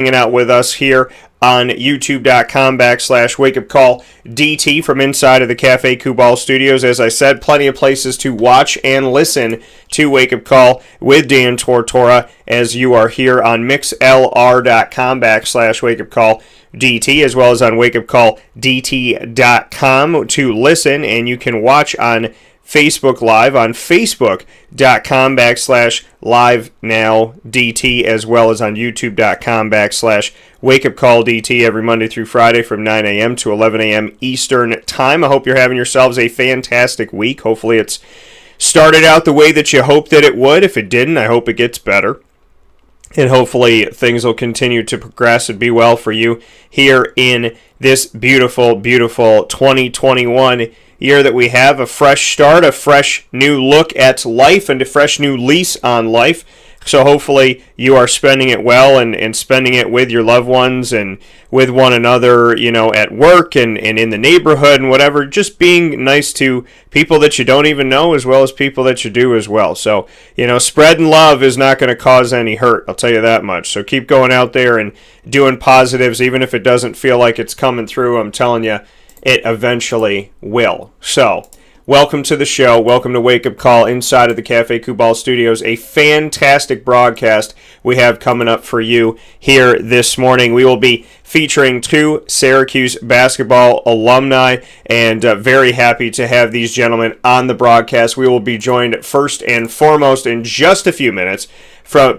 hanging out with us here on youtube.com/wakeupcalldt from inside of the Cafe Kubal studios. As I said, plenty of places to watch and listen to Wake Up Call with Dan Tortora as you are here on mixlr.com/wakeupcalldt, as well as on wakeupcalldt.com to listen, and you can watch on Facebook Live on facebook.com/live-now-dt, as well as on youtube.com/wakeupcalldt every Monday through Friday from 9 a.m. to 11 a.m. Eastern Time. I hope you're having yourselves a fantastic week. Hopefully it's started out the way that you hoped that it would. If it didn't, I hope it gets better. And hopefully things will continue to progress and be well for you here in this beautiful, beautiful 2021 year that we have. A fresh start, a fresh new look at life, and a fresh new lease on life. So hopefully you are spending it well and spending it with your loved ones and with one another, at work and in the neighborhood and whatever. Just being nice to people that you don't even know as well as people that you do as well. So, spreading love is not going to cause any hurt, I'll tell you that much. So keep going out there and doing positives, even if it doesn't feel like it's coming through. I'm telling you, it eventually will. So, welcome to the show. Welcome to Wake Up Call inside of the Cafe Kubal studios. A fantastic broadcast we have coming up for you here this morning. We will be featuring two Syracuse basketball alumni, and very happy to have these gentlemen on the broadcast. We will be joined first and foremost in just a few minutes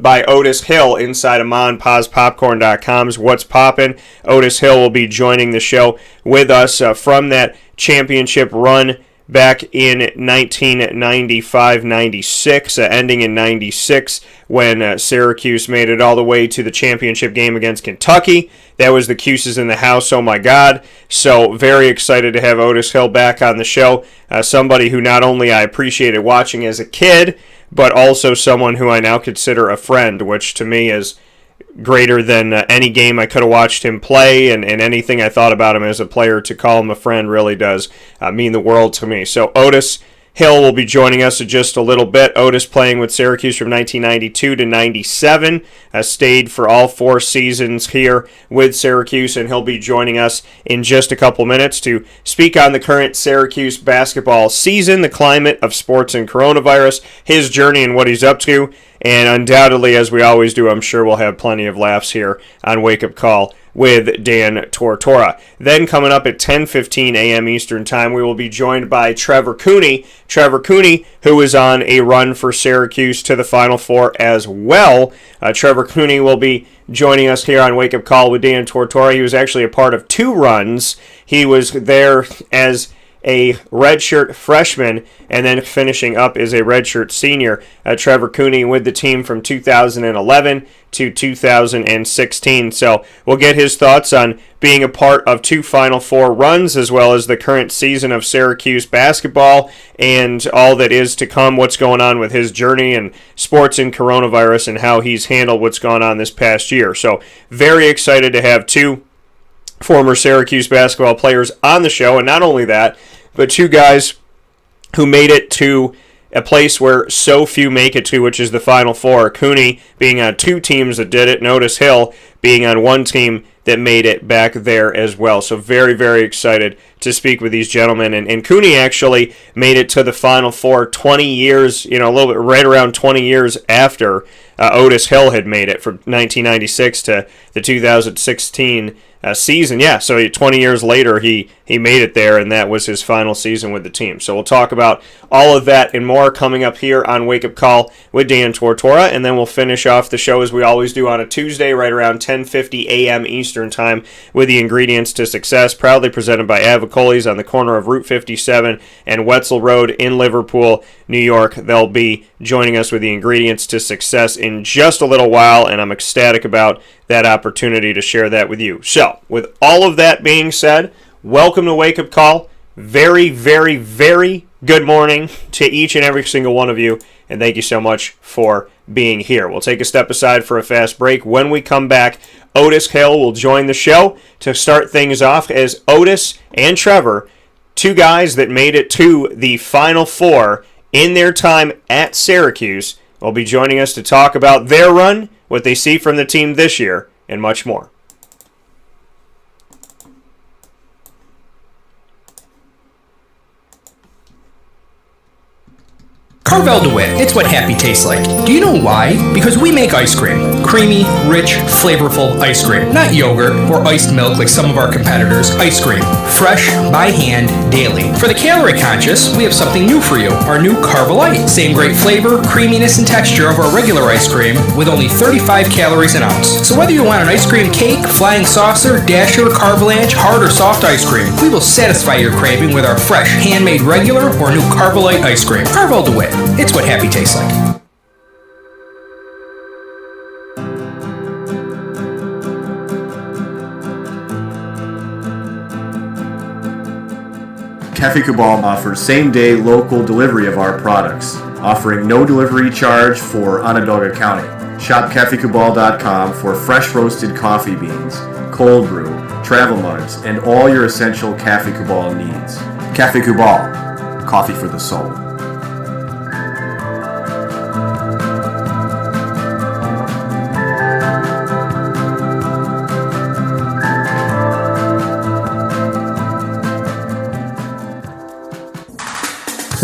by Otis Hill inside of MonPazPopcorn.com's What's Poppin'. Otis Hill will be joining the show with us from that championship run back in 1995-96, ending in 96 when Syracuse made it all the way to the championship game against Kentucky. That was the Cuses in the house, oh my God. So very excited to have Otis Hill back on the show. Somebody who not only I appreciated watching as a kid, but also someone who I now consider a friend, which to me is greater than any game I could have watched him play, and anything I thought about him as a player. To call him a friend really does mean the world to me. So Otis Hill will be joining us in just a little bit. Otis playing with Syracuse from 1992 to 97, stayed for all 4 seasons here with Syracuse, and he'll be joining us in just a couple minutes to speak on the current Syracuse basketball season, the climate of sports and coronavirus, his journey and what he's up to, and undoubtedly, as we always do, I'm sure we'll have plenty of laughs here on Wake Up Call with Dan Tortora. Then coming up at 10:15 a.m. Eastern Time, we will be joined by Trevor Cooney. Trevor Cooney, who is on a run for Syracuse to the Final Four as well. Trevor Cooney will be joining us here on Wake Up Call with Dan Tortora. He was actually a part of 2 runs. He was there as a redshirt freshman, and then finishing up as a redshirt senior. Trevor Cooney with the team from 2011 to 2016. So we'll get his thoughts on being a part of 2 Final Four runs, as well as the current season of Syracuse basketball and all that is to come, what's going on with his journey and sports and coronavirus and how he's handled what's gone on this past year. So very excited to have 2 former Syracuse basketball players on the show, and not only that, but 2 guys who made it to a place where so few make it to, which is the Final Four. Cooney being on 2 teams that did it, and Otis Hill being on 1 team that made it back there as well. So very, very excited to speak with these gentlemen. And Cooney actually made it to the Final Four 20 years, a little bit right around 20 years after Otis Hill had made it, from 1996 to the 2016 season. Yeah, so 20 years later, he made it there, and that was his final season with the team. So we'll talk about all of that and more coming up here on Wake Up Call with Dan Tortora, and then we'll finish off the show as we always do on a Tuesday right around 10:50 a.m. Eastern Time with the Ingredients to Success, proudly presented by Avicolli's on the corner of Route 57 and Wetzel Road in Liverpool, New York. They'll be joining us with the Ingredients to Success in just a little while, and I'm ecstatic about that opportunity to share that with you. So, with all of that being said, welcome to Wake Up Call. Very, very, very good morning to each and every single one of you, and thank you so much for being here. We'll take a step aside for a fast break. When we come back, Otis Hill will join the show to start things off, as Otis and Trevor, 2 guys that made it to the Final Four in their time at Syracuse, will be joining us to talk about their run, what they see from the team this year, and much more. Carvel DeWitt, it's what happy tastes like. Do you know why? Because we make ice cream. Creamy, rich, flavorful ice cream. Not yogurt or iced milk like some of our competitors. Ice cream. Fresh, by hand, daily. For the calorie conscious, we have something new for you. Our new Carvelite. Same great flavor, creaminess, and texture of our regular ice cream with only 35 calories an ounce. So whether you want an ice cream cake, flying saucer, dasher, carvalanche, hard or soft ice cream, we will satisfy your craving with our fresh, handmade regular or new Carvelite ice cream. Carvel DeWitt. It's what happy tastes like. Cafe Cabal offers same-day local delivery of our products, offering no delivery charge for Onondaga County. Shop cafecabal.com for fresh roasted coffee beans, cold brew, travel mugs, and all your essential Cafe Cabal needs. Cafe Cabal, coffee for the soul.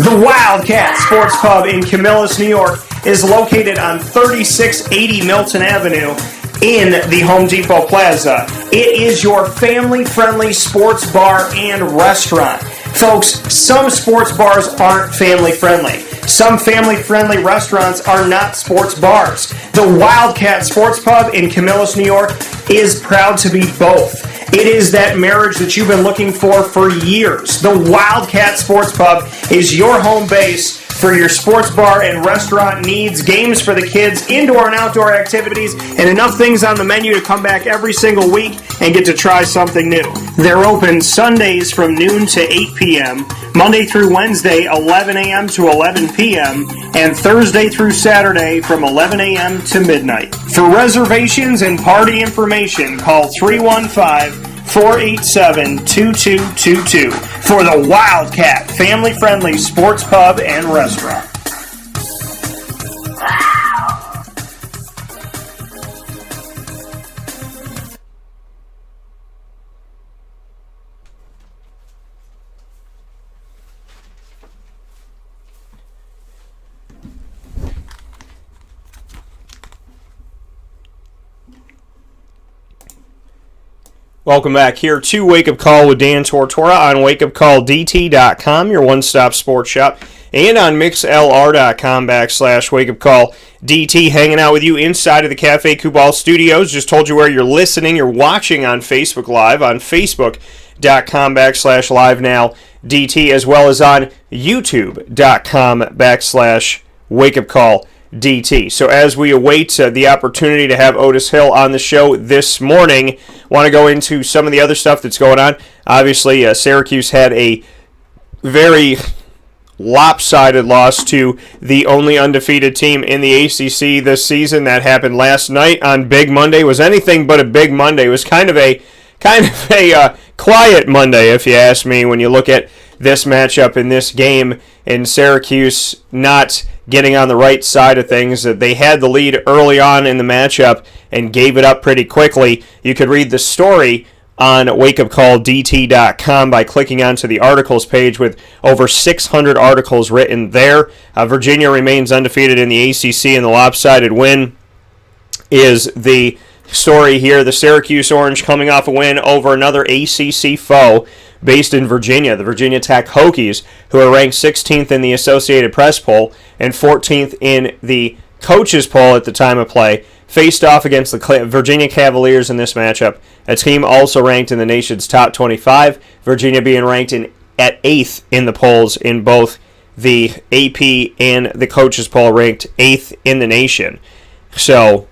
The Wildcat Sports Pub in Camillus, New York is located on 3680 Milton Avenue in the Home Depot Plaza. It is your family-friendly sports bar and restaurant. Folks, some sports bars aren't family-friendly. Some family-friendly restaurants are not sports bars. The Wildcat Sports Pub in Camillus, New York is proud to be both. It is that marriage that you've been looking for years. The Wildcat Sports Pub is your home base for your sports bar and restaurant needs, games for the kids, indoor and outdoor activities, and enough things on the menu to come back every single week and get to try something new. They're open Sundays from noon to 8 p.m., Monday through Wednesday, 11 a.m. to 11 p.m., and Thursday through Saturday from 11 a.m. to midnight. For reservations and party information, call 315-487-2222 for the Wildcat family-friendly sports pub and restaurant. Welcome back here to Wake Up Call with Dan Tortora on wakeupcalldt.com, your one-stop sports shop, and on mixlr.com/wakeupcalldt, hanging out with you inside of the Cafe Kubal studios. Just told you where you're listening. You're watching on Facebook Live, on facebook.com/live-now-DT, as well as on youtube.com/wakeupcalldt. So as we await the opportunity to have Otis Hill on the show this morning, want to go into some of the other stuff that's going on. Obviously, Syracuse had a very lopsided loss to the only undefeated team in the ACC this season. That happened last night on Big Monday. It was anything but a big Monday. It was kind of a quiet Monday, if you ask me, when you look at this matchup in this game, and Syracuse not getting on the right side of things. They had the lead early on in the matchup and gave it up pretty quickly. You could read the story on wakeupcalldt.com by clicking onto the articles page with over 600 articles written there. Virginia remains undefeated in the ACC, and the lopsided win is the story here. The Syracuse Orange coming off a win over another ACC foe based in Virginia, the Virginia Tech Hokies, who are ranked 16th in the Associated Press poll and 14th in the coaches poll at the time of play, faced off against the Virginia Cavaliers in this matchup, a team also ranked in the nation's top 25, Virginia being ranked at 8th in the polls in both the AP and the coaches poll, ranked 8th in the nation. So,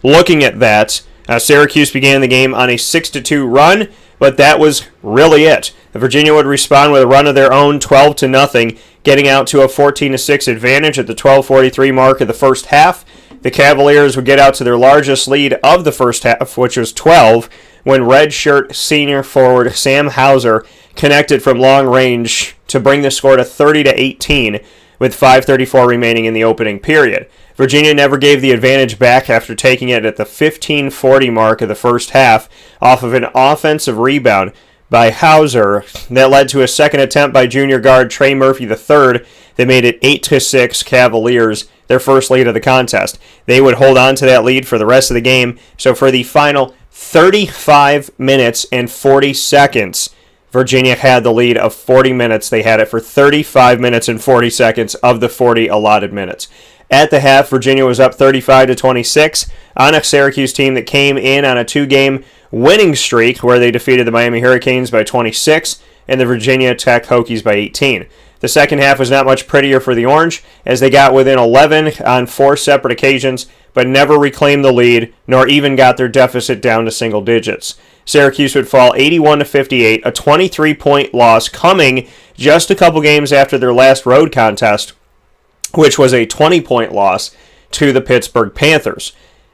looking at that, Syracuse began the game on a 6-2 run, but that was really it. Virginia would respond with a run of their own, 12-0, getting out to a 14-6 advantage at the 12:43 mark of the first half. The Cavaliers would get out to their largest lead of the first half, which was 12, when redshirt senior forward Sam Hauser connected from long range to bring the score to 30-18 with 5:34 remaining in the opening period. Virginia never gave the advantage back after taking it at the 15:40 mark of the first half off of an offensive rebound by Hauser that led to a second attempt by junior guard Trey Murphy III that made it 8-6 Cavaliers, their first lead of the contest. They would hold on to that lead for the rest of the game. So for the final 35 minutes and 40 seconds, Virginia had the lead of 40 minutes. They had it for 35 minutes and 40 seconds of the 40 allotted minutes. At the half, Virginia was up 35-26 on a Syracuse team that came in on a 2-game winning streak where they defeated the Miami Hurricanes by 26 and the Virginia Tech Hokies by 18. The second half was not much prettier for the Orange as they got within 11 on 4 separate occasions but never reclaimed the lead nor even got their deficit down to single digits. Syracuse would fall 81-58, a 23-point loss coming just a couple games after their last road contest, which was a 20-point loss to the Pittsburgh Panthers.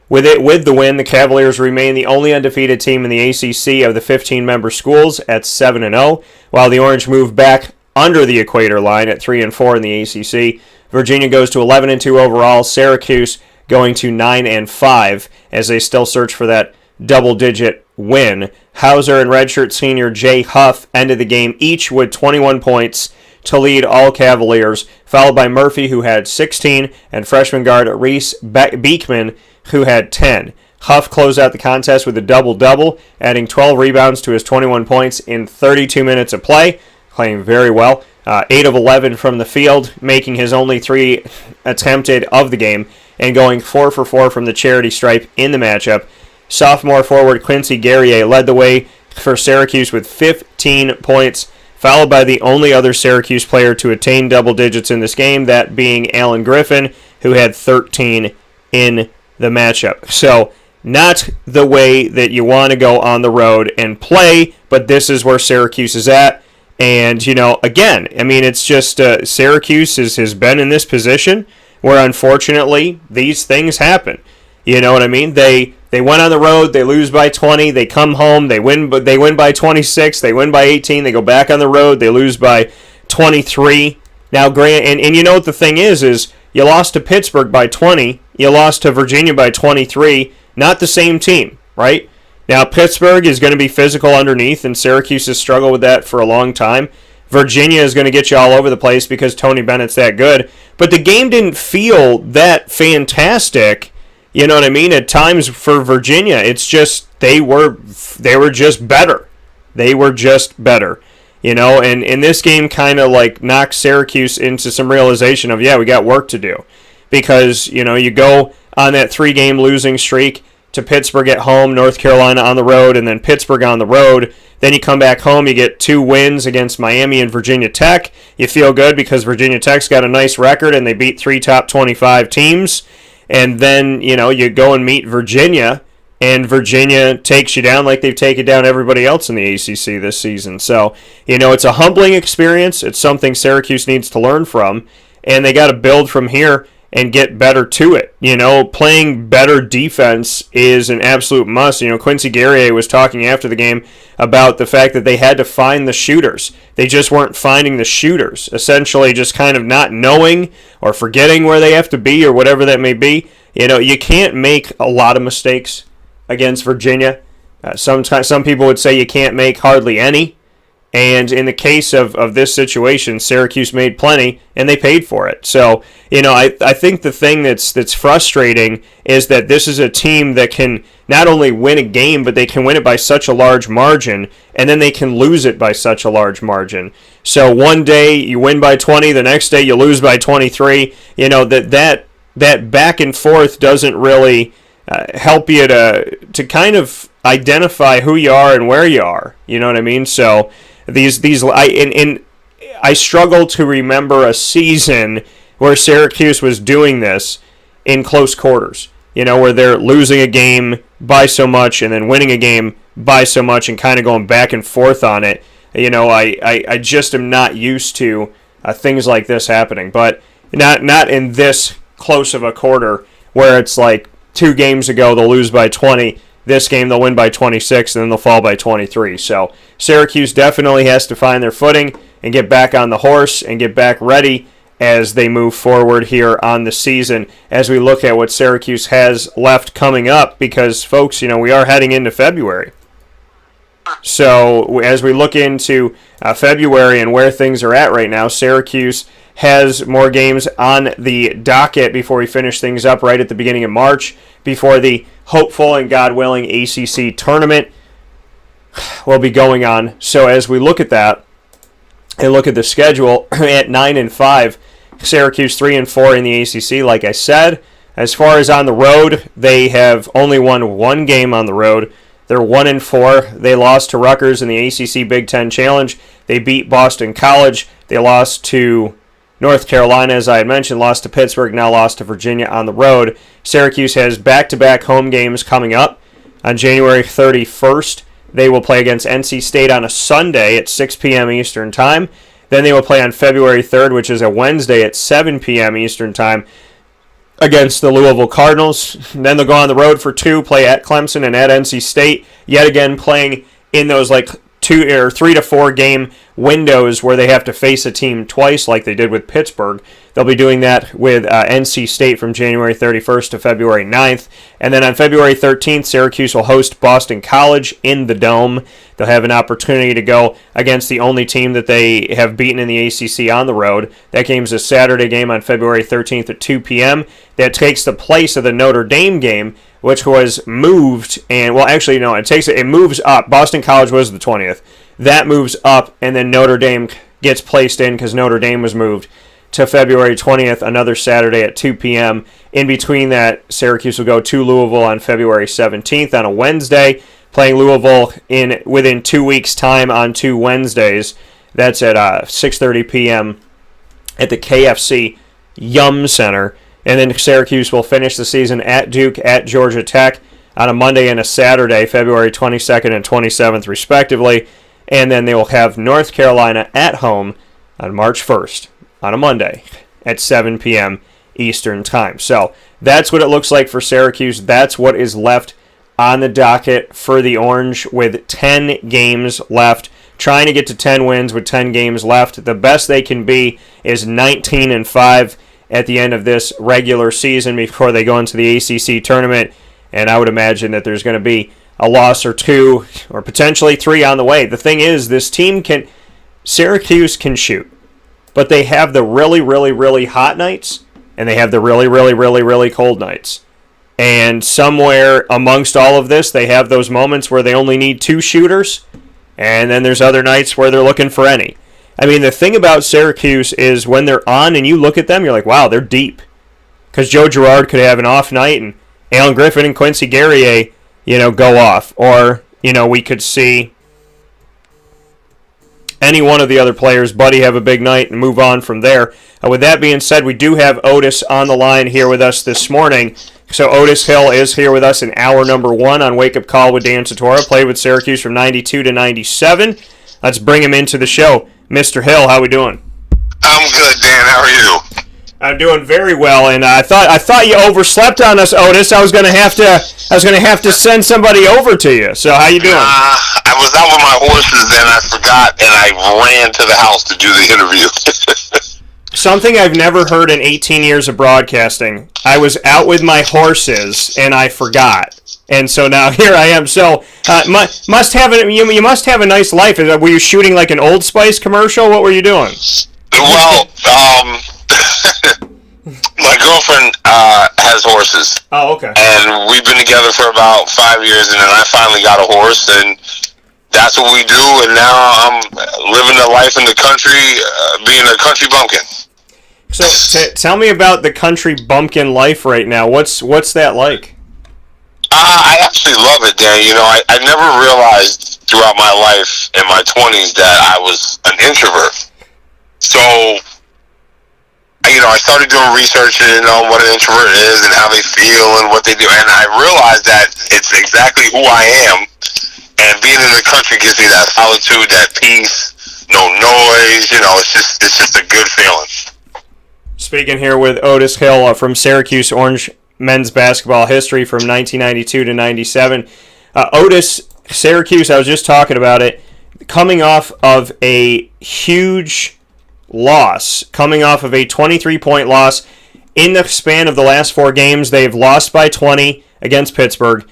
With the win, the Cavaliers remain the only undefeated team in the ACC of the 15-member schools at 7-0, while the Orange moved back under the equator line at 3-4 in the ACC. Virginia goes to 11-2 overall. Syracuse going to 9-5 as they still search for that double-digit win. Hauser and redshirt senior Jay Huff ended the game each with 21 points to lead all Cavaliers, followed by Murphy, who had 16, and freshman guard Reese Beekman, who had 10. Huff closed out the contest with a double-double, adding 12 rebounds to his 21 points in 32 minutes of play, playing very well. 8 of 11 from the field, making his only 3 attempted of the game, and going 4 for 4 from the charity stripe in the matchup. Sophomore forward Quincy Guerrier led the way for Syracuse with 15 points, followed by the only other Syracuse player to attain double digits in this game, that being Alan Griffin, who had 13 in the matchup. So, not the way that you want to go on the road and play, but this is where Syracuse is at. And, again, it's just Syracuse has been in this position where, unfortunately, these things happen. You know what I mean? They went on the road, they lose by 20, they come home, they win by 26, they win by 18, they go back on the road, they lose by 23. Now, Grant, and you know what the thing is you lost to Pittsburgh by 20, you lost to Virginia by 23, not the same team, right? Now, Pittsburgh is going to be physical underneath, and Syracuse has struggled with that for a long time. Virginia is going to get you all over the place because Tony Bennett's that good. But the game didn't feel that fantastic, you know what I mean? At times for Virginia, it's just they were just better. They were just better. And this game kind of knocked Syracuse into some realization of, we got work to do. Because, you go on that 3-game losing streak to Pittsburgh at home, North Carolina on the road, and then Pittsburgh on the road. Then you come back home, you get 2 wins against Miami and Virginia Tech. You feel good because Virginia Tech's got a nice record and they beat 3 top 25 teams. And then, you go and meet Virginia, and Virginia takes you down like they've taken down everybody else in the ACC this season. So, it's a humbling experience. It's something Syracuse needs to learn from, and they got to build from here and get better to it. Playing better defense is an absolute must. Quincy Guerrier was talking after the game about the fact that they had to find the shooters. They just weren't finding the shooters, essentially just kind of not knowing or forgetting where they have to be or whatever that may be. You can't make a lot of mistakes against Virginia. Some people would say you can't make hardly any. And in the case of this situation, Syracuse made plenty, and they paid for it. So, I think the thing that's frustrating is that this is a team that can not only win a game, but they can win it by such a large margin, and then they can lose it by such a large margin. So one day you win by 20, the next day you lose by 23. That back and forth doesn't really help you to kind of identify who you are and where you are. You know what I mean? So I struggle to remember a season where Syracuse was doing this in close quarters, where they're losing a game by so much and then winning a game by so much and kind of going back and forth on it. I just am not used to things like this happening, but not in this close of a quarter where it's like 2 games ago they'll lose by 20. This game they'll win by 26 and then they'll fall by 23. So Syracuse definitely has to find their footing and get back on the horse and get back ready as they move forward here on the season, as we look at what Syracuse has left coming up, because, folks, we are heading into February. So as we look into February and where things are at right now, Syracuse has more games on the docket before we finish things up right at the beginning of March, before the hopeful and God willing ACC tournament will be going on. So as we look at that and look at the schedule at 9-5, Syracuse 3-4 in the ACC, like I said. As far as on the road, they have only won one game on the road. They're 1-4. They lost to Rutgers in the ACC Big Ten Challenge. They beat Boston College. They lost to North Carolina, as I had mentioned, lost to Pittsburgh, now lost to Virginia on the road. Syracuse has back-to-back home games coming up. On January 31st, they will play against NC State on a Sunday at 6 p.m. Eastern Time. Then they will play on February 3rd, which is a Wednesday at 7 p.m. Eastern Time, against the Louisville Cardinals. Then they'll go on the road for two, play at Clemson and at NC State, yet again playing in those 2 or 3 to 4 game windows where they have to face a team twice like they did with Pittsburgh. They'll be doing that with NC State from January 31st to February 9th. And then on February 13th, Syracuse will host Boston College in the Dome. They'll have an opportunity to go against the only team that they have beaten in the ACC on the road. That game's a Saturday game on February 13th at 2 p.m. That takes the place of the Notre Dame game, which was moved, and, well, actually, no, it moves up. Boston College was the 20th. That moves up, and then Notre Dame gets placed in because Notre Dame was moved to February 20th, another Saturday at 2 p.m. In between that, Syracuse will go to Louisville on February 17th on a Wednesday, playing Louisville within 2 weeks' time on 2 Wednesdays. That's at 6:30 p.m. at the KFC Yum Center. And then Syracuse will finish the season at Duke, at Georgia Tech on a Monday and a Saturday, February 22nd and 27th, respectively. And then they will have North Carolina at home on March 1st on a Monday at 7 p.m. Eastern Time. So that's what it looks like for Syracuse. That's what is left on the docket for the Orange with 10 games left. Trying to get to 10 wins with 10 games left. The best they can be is 19-5 at the end of this regular season before they go into the ACC tournament. And I would imagine that there's going to be a loss or 2 or potentially 3 on the way. The thing is, this team Syracuse can shoot, but they have the really, really, really hot nights, and they have the really, really, really, really cold nights. And somewhere amongst all of this, they have those moments where they only need 2 shooters, and then there's other nights where they're looking for any. I mean, the thing about Syracuse is when they're on and you look at them, you're like, wow, they're deep. Because Joe Girard could have an off night and Alan Griffin and Quincy Guerrier, go off. Or, we could see any one of the other players, Buddy, have a big night and move on from there. With that being said, we do have Otis on the line here with us this morning. So Otis Hill is here with us in hour number 1 on Wake Up Call with Dan Tortora. Played with Syracuse from 92 to 97. Let's bring him into the show. Mr. Hill, how we doing? I'm good, Dan. How are you? I'm doing very well, and I thought you overslept on us, Otis. I was gonna have to send somebody over to you. So how you doing? I was out with my horses, and I forgot, and I ran to the house to do the interview. Something I've never heard in 18 years of broadcasting. I was out with my horses, and I forgot. And so now here I am. So you must have a nice life. Were you shooting like an Old Spice commercial? What were you doing? Well, my girlfriend has horses. Oh, okay. And we've been together for about 5 years, and then I finally got a horse, and that's what we do. And now I'm living a life in the country, being a country bumpkin. So tell me about the country bumpkin life right now. What's that like? I actually love it, Dan. I never realized throughout my life in my 20s that I was an introvert. So, I started doing research on what an introvert is and how they feel and what they do. And I realized that it's exactly who I am. And being in the country gives me that solitude, that peace, no noise. It's just a good feeling. Speaking here with Otis Hill from Syracuse Orange Men's Basketball history from 1992 to 97. Otis, Syracuse, I was just talking about it, coming off of a huge loss, coming off of a 23-point loss. In the span of the last 4 games, they've lost by 20 against Pittsburgh,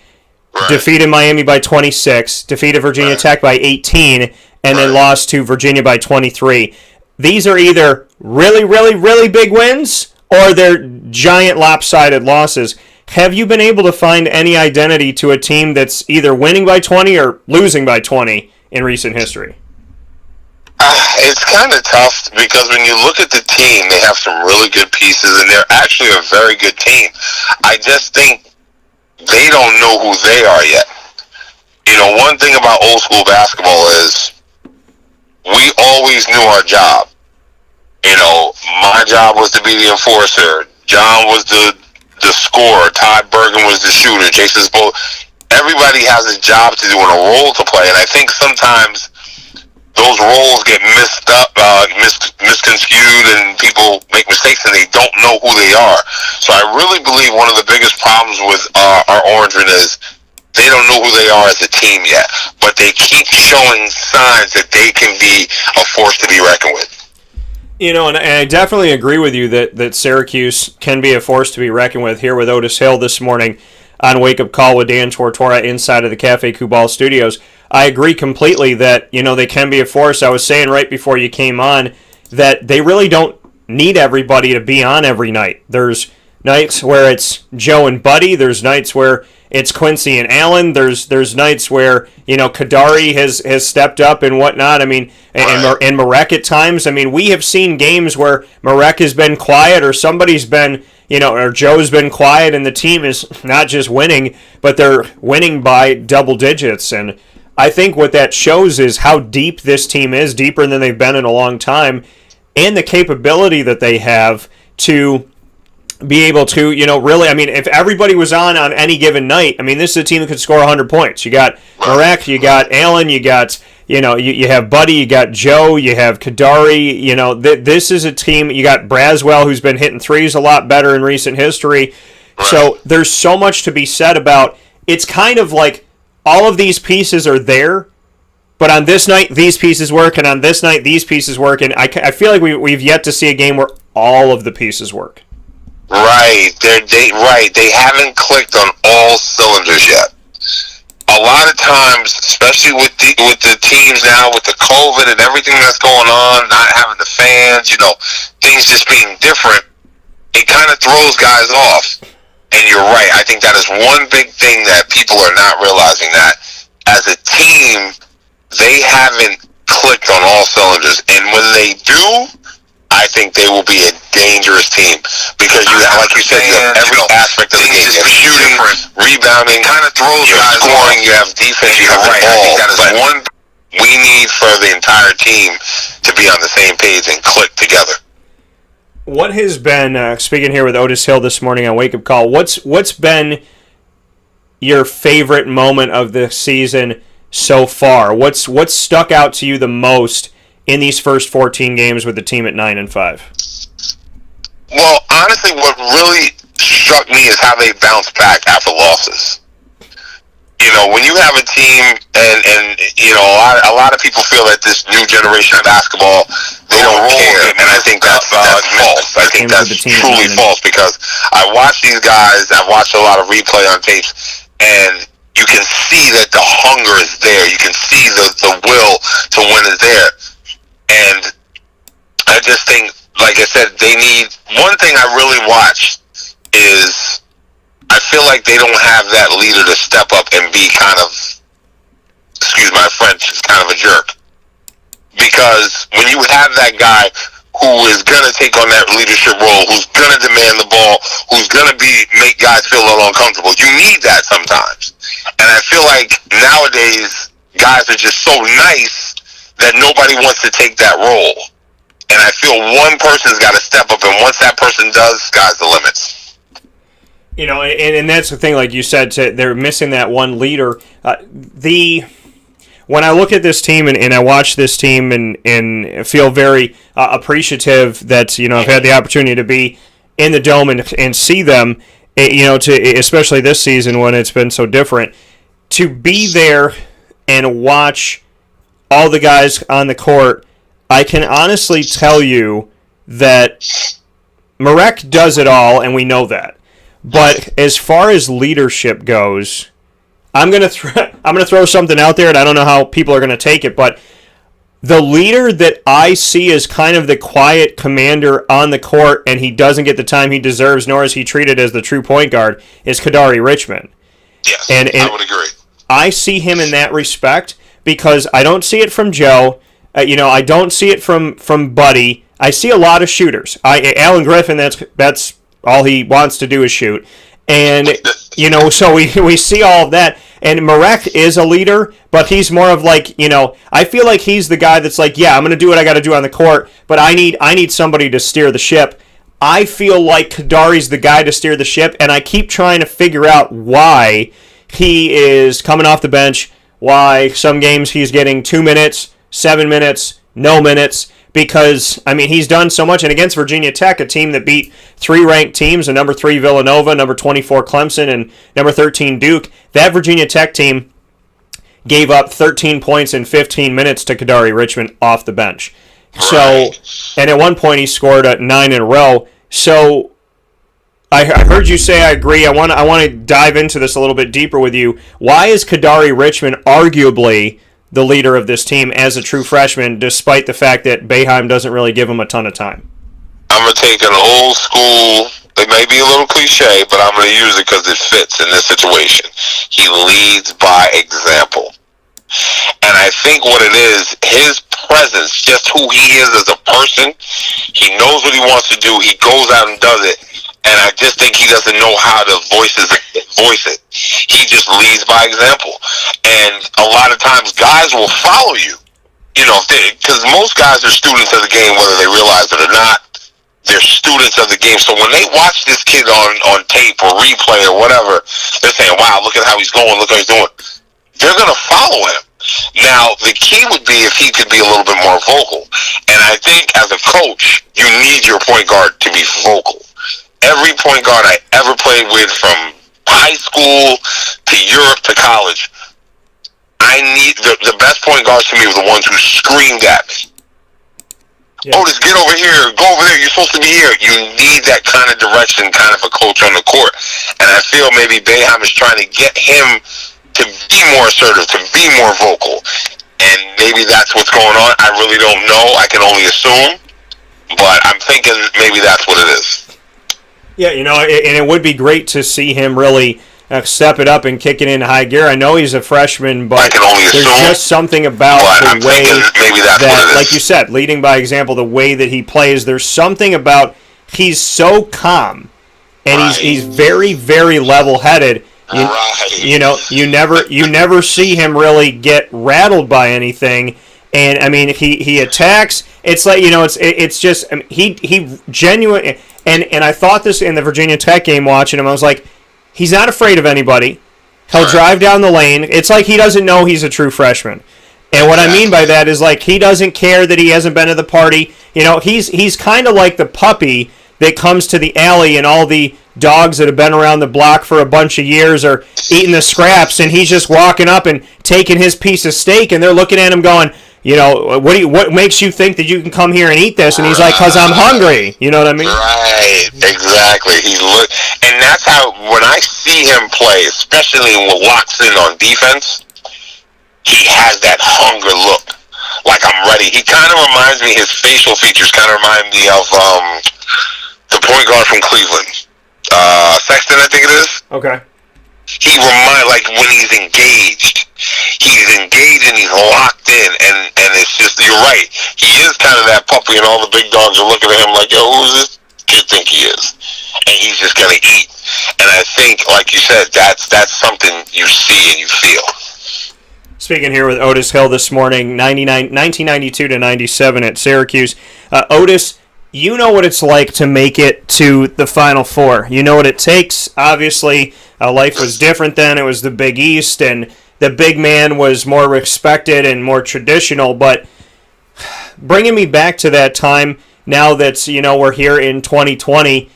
defeated Miami by 26, defeated Virginia Tech by 18, and then lost to Virginia by 23. These are either really, really, really big wins or they're giant lopsided losses. Have you been able to find any identity to a team that's either winning by 20 or losing by 20 in recent history? It's kind of tough because when you look at the team, they have some really good pieces, and they're actually a very good team. I just think they don't know who they are yet. You know, one thing about old school basketball is we always knew our job. You know, my job was to be the enforcer. John was the scorer. Todd Bergen was the shooter. Jason Spo. Everybody has a job to do and a role to play, and I think sometimes those roles get misconstrued, and people make mistakes, and they don't know who they are. So I really believe one of the biggest problems with our Orangemen is they don't know who they are as a team yet, but they keep showing signs that they can be a force to be reckoned with. You know, and I definitely agree with you that Syracuse can be a force to be reckoned with here with Otis Hill this morning on Wake Up Call with Dan Tortora inside of the Cafe Kubal studios. I agree completely that, you know, they can be a force. I was saying right before you came on that they really don't need everybody to be on every night. There's nights where it's Joe and Buddy. There's nights where it's Quincy and Allen. There's nights where, you know, Kadari has stepped up and whatnot. I mean, and Marek at times. I mean, we have seen games where Marek has been quiet or somebody's been, you know, or Joe's been quiet, and the team is not just winning, but they're winning by double digits. And I think what that shows is how deep this team is, deeper than they've been in a long time, and the capability that they have to be able to, you know, really, I mean, if everybody was on any given night, I mean, this is a team that could score 100 points. You got Marek, you got Allen, you got, you know, you have Buddy, you got Joe, you have Kadari, you know, this is a team, you got Braswell, who's been hitting threes a lot better in recent history. So there's so much to be said about, it's kind of like all of these pieces are there, but on this night, these pieces work, and on this night, these pieces work, and I feel like we've yet to see a game where all of the pieces work. Right. They haven't clicked on all cylinders yet. A lot of times, especially with the teams now, with the COVID and everything that's going on, not having the fans, you know, things just being different, it kind of throws guys off. And you're right. I think that is one big thing that people are not realizing, that as a team, they haven't clicked on all cylinders. And when they do, I think they will be a dangerous team because you have, like you said, you have every aspect of the game. You have shooting, rebounding, kind of throws, you have scoring, you have defense, you have right. I think that is one we need for the entire team to be on the same page and click together. What has been, speaking here with Otis Hill this morning on Wake Up Call, what's been your favorite moment of the season so far? What's stuck out to you the most in these first 14 games with the team at 9-5? Well, honestly, what really struck me is how they bounce back after losses. You know, when you have a team, and you know, a lot of people feel that this new generation of basketball, they don't care, and I think that's false. I think that's truly false because I watch these guys. I've watched a lot of replay on tapes, and you can see that the hunger is there. You can see the will to win is there. And I just think, like I said, they need, one thing I really watch is I feel like they don't have that leader to step up and be kind of, excuse my French, kind of a jerk. Because when you have that guy who is going to take on that leadership role, who's going to demand the ball, who's going to make guys feel a little uncomfortable, you need that sometimes. And I feel like nowadays guys are just so nice that nobody wants to take that role. And I feel one person's got to step up, and once that person does, sky's the limits. You know, and that's the thing, like you said, they're missing that one leader. When I look at this team and I watch this team and feel very appreciative that, you know, I've had the opportunity to be in the Dome and see them, you know, especially this season when it's been so different, to be there and watch all the guys on the court I can honestly tell you that Marek does it all, and we know that. But as far as leadership goes, I'm gonna throw something out there, and I don't know how people are gonna take it, but the leader that I see as kind of the quiet commander on the court, and he doesn't get the time he deserves, nor is he treated as the true point guard, is Kadari Richmond. Yes, and I would agree. I see him in that respect because I don't see it from Joe. I don't see it from Buddy. I see a lot of shooters. Alan Griffin, that's all he wants to do is shoot. And, so we see all of that. And Marek is a leader, but he's more of like, I feel like he's the guy that's like, yeah, I'm going to do what I got to do on the court, but I need somebody to steer the ship. I feel like Kadari's the guy to steer the ship, and I keep trying to figure out why he is coming off the bench, why some games he's getting 2 minutes, 7 minutes, no minutes, because, he's done so much. And against Virginia Tech, a team that beat 3 ranked teams, a number 3 Villanova, number 24 Clemson, and number 13 Duke, that Virginia Tech team gave up 13 points in 15 minutes to Kadari Richmond off the bench. So, and at one point he scored 9 in a row. So, I heard you say I agree. I want to dive into this a little bit deeper with you. Why is Kadari Richmond arguably the leader of this team as a true freshman, despite the fact that Boeheim doesn't really give him a ton of time? I'm going to take an old school, it may be a little cliche, but I'm going to use it because it fits in this situation. He leads by example. And I think what it is, his presence, just who he is as a person, he knows what he wants to do, he goes out and does it. And I just think he doesn't know how to voice it. He just leads by example. And a lot of times guys will follow you. Because most guys are students of the game, whether they realize it or not. They're students of the game. So when they watch this kid on tape or replay or whatever, they're saying, wow, look at how he's going, look how he's doing. They're going to follow him. Now, the key would be if he could be a little bit more vocal. And I think as a coach, you need your point guard to be vocal. Every point guard I ever played with, from high school to Europe to college, I need the best point guards to me were the ones who screamed at me. Yeah. Otis, get over here, go over there, you're supposed to be here. You need that kind of direction, kind of a coach on the court. And I feel maybe Boeheim is trying to get him to be more assertive, to be more vocal. And maybe that's what's going on. I really don't know. I can only assume. But I'm thinking maybe that's what it is. Yeah, and it would be great to see him really step it up and kick it into high gear. I know he's a freshman, but there's just something about the way that, like you said, leading by example, the way that he plays, there's something about, he's so calm, and he's very, very level-headed. You never see him really get rattled by anything. And he attacks. It's like, it's just, he genuine. And I thought this in the Virginia Tech game watching him. I was like, he's not afraid of anybody. He'll drive down the lane. It's like he doesn't know he's a true freshman. And what I mean by that is, like, he doesn't care that he hasn't been to the party. He's kind of like the puppy that comes to the alley and all the dogs that have been around the block for a bunch of years are eating the scraps, and he's just walking up and taking his piece of steak, and they're looking at him going, what makes you think that you can come here and eat this? And he's like, because I'm hungry. You know what I mean? Right, exactly. And that's how, when I see him play, especially when he locks in on defense, he has that hunger look. Like, I'm ready. He kind of reminds me, his facial features kind of remind me of the point guard from Cleveland. Sexton, I think it is. Okay. He reminds, like, when he's engaged and he's locked in, and it's just, you're right, he is kind of that puppy, and all the big dogs are looking at him like, yo, who's this kid think he is? And he's just gonna eat. And I think, like you said, that's something you see and you feel. Speaking here with Otis Hill this morning, 1992 to 97 at Syracuse. Otis, you know what it's like to make it to the Final Four. You know what it takes. Obviously, life was different then. It was the Big East, and the big man was more respected and more traditional. But bringing me back to that time, now that we're here in 2020,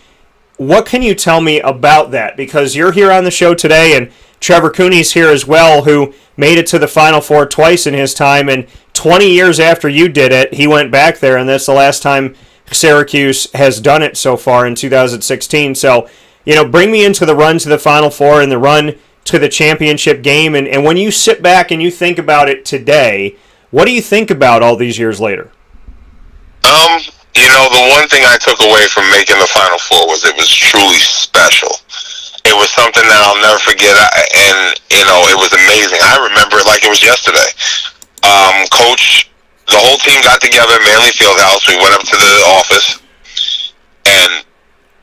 what can you tell me about that? Because you're here on the show today, and Trevor Cooney's here as well, who made it to the Final Four twice in his time, and 20 years after you did it, he went back there, and that's the last time Syracuse has done it so far in 2016. So, bring me into the run to the Final Four and the run to the championship game. And when you sit back and you think about it today, what do you think about all these years later? The one thing I took away from making the Final Four was it was truly special. It was something that I'll never forget, and it was amazing. I remember it like it was yesterday. Coach, the whole team got together at Manley Fieldhouse. We went up to the office, and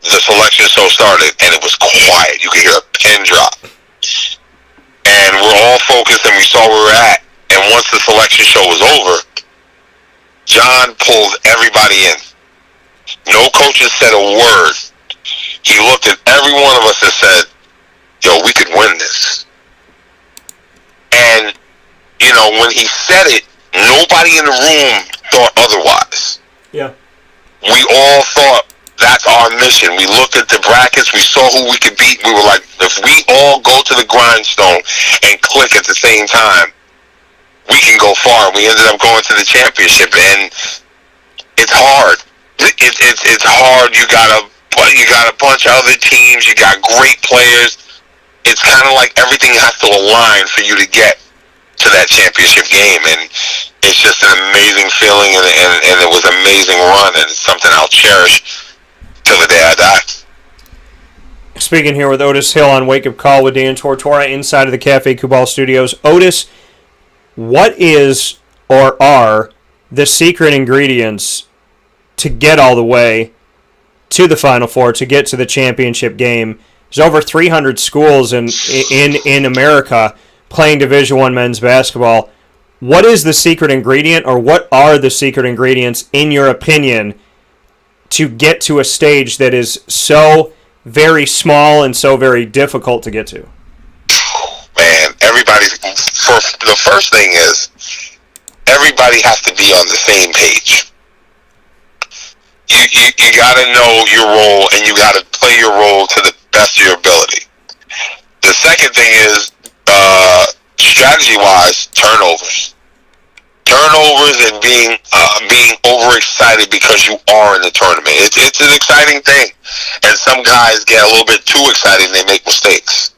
the selection show started, and it was quiet. You could hear a pin drop. And we're all focused, and we saw where we were at. And once the selection show was over, John pulled everybody in. No coaches said a word. He looked at every one of us and said, "Yo, we could win this." And, when he said it, nobody in the room thought otherwise. Yeah. We all thought, that's our mission. We looked at the brackets. We saw who we could beat. We were like, if we all go to the grindstone and click at the same time, we can go far. We ended up going to the championship, and it's hard. It's hard. You got a bunch of other teams. You got great players. It's kind of like everything has to align for you to get to that championship game, and it's just an amazing feeling, and it was an amazing run, and it's something I'll cherish till the day I die. Speaking here with Otis Hill on Wake Up Call with Dan Tortora inside of the Cafe Kubal Studios. Otis, what is or are the secret ingredients to get all the way to the Final Four, to get to the championship game? There's over 300 schools in America playing Division I men's basketball. What is the secret ingredient, or what are the secret ingredients, in your opinion, to get to a stage that is so very small and so very difficult to get to? Man, the first thing is, everybody has to be on the same page. You got to know your role, and you got to play your role to the best of your ability. The second thing is, strategy-wise, turnovers and being overexcited because you are in the tournament. It's an exciting thing, and some guys get a little bit too excited and they make mistakes.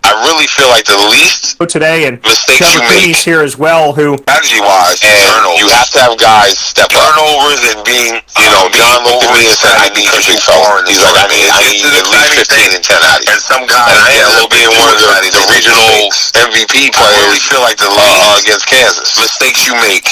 I really feel like the least today, and mistakes Trevor you make Cooney's here as well, who strategy-wise, and you have to have guys step up. Turnovers and being, John looked at me and said, "I need you big fella." He's like, I need at least 15 and 10 out of you. And some guys, and I ended up being one of the regional MVP players. I really feel like the league against Kansas. Mistakes you make,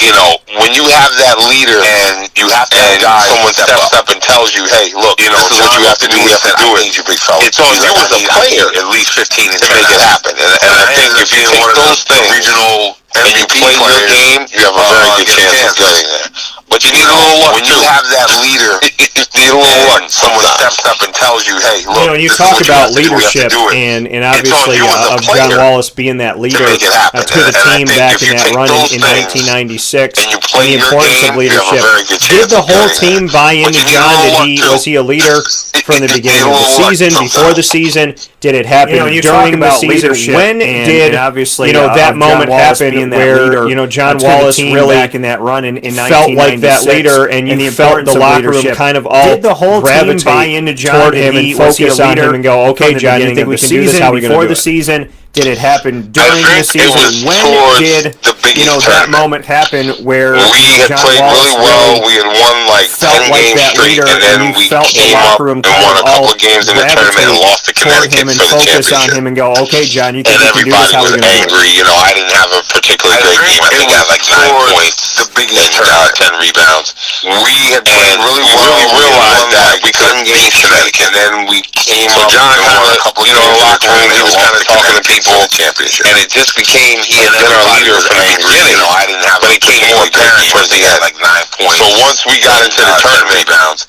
when you have that leader, and you have to have guys, someone steps up and tells you, "Hey, look, this is what you have to do. We have to do it." It's on you as a player, at least 15 and 10. Make it happen, and I think if you take those things regional and you play your game, you have a very good chance of getting there. But you need a little luck. When you have that leader, you need a little luck. Someone steps up and tells you, "Hey, look." You talk about leadership, and obviously of John Wallace being that leader to the team back in that run in 1996, and the importance of leadership. Did the whole team buy into John? Was he a leader from the beginning of the season, before the season? Did it happen during the season? When did that moment happen where John Wallace really back in that run in felt like that leader, and you felt the locker room kind of all gravitate toward him and focus on him and go, "Okay, John, you think we can do this? How are we going to do it?" Before the season, did it happen during the season? When did that moment happen where we had played really well? We had won like 10 games straight, and then we came up and won a couple of games in the tournament and lost to Connecticut for the championship. On him and go, "Okay, John, you think we can do this? And How are we everybody was going to do it?" angry. I didn't have a particularly great game. I think I had like 9 points, the biggest and 10 rebounds. We had played really well. We realized that we couldn't beat Connecticut, and then we came up. John kind of, in the locker room, he was kind of talking to people, and it just became he had been our leader from the beginning. I didn't have, but it became more apparent towards the end, like 9 points. So once we got into the tournament rebounds,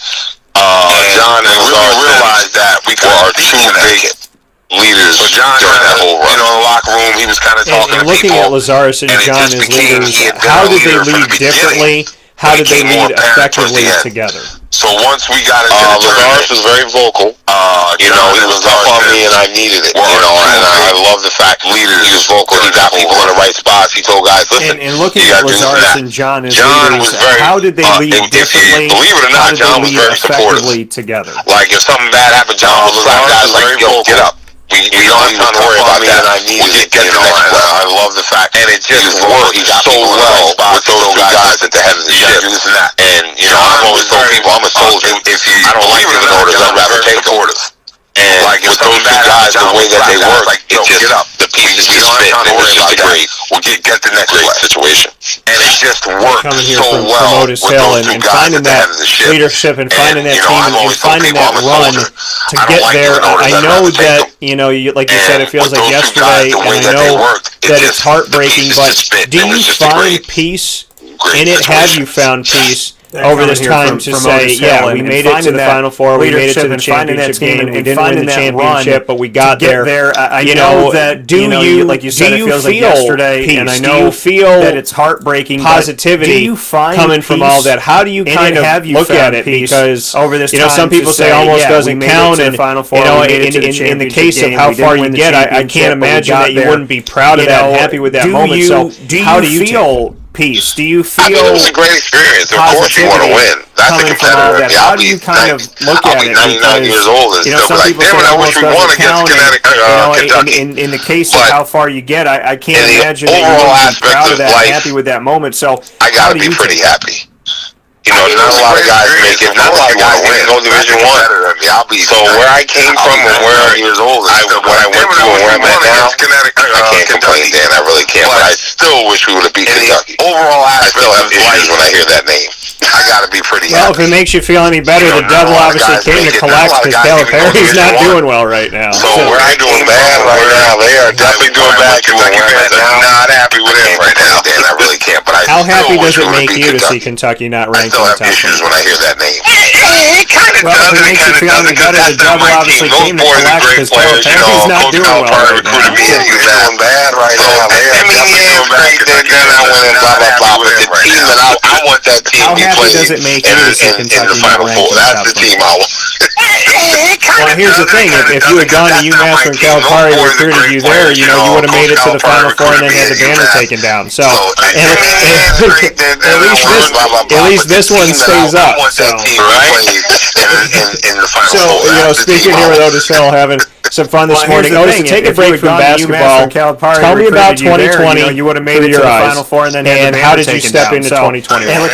John and really realized that we were our two big leaders. So John during that whole run, in the locker room, he was kind of talking to people. Looking at Lazarus and John as leaders, how did they lead differently? How did they lead effectively together? So once we got into the Lazarus was very vocal. He was up on me, and I needed it. And I love the fact leader. He was vocal. He got people in the right spots. He told guys guys, listen. And looking you at gotta do this Lazarus and and John as John leaders, was very, how did they lead differently? Believe it or How not, did John they was lead very supportive. effectively together? Like, if something bad happened, John would slap guys like, yo, get up. We don't have time to worry about that. We just get to the next one. I love the fact, and it just worked so well with those two guys at the head of the ship. And, you know, I've always told people, I'm a soldier. I don't like giving orders, I'd rather take orders. And like with those two guys, the way that they work, it just, the pieces just fit, and it's just a great, we'll get the next situation. And it just worked Coming here so from well Otis with Hill those two and guys finding at the head that of the ship. leadership and finding that you know, team I've and always told finding people that I'm a run soldier. to I don't get like there. giving orders, I I'd know rather take that, them. you know, like you said, it feels with like those two guys, yesterday, the and way I that they know worked, it that just, it's heartbreaking, the but pieces just fit. do It you was just a find great peace great in it? Have situation. you found peace That over coming this here time from to Otis say, Hill yeah, and- we and made it to finding the that Final Four, we made it to leadership the and finding that championship team game, and- we and didn't win finding the that championship, run but we to got get there. there. I You know know, that, do you know, you, like you said, do it you feels like feel yesterday, peace? and I Do know you feel that it's heartbreaking. but positivity do you find coming from all peace that? How do you in it? kind Have of you look found at it? peace Because over this you know, time some to people say say, almost yeah, we doesn't made it count, to the and Final Four, you know, we made it to the in the championship case of game, how we far didn't you win the get, I championship, can't but we imagine got that you there. wouldn't be proud of You that and know, happy with that do moment. you- So how do you feel peace? Do you I mean, it was feel a great experience. Of course, you want to positivity win. That's a coming from all competitor. that? Yeah, How I'll do be you kind of 90 look I'll at be it? 99 years old and You know, still some be like, people damn say it, I almost wish we won doesn't against count, and, Kentucky. in the case of But how far you get, I can't in the imagine that you overall wouldn't be aspect proud of of that, life, happy with that moment. So I how gotta do be you pretty take it? happy. You know, not a lot of guys make it. Not a lot of guys even go Division One. So where I came from and where what I went to and where I'm at now, I can't complain, Dan. I really can't. But I still wish we would have beat Kentucky. Overall, I still have issues when I hear that name. I gotta be pretty Well, happy. if it makes you feel any better, the devil obviously came to collect because Calipari's not doing well right now. So where I'm doing bad right now, they are definitely doing bad. Kentucky fans are not happy with him right now, Dan. I really can't. But I How still happy wish does it we would have make beat you to see Kentucky. Kentucky not I ranked in still the have top issues 20? when I hear that name. It kind of Well, does. if it makes you feel any better, the devil obviously came to collect because Calipari's not doing well right now. He's doing bad right now. I mean, yeah, great. They're not winning, blah, blah, blah. But the team that I want that team How to be happy playing does it make you to see in Kentucky the not Final ranked Four. in the That's top the 20? team I want. Well, here's the thing. If you had gone to UMass when Calipari recruited you there, you know, you would have made it to the Final Four and then had the banner taken down. So, at least this one stays up. So, you know, speaking here with Otis Hill, having some fun this morning. Otis, to take a break from basketball, tell me about 2020 you would have made it through to your the eyes. Final Four and then had And the how banner did you taken step down. into So, 2021?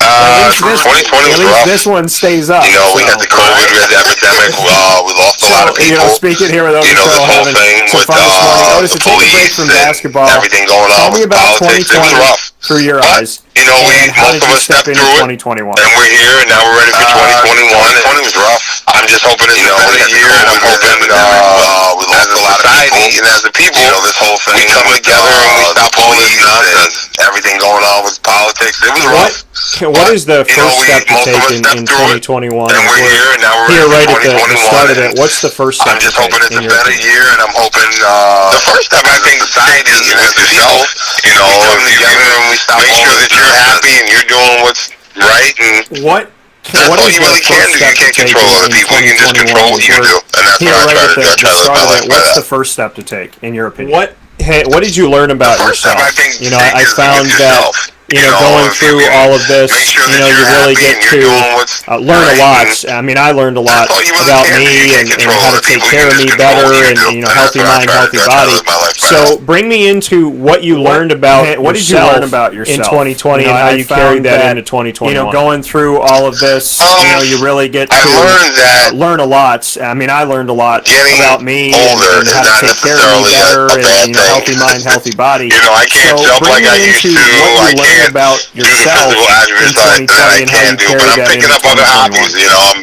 At least this one stays up. You know, we had the COVID, we had the epidemic, we lost a lot of people. You know, speaking here with Otis You know, Hill, this whole having thing some with fun this morning. Otis, the to take a break police from and basketball, everything going tell on me with about politics. It was 2020 rough. through your But, eyes. you know, And how most did of you us step stepped into through it, 2021? and we're here, and now we're ready for 2021. 2020 was rough. I'm just hoping it's a better year, and I'm hoping we lost a lot of society, and as a people, you know, this whole thing, we come together and we stop all this nonsense, everything going on with politics. It was rough. What is the first step to take in 2021? And we're here, and now we're Here, ready right for at the 2021. start of it, what's the first step I'm just to take, hoping it's in a your better opinion? year, and I'm hoping the first step, I think, society is with yourself. You know, we come together and we stop make sure that you're happy and you're doing what's right. And What that's all is you the really can first do. You step to can't take control other in people. You can just 2021? control what you do, and that's Here, what I right try at to do. I the try to live start my of life it, by what's that. the first step to take, in your opinion? What did you learn about The first yourself? step, I think, You know, I is found with that, yourself. you know, going through all of this, make sure you that know, you you're really happy get and you're doing to what's learn a right, lot. I mean, I learned a lot all you really about can do. You me can't and control how to other take people. care You of me just control better what you and, do. you know, And healthy that's what I mind, try to healthy do. I try to body. live my life by So that. bring me into what you learned about What did you learn about in yourself? 2020 You know, and how I you found carried that that, into 2021. You know, going through all of this, you know, you really get to I learned that learn a lot. I mean, I learned a lot getting about me older and is how to not take care of me necessarily better a bad and, you know, thing. healthy mind, healthy body. You know, I can't So jump bring like I me used into to. what I you learned can't about do the yourself physical in attributes that 2020 I and how can you do, but carried I'm that picking into up other 2021. hobbies. You know, I'm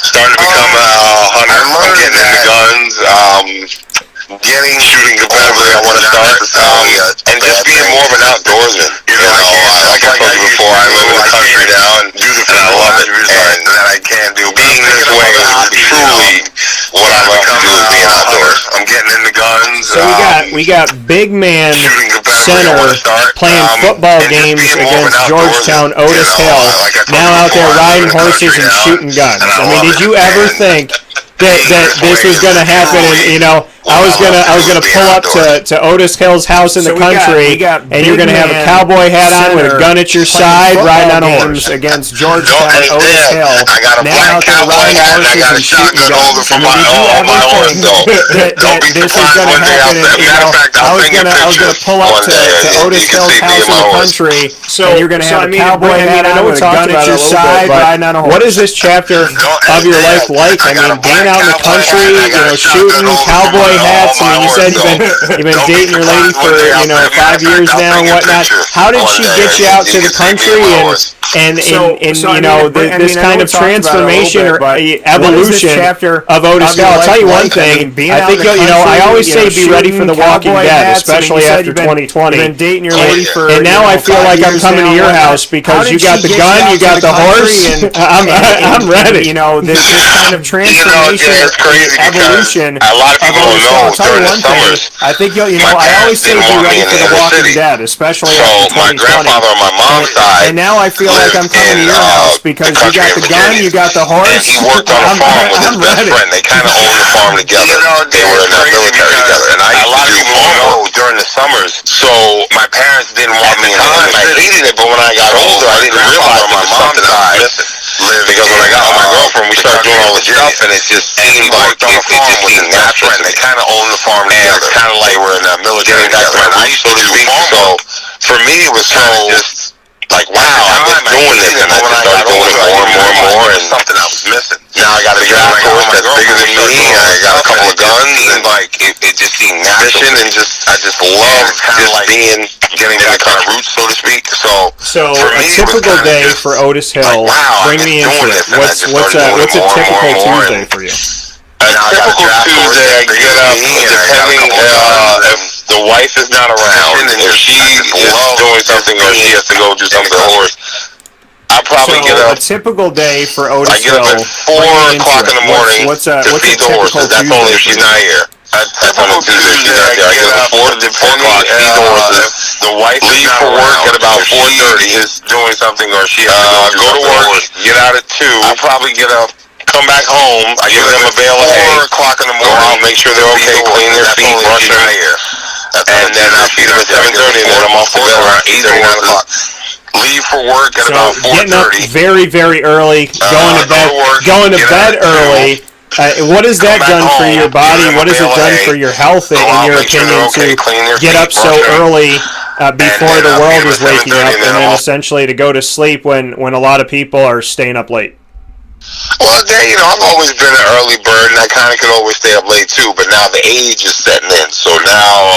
starting to become a hunter. I'm getting into guns. Shooting competitively, I want to start, and just being more of an outdoorsman. You know, like I told you before, I live in the country now, and I love it, and that I can do. Being this way is truly what I love to do, is being outdoors. I'm getting into guns. So we got big man center playing football games against Georgetown, Otis Hill, now out there riding horses and shooting guns. I mean, did you ever think that this was going to happen? And, you know, I was gonna pull up to Otis Hill's house in the country, and you're gonna have a cowboy hat on with a gun at your side, riding on a horse against Georgetown. Otis Hill. I got a black cowboy hat and I got a shotgun holder for my horse. Don't be surprised one day. Matter of fact, I was gonna pull up to Otis Hill's house in the country, and you're gonna have a cowboy hat on with a gun at your side, riding on a horse. What is this chapter of your life like? I mean, being out in the country, shooting cowboy hats. I mean, you said you've been dating your lady for 5 years now and whatnot. How did she get you out to the country and this kind of transformation or evolution of Otis Hill? I'll tell you one thing. I think I always say be ready for The Walking Dead, especially after 2020. And now I feel like I'm coming to your house because you got the gun, you got the horse. I'm ready. This kind of transformation, evolution. A lot of people don't know during the summers. I think I always say be ready for The Walking Dead, especially after 2020. My grandfather on my mom's side. And now I feel like I'm coming to your house because you got the gun, you got the horse. And he worked on a farm with his best friend. They kind of owned the farm together. They were in the military together. And a lot of people don't know during the summers. So my parents didn't want me in the city. I hated it, but when I got older, I didn't realize it was something I was missing. Because when I got with my girlfriend, we started doing all the stuff, and it just seemed like it just seemed natural. They kind of owned the farm together. It's kind of like we're in the military together. And I used to do so for me, it was kind of just like, wow, I'm doing this, and I just started doing it more and more, and something I was missing. Now I got a draft horse that's bigger than me, and I got a couple of guns, and like it just seemed natural, and I just love just getting that kind of roots, so to speak. So a typical day for Otis Hill. Bring me into it. What's a typical Tuesday for you? A typical Tuesday, I get up, depending if the wife is not around, if she is doing something or she has to go do something with the horse, I'll probably get up. A typical day for Otis Hill. I get up at 4 o'clock in the morning to feed the horses. That's only if she's not here. That's on a Tuesday, she's not there. I get up at 4 o'clock, feed the horses. The wife leaves for work at about 4:30. Is doing something or she has to go to work. Get out at 2. I'll probably get up. Come back home, I give them a bale of hay. 4 o'clock in the morning, go out, make sure they're okay, clean their feet, brush their hair. And then I feed them at 7:30, and then I'm off the bed around 8 or 9 o'clock. Leave for work at about 4:30. Getting up very, very early, going to bed early. What has that done for your body? What has it done for your health, in your opinion, to get up so early before the world is waking up, and then essentially to go to sleep when a lot of people are staying up late? Well, I've always been an early bird, and I kind of could always stay up late too. But now the age is setting in, so now,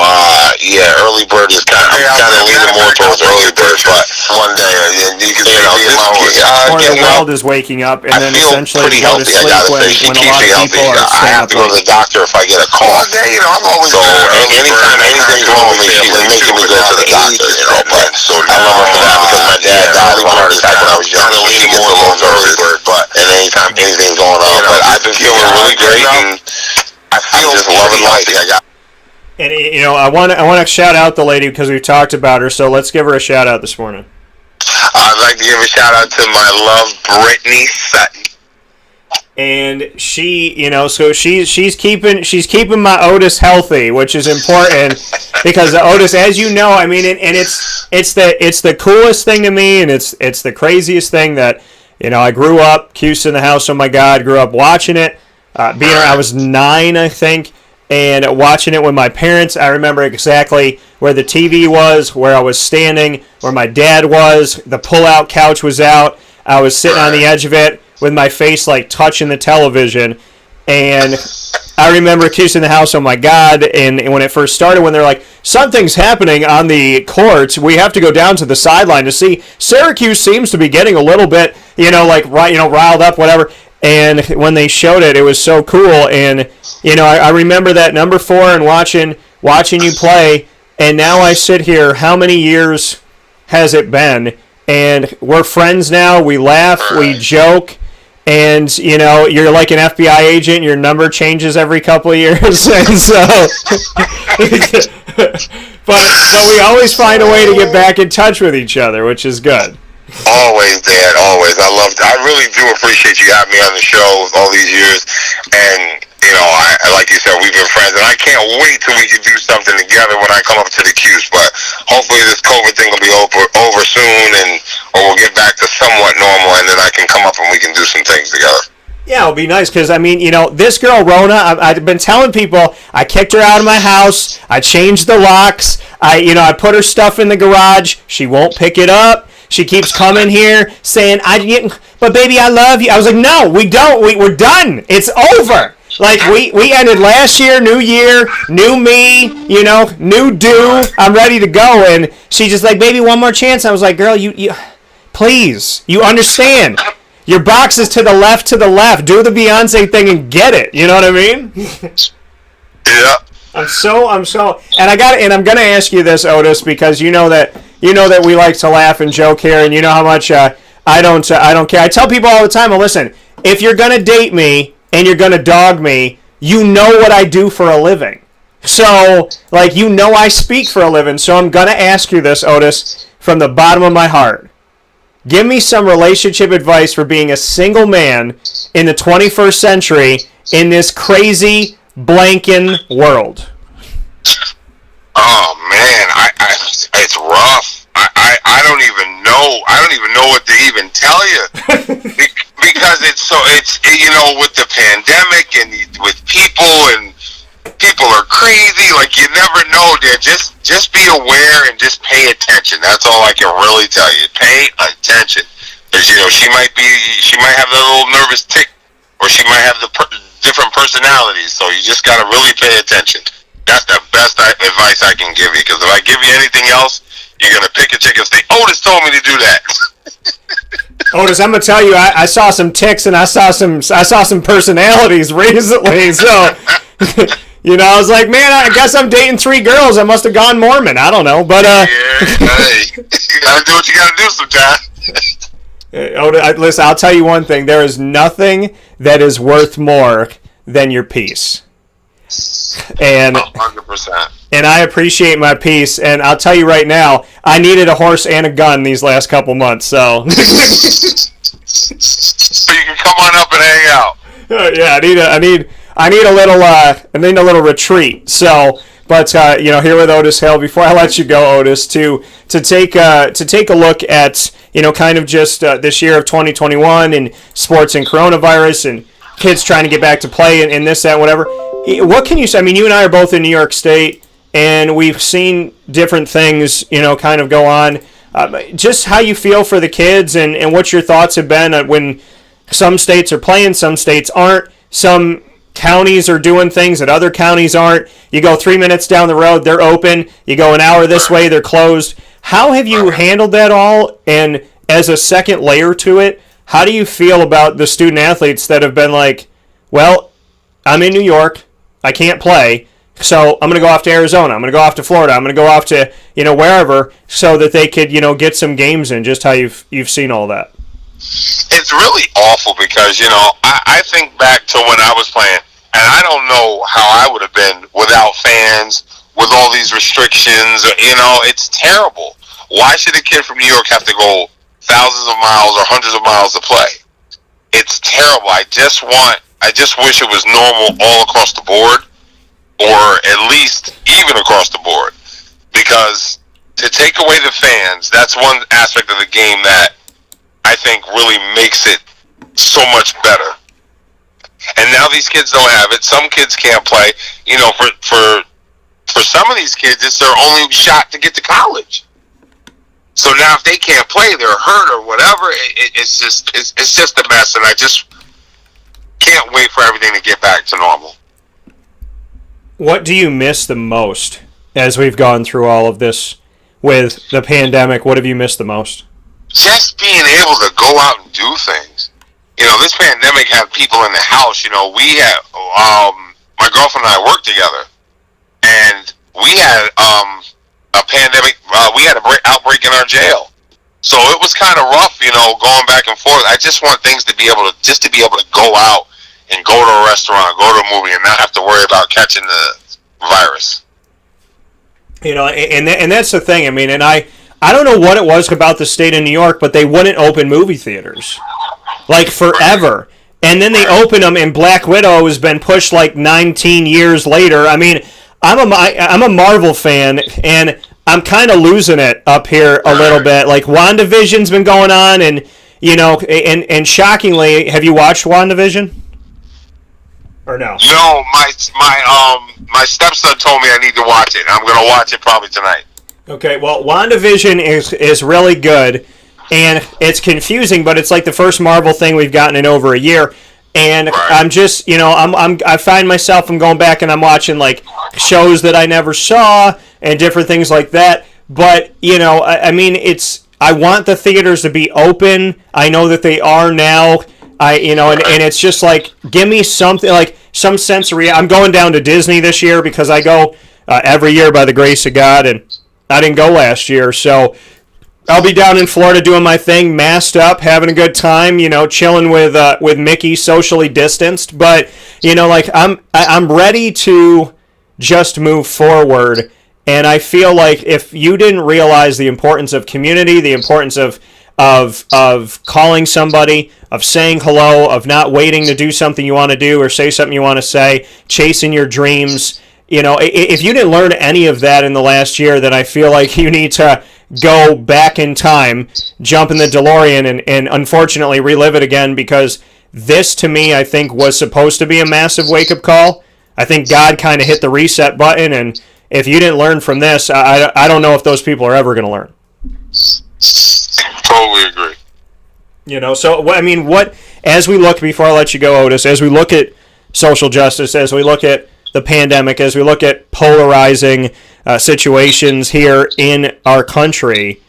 early bird is kind of leaning more towards early bird. But one day, you can the world is waking up, and then essentially you go to sleep when a lot of people are I have to go to the doctor if I get a call. I've always been an early bird. Anytime anything's wrong with me, she's making me go to the doctor. But so now I love her for that because my dad died of a heart attack when I was young. Leaning more towards early bird, but. Anytime anything's going on, but I've been feeling really great, and I feel just loving life. And I want to shout out the lady because we've talked about her, so let's give her a shout out this morning. I'd like to give a shout out to my love, Brittany Sutton. And she, so she's keeping my Otis healthy, which is important because Otis, as you know, I mean, and it's the coolest thing to me, and it's the craziest thing that. I grew up, Cuse in the House, oh my God, grew up watching it. I was 9, I think, and watching it with my parents. I remember exactly where the TV was, where I was standing, where my dad was. The pull-out couch was out. I was sitting on the edge of it with my face like touching the television. And I remember Cuse in the House, oh my God, and when it first started, when they're like, something's happening on the court, we have to go down to the sideline to see. Syracuse seems to be getting a little bit, riled up, whatever. And when they showed it, it was so cool. And, I remember that number 4 and watching you play. And now I sit here, how many years has it been? And we're friends now. We laugh, we joke. And, you're like an FBI agent. Your number changes every couple of years. And so, but we always find a way to get back in touch with each other, which is good. Always, Dad, always. I really do appreciate you having me on the show all these years. And like you said, we've been friends, and I can't wait till we can do something together when I come up to the Q's. But hopefully this COVID thing will be over soon, or we'll get back to somewhat normal, and then I can come up and we can do some things together. Yeah, it'll be nice because, I mean, this girl, Rona, I've been telling people, I kicked her out of my house, I changed the locks, I put her stuff in the garage, she won't pick it up, she keeps coming here saying, but baby, I love you. I was like, no, we don't, we're done, it's over. Like, we ended last year, new year, new me, new do, I'm ready to go, and she's just like, baby, one more chance. I was like, girl, you please, you understand. Your box is to the left. Do the Beyonce thing and get it. You know what I mean? Yeah. I'm so, and I'm gonna ask you this, Otis, because you know that we like to laugh and joke here, and you know how much I don't care. I tell people all the time, well, listen, if you're gonna date me and you're gonna dog me, you know what I do for a living. So, like, I speak for a living. So I'm gonna ask you this, Otis, from the bottom of my heart. Give me some relationship advice for being a single man in the 21st century in this crazy blanking world. Oh man, it's rough. I don't even know what to even tell you because it's with the pandemic and with people are crazy. Like, you never know. Just be aware and just pay attention. That's all I can really tell you. Pay attention, because she might have that little nervous tick, or she might have the different personalities. So you just gotta really pay attention. That's the best advice I can give you. Because if I give you anything else, you're gonna pick a chick and say, "Otis told me to do that." Otis, I'm gonna tell you, I saw some ticks and I saw some personalities recently. So. I was like, man, I guess I'm dating 3 girls. I must have gone Mormon. I don't know, but yeah, hey, you gotta do what you gotta do sometimes. Listen, I'll tell you one thing. There is nothing that is worth more than your peace. And 100%. And I appreciate my peace. And I'll tell you right now, I needed a horse and a gun these last couple months. So. So you can come on up and hang out. Yeah, I need a little retreat. So, but here with Otis Hill, before I let you go, Otis, to take a look at kind of just this year of 2021 and sports and coronavirus and kids trying to get back to play and this, that, whatever. What can you say? I mean, you and I are both in New York State, and we've seen different things kind of go on. Just how you feel for the kids and what your thoughts have been when some states are playing, some states aren't, some counties are doing things that other counties aren't. You go 3 minutes down the road, they're open. You go an hour this way, they're closed. How have you handled that all? And as a second layer to it, how do you feel about the student athletes that have been like, well, I'm in New York, I can't play, so I'm going to go off to Arizona, I'm going to go off to Florida, I'm going to go off to wherever, so that they could get some games in. Just how you've seen all that. It's really awful because, I think back to when I was playing, and I don't know how I would have been without fans, with all these restrictions. It's terrible. Why should a kid from New York have to go thousands of miles or hundreds of miles to play? It's terrible. I just wish it was normal all across the board, or at least even across the board. Because to take away the fans, that's one aspect of the game that I think really makes it so much better. And now these kids don't have it. Some kids can't play. For some of these kids, it's their only shot to get to college. So now if they can't play, they're hurt or whatever. It's just a mess, and I just can't wait for everything to get back to normal. What do you miss the most as we've gone through all of this with the pandemic? What have you missed the most? Just being able to go out and do things. This pandemic had people in the house. We had, my girlfriend and I worked together, and we had a pandemic. We had an outbreak in our jail, so it was kind of rough. Going back and forth. I just want things to be able to go out and go to a restaurant, go to a movie, and not have to worry about catching the virus. And that's the thing. I mean, and I don't know what it was about the state of New York, but they wouldn't open movie theaters, like, forever. and then they open them, and Black Widow has been pushed like 19 years later. I mean, I'm a Marvel fan, and I'm kind of losing it up here a little bit. Like, WandaVision's been going on, and and shockingly, have you watched WandaVision? Or no? No, my stepson told me I need to watch it. I'm gonna watch it probably tonight. Okay, well, WandaVision is really good, and it's confusing, but it's like the first Marvel thing we've gotten in over a year. And I'm just, I find myself, I'm going back and I'm watching like shows that I never saw and different things like that. But I mean, I want the theaters to be open. I know that they are now. And it's just like, give me something like some sensory. I'm going down to Disney this year because I go every year by the grace of God, and I didn't go last year, so I'll be down in Florida doing my thing, masked up, having a good time, chilling with Mickey, socially distanced. But like I'm ready to just move forward, and I feel like if you didn't realize the importance of community, the importance of calling somebody, of saying hello, of not waiting to do something you want to do or say something you want to say, chasing your dreams. If you didn't learn any of that in the last year, then I feel like you need to go back in time, jump in the DeLorean, and unfortunately relive it again, because this, to me, I think was supposed to be a massive wake-up call. I think God kind of hit the reset button, and if you didn't learn from this, I don't know if those people are ever going to learn. Totally agree. So, I mean, as we look, before I let you go, Otis, as we look at social justice, as we look at the pandemic, as we look at polarizing situations here in our country,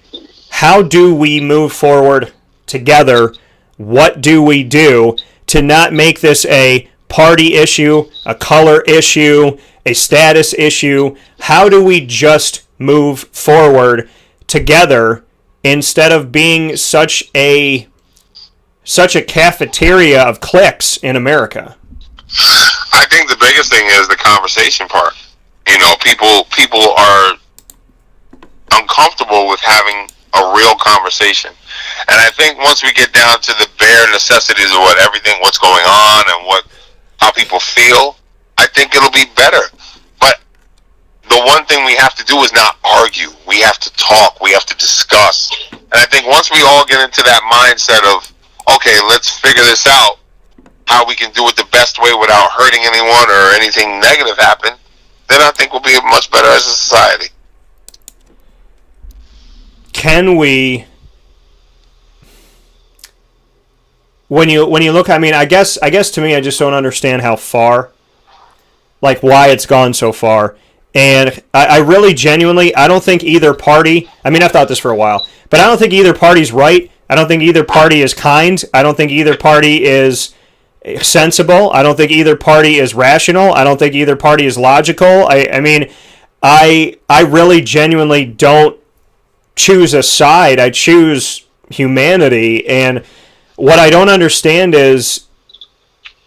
how do we move forward together? What do we do to not make this a party issue, a color issue, a status issue? How do we just move forward together instead of being such a cafeteria of cliques in America? I think the biggest thing is the conversation part. People are uncomfortable with having a real conversation. And I think once we get down to the bare necessities of what's going on and how people feel, I think it'll be better. But the one thing we have to do is not argue. We have to talk. We have to discuss. And I think once we all get into that mindset of, okay, let's figure this out, how we can do it the best way without hurting anyone or anything negative happen, then I think we'll be much better as a society. Can we, when you look, I mean, I guess to me, I just don't understand how far, like why it's gone so far. And I really genuinely, I don't think either party, I mean, I've thought this for a while, but I don't think either party's right. I don't think either party is kind. I don't think either party is sensible. I don't think either party is rational. I don't think either party is logical. I mean, I really genuinely don't choose a side. I choose humanity. And what I don't understand is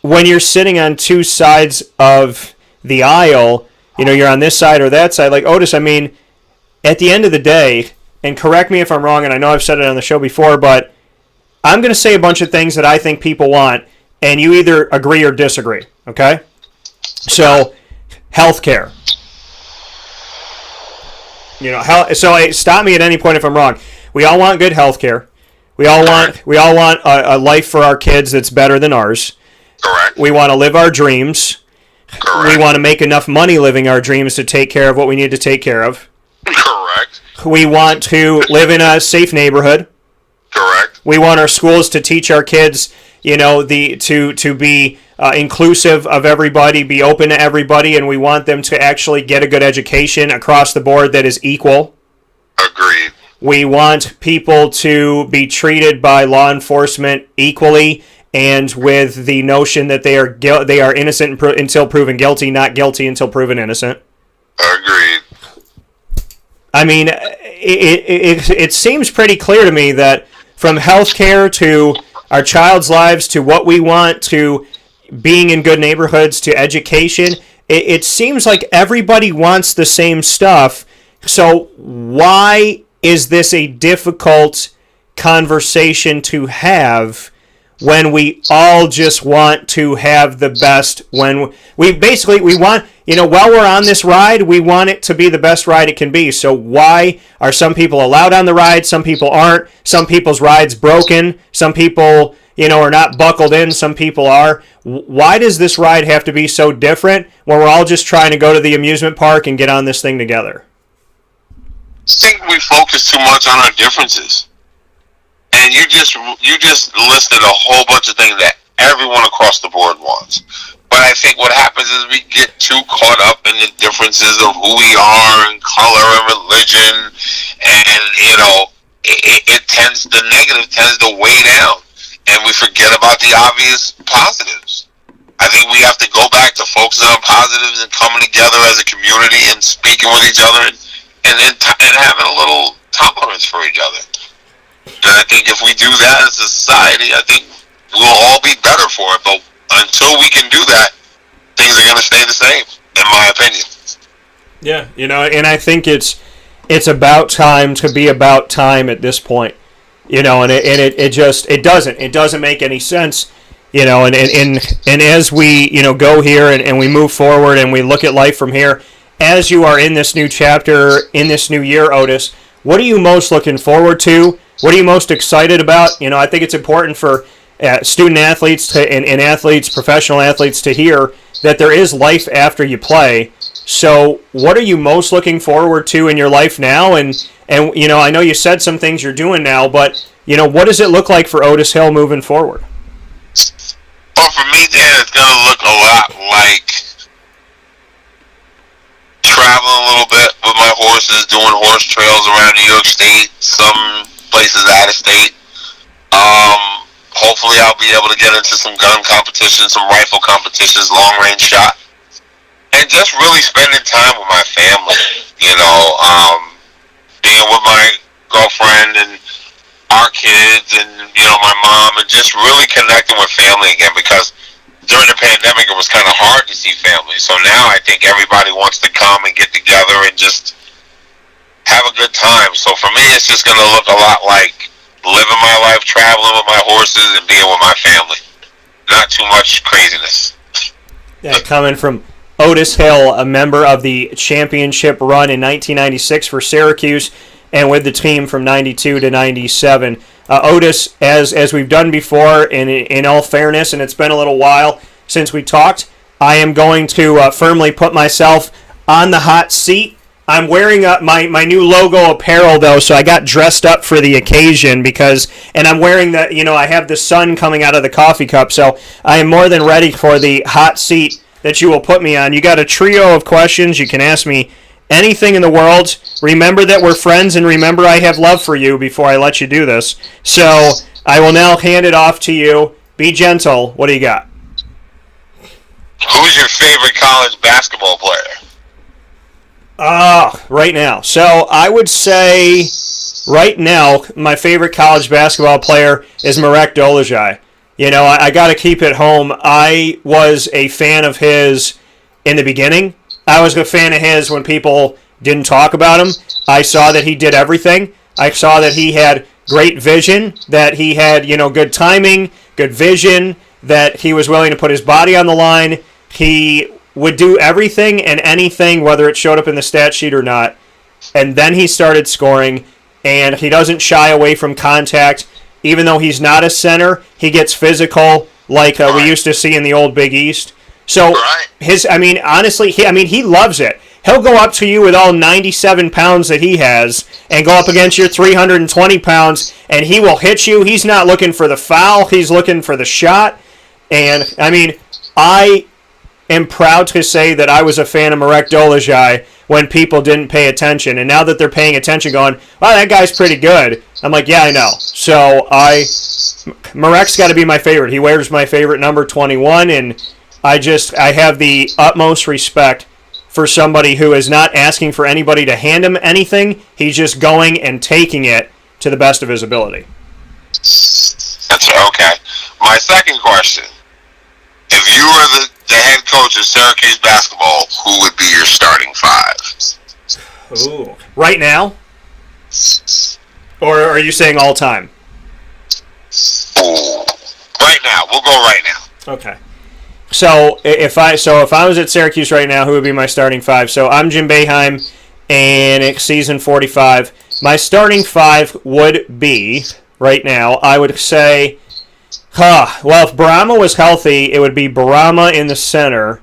when you're sitting on two sides of the aisle, you're on this side or that side. Like, Otis, I mean, at the end of the day, and correct me if I'm wrong, and I know I've said it on the show before, but I'm going to say a bunch of things that I think people want, and you either agree or disagree, okay? So, healthcare. So stop me at any point if I'm wrong. We all want good healthcare. We all want a life for our kids that's better than ours. Correct. We want to live our dreams. Correct. We want to make enough money living our dreams to take care of what we need to take care of. Correct. We want to live in a safe neighborhood. Correct. We want our schools to teach our kids, to be inclusive of everybody, be open to everybody, and we want them to actually get a good education across the board that is equal. Agreed. We want people to be treated by law enforcement equally, and with the notion that they are innocent until proven guilty, not guilty until proven innocent. Agreed. I mean, it seems pretty clear to me that from healthcare to our child's lives to what we want to being in good neighborhoods to education, it seems like everybody wants the same stuff. So why is this a difficult conversation to have when we all just want to have the best, when we want, while we're on this ride, we want it to be the best ride it can be. So why are some people allowed on the ride? Some people aren't. Some people's ride's broken. Some people, are not buckled in. Some people are. Why does this ride have to be so different when we're all just trying to go to the amusement park and get on this thing together? I think we focus too much on our differences. And you just listed a whole bunch of things that everyone across the board wants. But I think what happens is we get too caught up in the differences of who we are and color and religion, and the negative tends to weigh down, and we forget about the obvious positives. I think we have to go back to focusing on positives and coming together as a community and speaking with each other and having a little tolerance for each other. And I think if we do that as a society, I think we'll all be better for it. But until we can do that, things are going to stay the same, in my opinion. Yeah, and I think it's about time to be about time at this point. And it doesn't make any sense. And as we go here and we move forward and we look at life from here, as you are in this new chapter, in this new year, Otis, what are you most looking forward to? What are you most excited about? I think it's important for student athletes and athletes, professional athletes, to hear that there is life after you play. So what are you most looking forward to in your life now? And I know you said some things you're doing now, but what does it look like for Otis Hill moving forward? Well, for me, Dan, it's going to look a lot like traveling a little bit with my horses, doing horse trails around New York State, some places out of state. Hopefully I'll be able to get into some gun competitions, some rifle competitions, long range shot, and just really spending time with my family, being with my girlfriend and our kids and, my mom, and just really connecting with family again, because during the pandemic it was kind of hard to see family. So now I think everybody wants to come and get together and just have a good time. So for me, it's just going to look a lot like living my life, traveling with my horses, and being with my family. Not too much craziness. Yeah, coming from Otis Hill, a member of the championship run in 1996 for Syracuse, and with the team from 92 to 97. Otis, as we've done before, in all fairness, and it's been a little while since we talked, I am going to firmly put myself on the hot seat. I'm wearing my new logo apparel, though, so I got dressed up for the occasion and I'm wearing I have the sun coming out of the coffee cup, so I am more than ready for the hot seat that you will put me on. You got a trio of questions. You can ask me anything in the world. Remember that we're friends, and remember I have love for you before I let you do this. So I will now hand it off to you. Be gentle. What do you got? Who's your favorite college basketball player? Right now. So I would say right now my favorite college basketball player is Marek Dolezaj. I got to keep it home. I was a fan of his in the beginning. I was a fan of his when people didn't talk about him. I saw that he did everything. I saw that he had great vision, that he had, good timing, good vision, that he was willing to put his body on the line. He would do everything and anything, whether it showed up in the stat sheet or not. And then he started scoring, and he doesn't shy away from contact. Even though he's not a center, he gets physical like we used to see in the old Big East. So honestly, he loves it. He'll go up to you with all 97 pounds that he has and go up against your 320 pounds, and he will hit you. He's not looking for the foul. He's looking for the shot. And, I am proud to say that I was a fan of Marek Dolezaj when people didn't pay attention. And now that they're paying attention, going, wow, that guy's pretty good. I'm like, yeah, I know. So Marek's got to be my favorite. He wears my favorite number 21, and I have the utmost respect for somebody who is not asking for anybody to hand him anything. He's just going and taking it to the best of his ability. That's okay. My second question: if you were the head coach of Syracuse basketball, who would be your starting five? Ooh. Right now? Or are you saying all time? Ooh. Right now. We'll go right now. Okay. So if I was at Syracuse right now, who would be my starting five? So I'm Jim Boeheim, and it's season 45. My starting five would be right now. I would say, well, if Barama was healthy, it would be Barama in the center.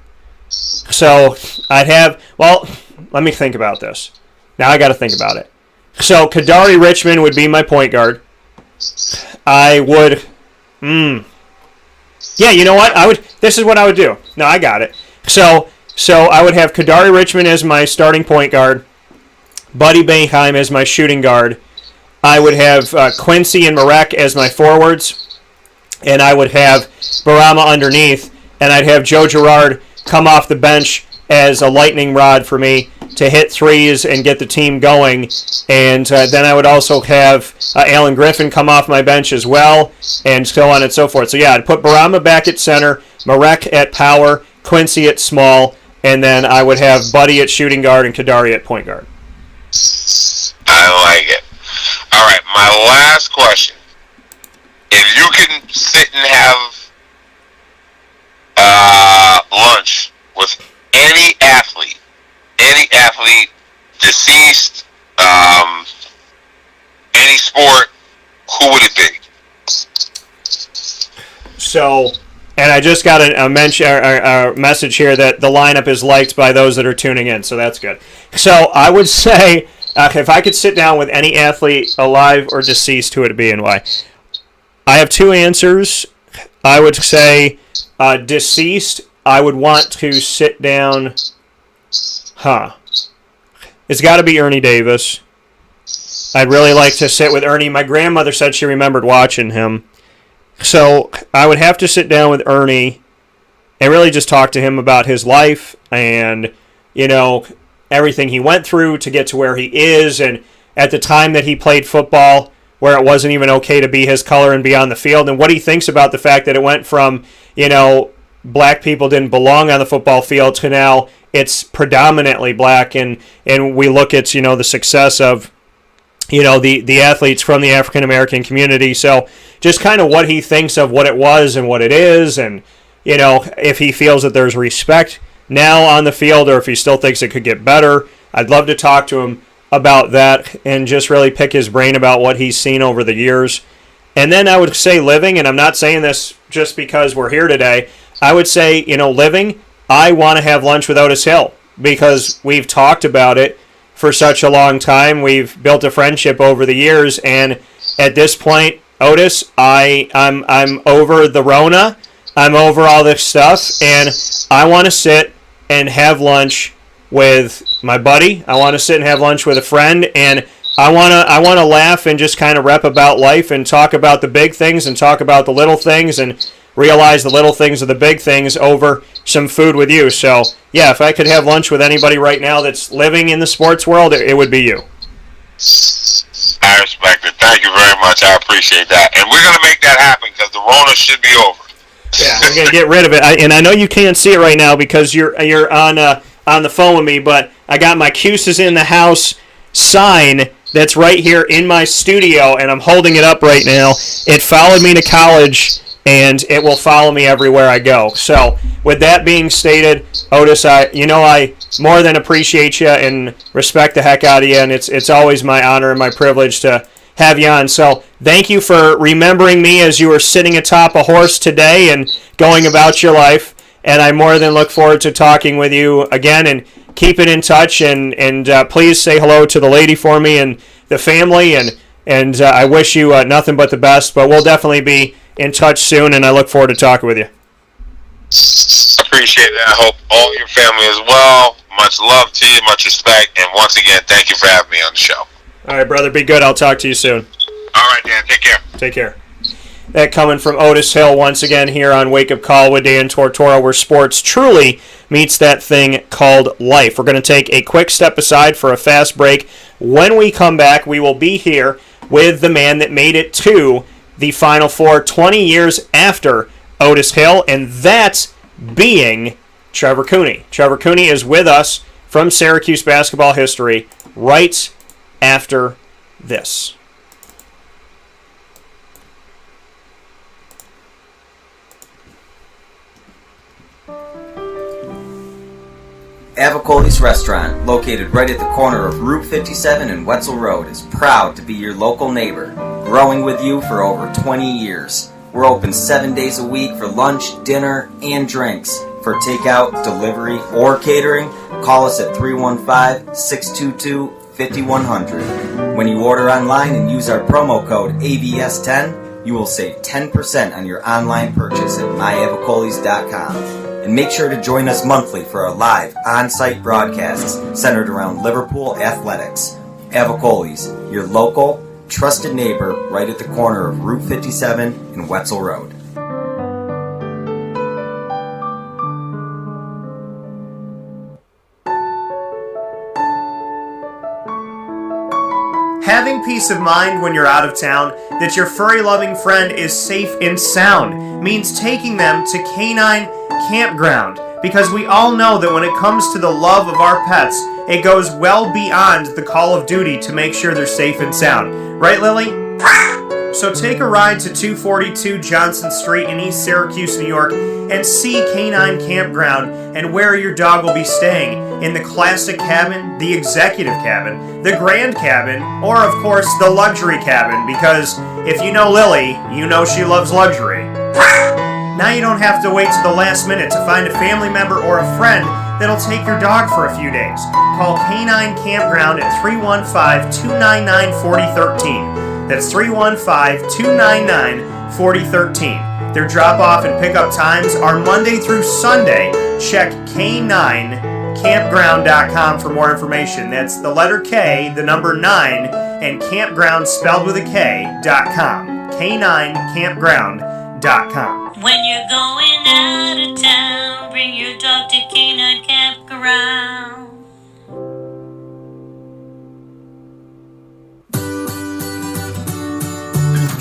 So I'd have. Well, let me think about this. Now I got to think about it. So Kadari Richmond would be my point guard. I would. Yeah, you know what? This is what I would do. No, I got it. So I would have Kadari Richmond as my starting point guard, Buddy Boeheim as my shooting guard. I would have Quincy and Marek as my forwards, and I would have Barama underneath, and I'd have Joe Girard come off the bench as a lightning rod for me to hit threes and get the team going. And then I would also have Alan Griffin come off my bench as well, and so on and so forth. So, yeah, I'd put Barama back at center, Marek at power, Quincy at small, and then I would have Buddy at shooting guard and Kadari at point guard. I like it. All right, my last question. If you can sit and have lunch with any athlete, deceased, any sport, who would it be? So, and I just got a message here that the lineup is liked by those that are tuning in, so that's good. So I would say, if I could sit down with any athlete, alive or deceased, who would it be and why? I have two answers. I would say deceased, I would want to sit down. It's got to be Ernie Davis. I'd really like to sit with Ernie. My grandmother said she remembered watching him. So I would have to sit down with Ernie and really just talk to him about his life and, everything he went through to get to where he is. And at the time that he played football, where it wasn't even okay to be his color and be on the field, and what he thinks about the fact that it went from, black people didn't belong on the football field to now it's predominantly black, and we look at, the success of, the athletes from the African American community. So just kind of what he thinks of what it was and what it is, and, if he feels that there's respect now on the field or if he still thinks it could get better. I'd love to talk to him about that and just really pick his brain about what he's seen over the years. And then I would say living, and I'm not saying this just because we're here today, I would say, living, I want to have lunch with Otis Hill because we've talked about it for such a long time. We've built a friendship over the years, and at this point, Otis, I'm over the Rona, I'm over all this stuff, and I want to sit and have lunch with my buddy. I want to sit and have lunch with a friend, and I want to laugh and just kind of rep about life and talk about the big things and talk about the little things and realize the little things are the big things over some food with you. So, yeah, if I could have lunch with anybody right now that's living in the sports world, it would be you. I respect it. Thank you very much. I appreciate that. And we're going to make that happen because the Rona should be over. Yeah, I'm going to get rid of it. And I know you can't see it right now because you're on the phone with me, but I got my Cuse in the house sign that's right here in my studio, and I'm holding it up right now. It followed me to college, and it will follow me everywhere I go. So, with that being stated, Otis, I more than appreciate you and respect the heck out of you, and it's always my honor and my privilege to have you on. So, thank you for remembering me as you were sitting atop a horse today and going about your life. And I more than look forward to talking with you again, and keep it in touch, and please say hello to the lady for me and the family, and I wish you nothing but the best, but we'll definitely be in touch soon, and I look forward to talking with you. Appreciate it. I hope all your family as well. Much love to you, much respect, and once again, thank you for having me on the show. All right, brother, be good. I'll talk to you soon. All right, Dan, take care. Take care. That coming from Otis Hill once again here on Wake Up Call with Dan Tortora, where sports truly meets that thing called life. We're going to take a quick step aside for a fast break. When we come back, we will be here with the man that made it to the Final Four 20 years after Otis Hill, and that's being Trevor Cooney. Trevor Cooney is with us from Syracuse basketball history right after this. Avicolli's restaurant, located right at the corner of Route 57 and Wetzel Road, is proud to be your local neighbor, growing with you for over 20 years. We're open 7 days a week for lunch, dinner, and drinks. For takeout, delivery, or catering, call us at 315-622-5100. When you order online and use our promo code AVS10, you will save 10% on your online purchase at myavicollis.com. And make sure to join us monthly for our live on-site broadcasts centered around Liverpool athletics. Avicolli's, your local, trusted neighbor right at the corner of Route 57 and Wetzel Road. Having peace of mind when you're out of town that your furry-loving friend is safe and sound means taking them to Canine Campground, because we all know that when it comes to the love of our pets, it goes well beyond the call of duty to make sure they're safe and sound. Right, Lily? So take a ride to 242 Johnson Street in East Syracuse, New York, and see Canine Campground and where your dog will be staying, in the classic cabin, the executive cabin, the grand cabin, or of course the luxury cabin, because if you know Lily, you know she loves luxury. Now you don't have to wait to the last minute to find a family member or a friend that'll take your dog for a few days. Call Canine Campground at 315-299-4013. That's 315-299-4013. Their drop-off and pickup times are Monday through Sunday. Check K9campground.com for more information. That's the letter K, the number 9, and campground spelled with a K.com. K9campground.com. When you're going out of town, bring your dog to Canine Campground.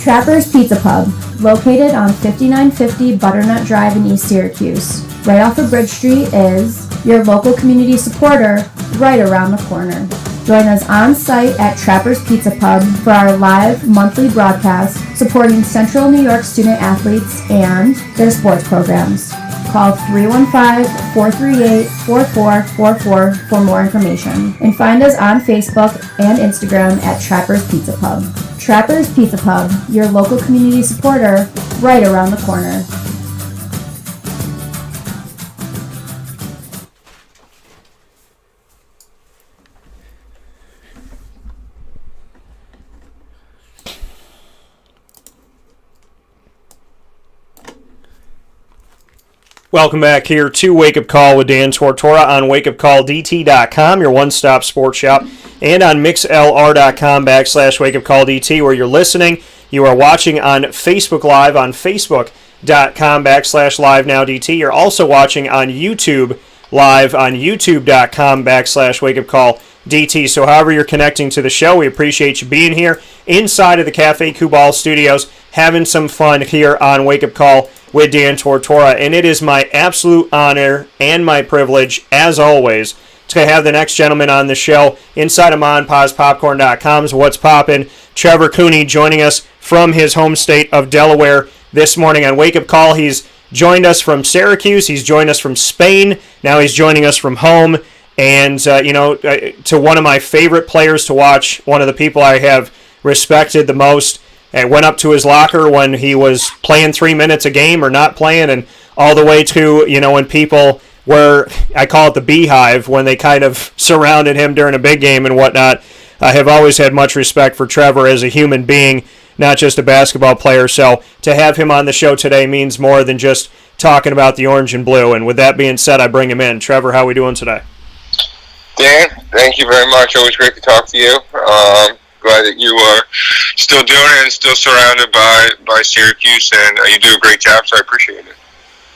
Trapper's Pizza Pub, located on 5950 Butternut Drive in East Syracuse. Right off of Bridge Street is your local community supporter right around the corner. Join us on site at Trapper's Pizza Pub for our live monthly broadcast supporting Central New York student athletes and their sports programs. Call 315-438-4444 for more information. And find us on Facebook and Instagram at Trapper's Pizza Pub. Trapper's Pizza Pub, your local community supporter right around the corner. Welcome back here to Wake Up Call with Dan Tortora on wakeupcalldt.com, your one-stop sports shop, and on mixlr.com/wakeupcalldt, where you're listening. You are watching on Facebook Live on facebook.com/live-now-dt. You're also watching on YouTube Live on youtube.com/wakeupcalldt. So however you're connecting to the show, we appreciate you being here inside of the Cafe Kubal studios, having some fun here on Wake Up Call with Dan Tortora. And it is my absolute honor and my privilege, as always, to have the next gentleman on the show inside of MonPazPopcorn.com's What's Poppin', Trevor Cooney, joining us from his home state of Delaware this morning on Wake Up Call. He's joined us from Syracuse. He's joined us from Spain. Now he's joining us from home. And, to one of my favorite players to watch, one of the people I have respected the most, and went up to his locker when he was playing 3 minutes a game or not playing, and all the way to, when people were, I call it the beehive, when they kind of surrounded him during a big game and whatnot. I have always had much respect for Trevor as a human being, not just a basketball player. So to have him on the show today means more than just talking about the orange and blue. And with that being said, I bring him in. Trevor, how are we doing today? Dan, thank you very much. Always great to talk to you. Glad that you are still doing it and still surrounded by Syracuse, and you do a great job, so I appreciate it.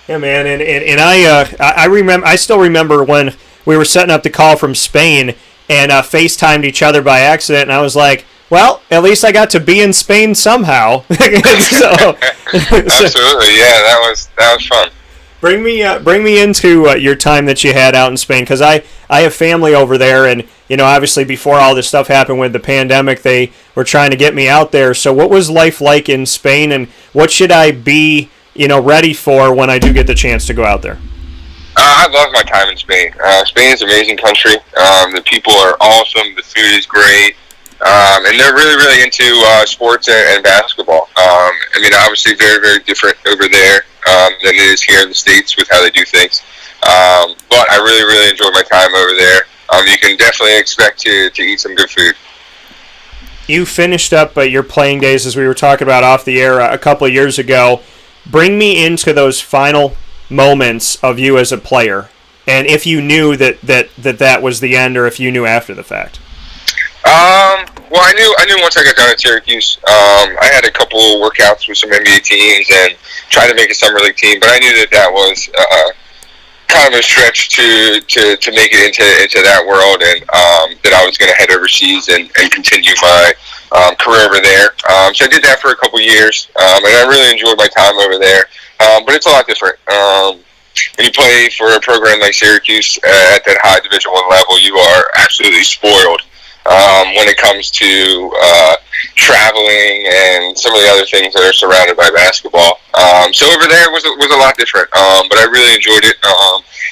Yeah, man, and I still remember when we were setting up the call from Spain and FaceTimed each other by accident, and I was like, well, at least I got to be in Spain somehow. Absolutely, yeah, that was fun. Bring me into your time that you had out in Spain, because I have family over there, and obviously before all this stuff happened with the pandemic, they were trying to get me out there. So what was life like in Spain, and what should I be ready for when I do get the chance to go out there? I love my time in Spain. Spain is an amazing country. The people are awesome. The food is great. And they're really, really into sports and basketball. I mean, obviously very, very different over there than it is here in the States with how they do things. But I really, really enjoyed my time over there. You can definitely expect to eat some good food. You finished up your playing days, as we were talking about off the air a couple of years ago. Bring me into those final moments of you as a player, and if you knew that was the end, or if you knew after the fact. Well, I knew once I got down at Syracuse. I had a couple of workouts with some NBA teams and tried to make a summer league team, but I knew that was kind of a stretch to make it into that world, and that I was going to head overseas and continue my career over there. So I did that for a couple years, and I really enjoyed my time over there. But it's a lot different. When you play for a program like Syracuse at that high Division I level, you are absolutely spoiled when it comes to traveling and some of the other things that are surrounded by basketball. So over there was a lot different, but I really enjoyed it.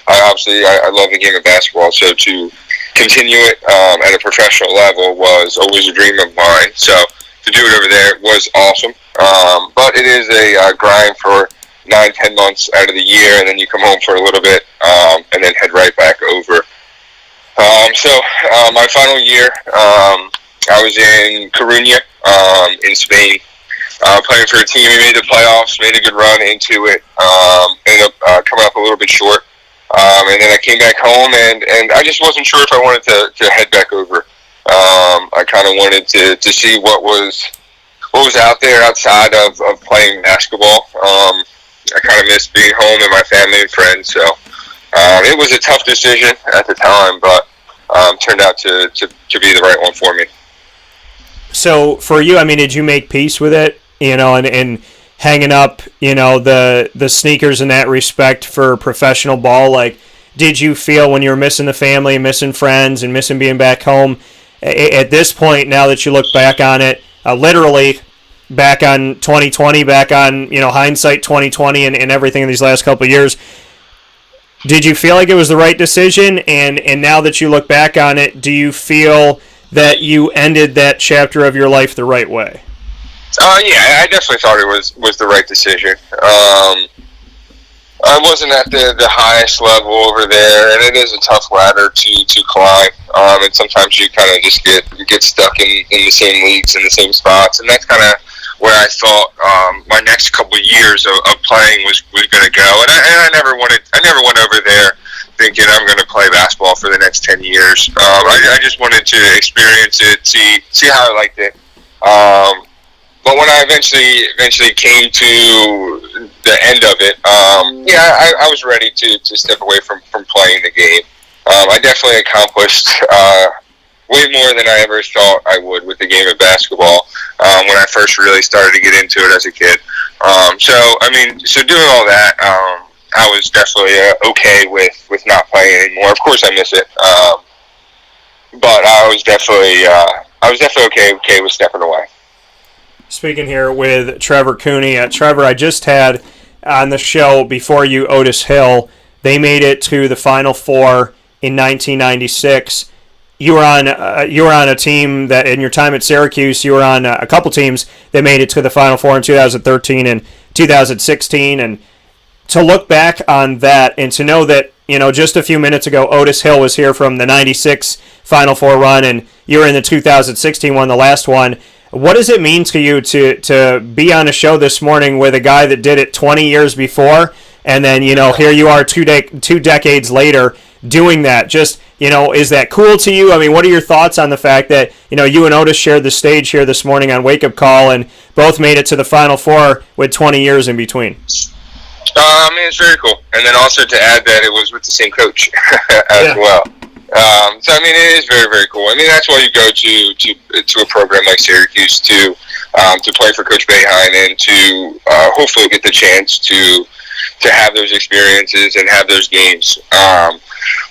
I love the game of basketball, so to continue it at a professional level was always a dream of mine. So to do it over there was awesome. But it is a grind for 9-10 months out of the year, and then you come home for a little bit, and then head right back over. My final year, I was in Coruña, in Spain, playing for a team. We made the playoffs, made a good run into it, ended up coming up a little bit short. And then I came back home, and I just wasn't sure if I wanted to head back over. I kind of wanted to see what was out there outside of playing basketball. I kind of missed being home and my family and friends, so it was a tough decision at the time, but turned out to be the right one for me. So for you, I mean, did you make peace with it, and hanging up, the sneakers in that respect for professional ball? Like, did you feel when you were missing the family, missing friends, and missing being back home, at this point, now that you look back on it, literally back on 2020, back on, hindsight 2020 and everything in these last couple of years, did you feel like it was the right decision? And now that you look back on it, do you feel that you ended that chapter of your life the right way? Yeah, I definitely thought it was the right decision. I wasn't at the highest level over there, and it is a tough ladder to climb. And sometimes you kind of just get stuck in the same leagues and the same spots, and that's kind of where I thought my next couple of years of playing was going to go. And I never went over there thinking I'm going to play basketball for the next 10 years. I just wanted to experience it, see how I liked it. But when I eventually came to the end of it, I was ready to step away from playing the game. I definitely accomplished way more than I ever thought I would with the game of basketball when I first really started to get into it as a kid. So doing all that, I was definitely okay with not playing anymore. Of course, I miss it, but I was definitely okay with stepping away. Speaking here with Trevor Cooney. Trevor, I just had on the show before you Otis Hill. They made it to the Final Four in 1996. You were on a team that, in your time at Syracuse, you were on a couple teams that made it to the Final Four in 2013 and 2016. And to look back on that and to know that, just a few minutes ago, Otis Hill was here from the 96 Final Four run, and you were in the 2016 one, the last one. What does it mean to you to be on a show this morning with a guy that did it 20 years before, and then, here you are two decades later doing that? Just, is that cool to you? I mean, what are your thoughts on the fact that, you and Otis shared the stage here this morning on Wake Up Call and both made it to the Final Four with 20 years in between? It's very cool. And then also to add that it was with the same coach as well. It is very, very cool. That's why you go to a program like Syracuse to play for Coach Boeheim and to hopefully get the chance to have those experiences and have those games.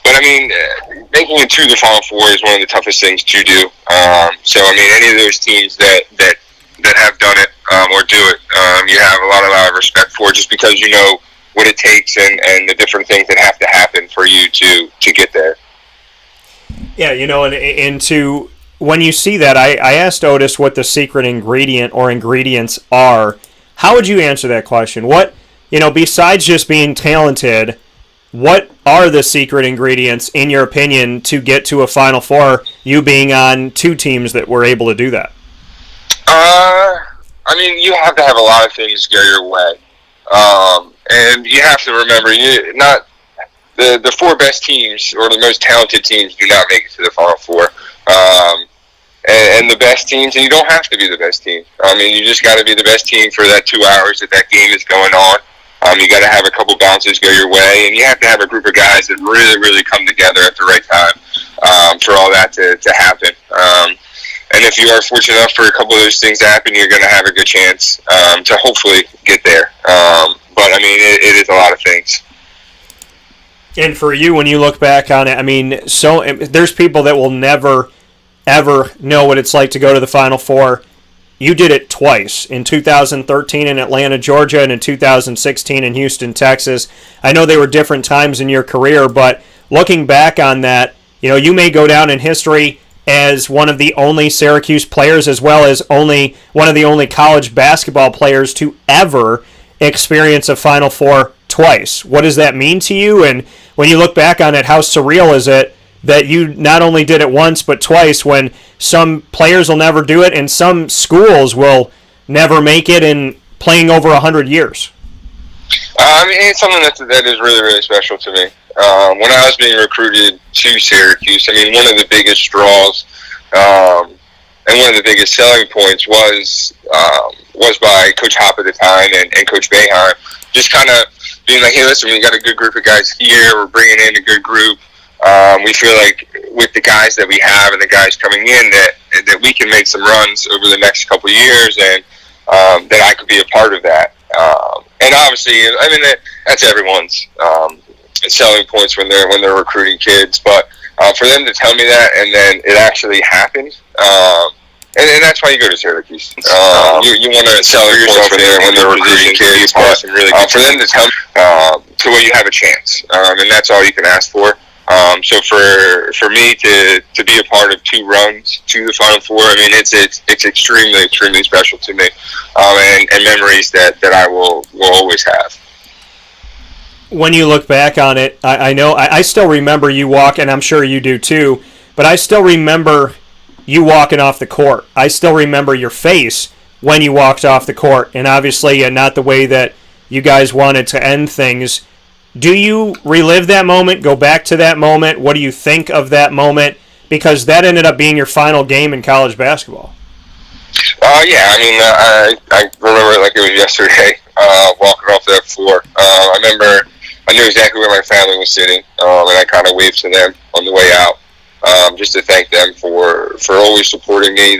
Making it to the Final Four is one of the toughest things to do. Any of those teams that have done it or do it, you have a lot of respect for, just because you know what it takes and the different things that have to happen. and to when you see that, I asked Otis what the secret ingredient or ingredients are. How would you answer that question? What, besides just being talented, what are the secret ingredients, in your opinion, to get to a Final Four, you being on two teams that were able to do that? You have to have a lot of things go your way. And you have to remember, the four best teams or the most talented teams do not make it to the Final Four. And the best teams, and you don't have to be the best team. You just got to be the best team for that 2 hours that game is going on. You got to have a couple bounces go your way, and you have to have a group of guys that really, really come together at the right time for all that to happen. And if you are fortunate enough for a couple of those things to happen, you're going to have a good chance to hopefully get there. But it is a lot of things. And for you, when you look back on it, there's people that will never, ever know what it's like to go to the Final Four. You did it twice, in 2013 in Atlanta, Georgia, and in 2016 in Houston, Texas. I know they were different times in your career, but looking back on that, you may go down in history as one of the only Syracuse players, as well as one of the only college basketball players to ever experience a Final Four twice. What does that mean to you? And when you look back on it, how surreal is it that you not only did it once but twice, when some players will never do it and some schools will never make it in playing over 100 years? It's something that is really, really special to me. When I was being recruited to Syracuse, one of the biggest draws and one of the biggest selling points was by Coach Hop at the time and Coach Boeheim, just kind of being like, hey, listen, we got a good group of guys here. We're bringing in a good group. We feel like with the guys that we have and the guys coming in that we can make some runs over the next couple of years, and that I could be a part of that. And obviously, that's everyone's selling points when they're recruiting kids. But for them to tell me that, and then it actually happened, and that's why you go to Syracuse. You want to sell yourself when they're recruiting kids, but for them to tell to where you have a chance, and that's all you can ask for. So for me to be a part of two runs to the Final Four, it's extremely, extremely special to me, and memories that I will always have. When you look back on it, I know I still remember you walk, and I'm sure you do too, but I still remember you walking off the court. I still remember your face when you walked off the court, and obviously not the way that you guys wanted to end things. Do you relive that moment, go back to that moment? What do you think of that moment? Because that ended up being your final game in college basketball. I remember it like it was yesterday, walking off that floor. I knew exactly where my family was sitting, and I kind of waved to them on the way out, just to thank them for always supporting me.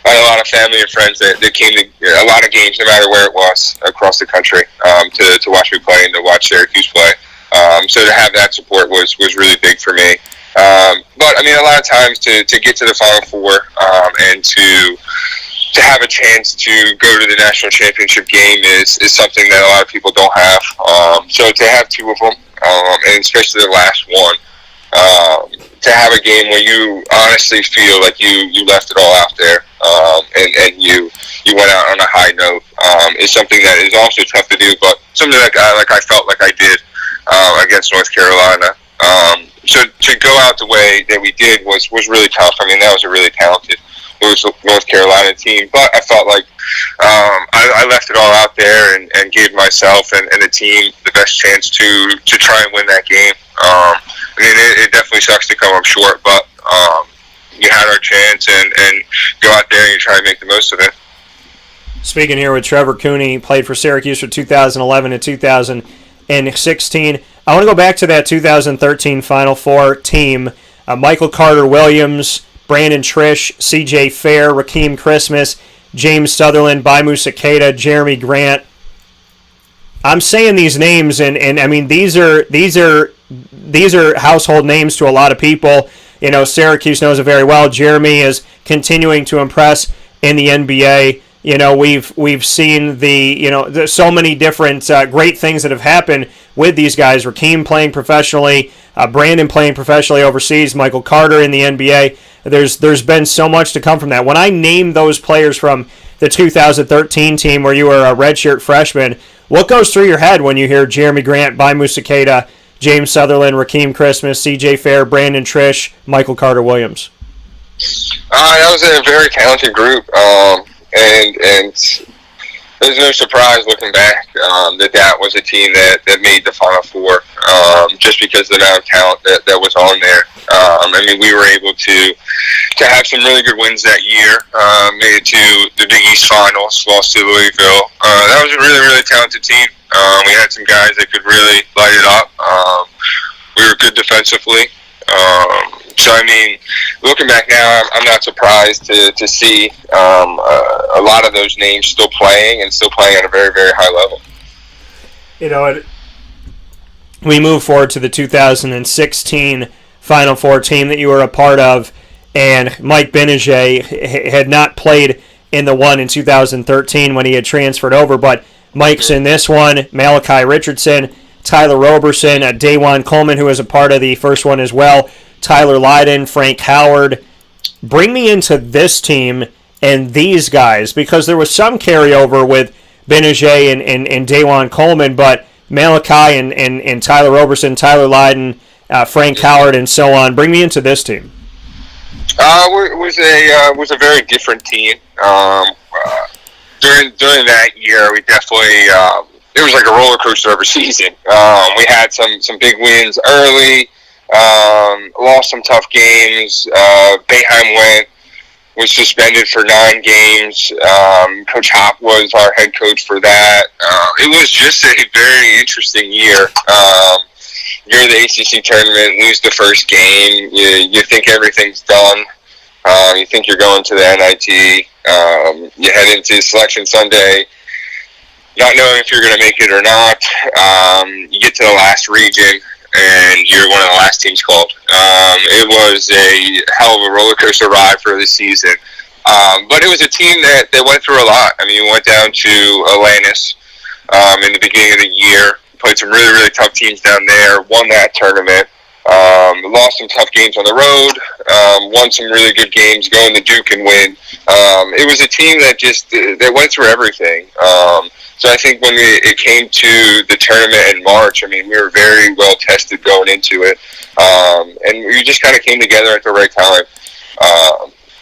I had a lot of family and friends that came to a lot of games, no matter where it was, across the country, to watch me play and to watch Syracuse play. So to have that support was really big for me. But a lot of times to get to the Final Four, and to have a chance to go to the national championship game is something that a lot of people don't have. So to have two of them, and especially the last one, to have a game where you honestly feel like you left it all out there, and you went out on a high note, is something that is also tough to do, but something like I felt like I did against North Carolina. So to go out the way that we did was really tough. That was a really talented North Carolina team, but I felt like I left it all out there and gave myself and the team the best chance to try and win that game. It definitely sucks to come up short, but you had our chance and go out there and you try and make the most of it. Speaking here with Trevor Cooney, played for Syracuse from 2011 to 2016. I want to go back to that 2013 Final Four team. Michael Carter-Williams, Brandon Trish, C.J. Fair, Rakeem Christmas, James Sutherland, Baimu Sakeda, Jeremy Grant. I'm saying these names, and these are household names to a lot of people. Syracuse knows it very well. Jeremy is continuing to impress in the NBA. we've seen there's so many different great things that have happened with these guys. Rakeem playing professionally, Brandon playing professionally overseas, Michael Carter in the NBA. There's been so much to come from that. When I name those players from the 2013 team where you were a redshirt freshman, what goes through your head when you hear Jeremy Grant, Baimu Sakeda, James Sutherland, Rakeem Christmas, C.J. Fair, Brandon Trish, Michael Carter Williams? That was a very talented group, and there's no surprise looking back that was a team that made the Final Four, just because of the amount of talent that was on there. We were able to have some really good wins that year. Made it to the Big East Finals, lost to Louisville. That was a really, really talented team. We had some guys that could really light it up. We were good defensively. Looking back now, I'm not surprised to see a lot of those names still playing and still playing at a very, very high level. We move forward to the 2016 Final Four team that you were a part of, and Mike Benajay had not played in the one in 2013 when he had transferred over, but Mike's in this one, Malachi Richardson, Tyler Roberson, Dajuan Coleman, who was a part of the first one as well, Tyler Lydon, Frank Howard. Bring me into this team and these guys, because there was some carryover with Benajay and Dajuan Coleman, but Malachi and Tyler Roberson, Tyler Lydon, Frank Howard, and so on. Bring me into this team. It was a very different team. During that year, we definitely it was like a roller coaster of a season. We had some big wins early, lost some tough games. Boeheim was suspended for 9 games. Coach Hop was our head coach for that. It was just a very interesting year. You're in the ACC tournament, lose the first game. You think everything's done. You think you're going to the NIT. You head into Selection Sunday, not knowing if you're going to make it or not. You get to the last region, and you're one of the last teams called. It was a hell of a roller coaster ride for the season. But it was a team that went through a lot. We went down to Atlantis in the beginning of the year, played some really, really tough teams down there, won that tournament, lost some tough games on the road, won some really good games, going to Duke and win. It was a team that went through everything. So I think when it came to the tournament in March, we were very well tested going into it. And we just kind of came together at the right time.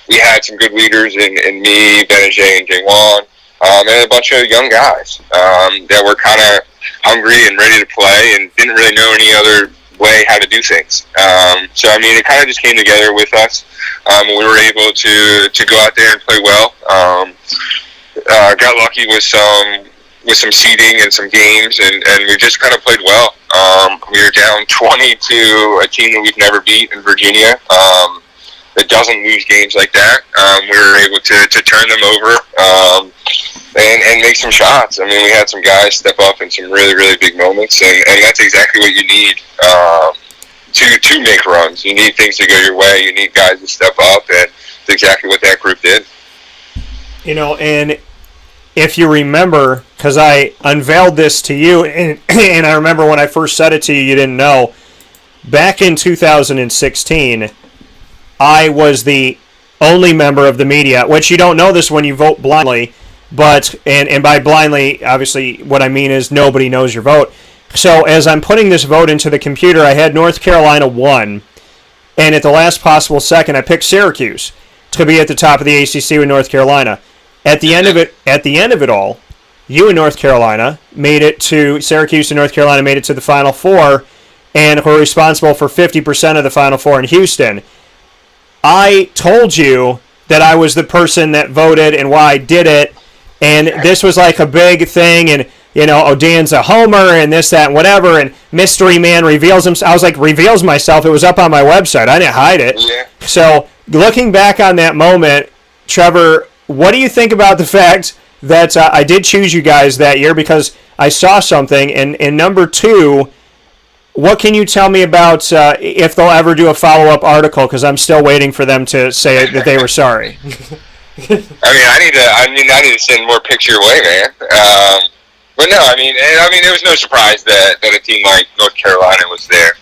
We had some good leaders in me, Benajay, and Dajuan, and a bunch of young guys that were kind of hungry and ready to play and didn't really know any other way how to do things. So it kind of just came together with us. We were able to go out there and play well. Got lucky with some seeding and some games, and we just kind of played well. We were down 20 to a team that we've never beat in Virginia that doesn't lose games like that. We were able to turn them over and make some shots. We had some guys step up in some really, really big moments, and that's exactly what you need to make runs. You need things to go your way. You need guys to step up, and that's exactly what that group did. And if you remember, because I unveiled this to you, and I remember when I first said it to you, you didn't know. Back in 2016, I was the only member of the media, which you don't know this when you vote blindly, but and by blindly, obviously, what I mean is nobody knows your vote. So as I'm putting this vote into the computer, I had North Carolina 1, and at the last possible second, I picked Syracuse to be at the top of the ACC with North Carolina. At the end of it all, you and North Carolina made it to Syracuse and North Carolina made it to the Final Four, and were responsible for 50% of the Final Four in Houston. I told you that I was the person that voted and why I did it, and this was like a big thing, and Dan's a homer, and this, that, and whatever, and Mystery Man reveals himself. I was like, reveals myself. It was up on my website. I didn't hide it. Yeah. So looking back on that moment, Trevor, what do you think about the fact that I did choose you guys that year because I saw something? And number 2, what can you tell me about if they'll ever do a follow-up article? Because I'm still waiting for them to say that they were sorry. I need to send more picture away, man. But no, it was no surprise that a team like North Carolina was there.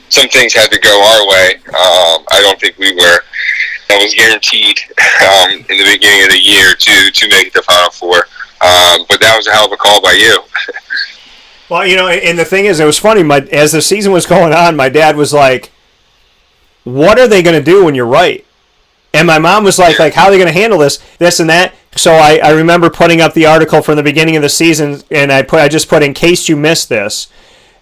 Some things had to go our way. I don't think that was guaranteed in the beginning of the year to make the Final Four. But that was a hell of a call by you. Well, and the thing is, it was funny. As the season was going on, my dad was like, "What are they going to do when you're right?" And my mom was like, "How are they going to handle this and that?" So I remember putting up the article from the beginning of the season, and I just put, "In case you missed this."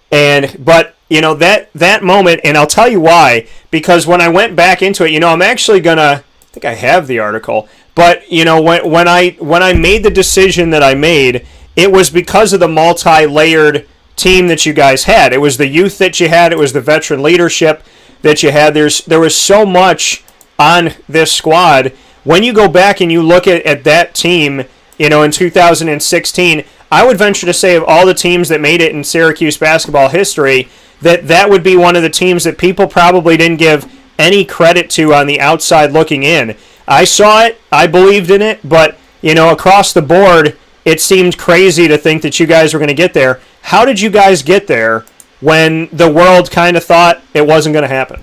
But that moment, and I'll tell you why. Because when I went back into it, I'm actually gonna. I think I have the article, but when I made the decision that I made, it was because of the multi-layered team that you guys had. It was the youth that you had. It was the veteran leadership that you had. There was so much on this squad. When you go back and you look at that team, in 2016, I would venture to say of all the teams that made it in Syracuse basketball history, that would be one of the teams that people probably didn't give any credit to on the outside looking in. I saw it, I believed in it, but across the board, it seemed crazy to think that you guys were going to get there. How did you guys get there when the world kind of thought it wasn't going to happen?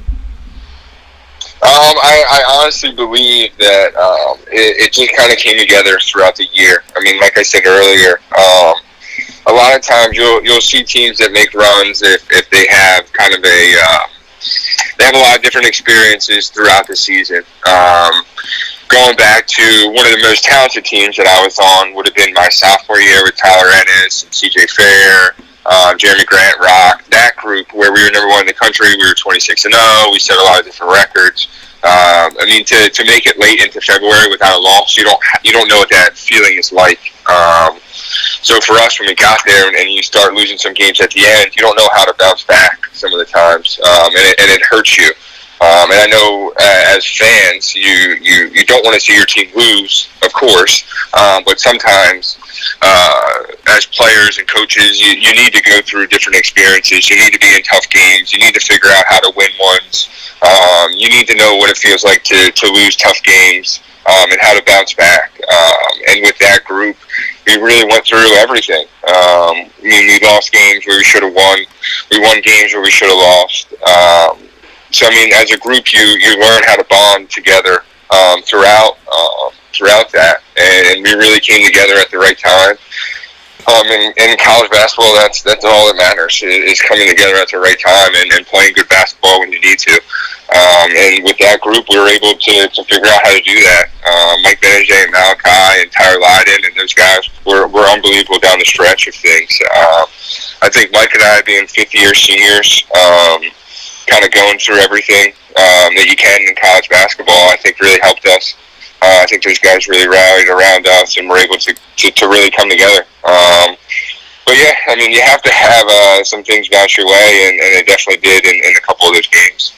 I honestly believe that it just kind of came together throughout the year. Like I said earlier, a lot of times you'll see teams that make runs if they have kind of they have a lot of different experiences throughout the season. Going back to one of the most talented teams that I was on would have been my sophomore year with Tyler Ennis and CJ Fair, Jeremy Grant, Rock, that group where we were number one in the country. We were 26-0. We set a lot of different records. To make it late into February without a loss, you don't know what that feeling is like. So for us, when we got there and you start losing some games at the end, you don't know how to bounce back some of the times, and it hurts you. And I know as fans, you don't want to see your team lose, of course, but sometimes as players and coaches, you need to go through different experiences. You need to be in tough games. You need to figure out how to win ones. You need to know what it feels like to lose tough games and how to bounce back. And with that group, we really went through everything. We lost games where we should have won. We won games where we should have lost. So, as a group, you learn how to bond together throughout that, and we really came together at the right time. In college basketball, that's all that matters, is coming together at the right time and playing good basketball when you need to. And with that group, we were able to figure out how to do that. Mike Benajay and Malachi and Tyler Lydon and those guys were unbelievable down the stretch of things. I think Mike and I, being fifth-year seniors, kind of going through everything that you can in college basketball, I think really helped us. I think those guys really rallied around us and were able to really come together. But yeah, you have to have some things bounce your way, and they definitely did in a couple of those games.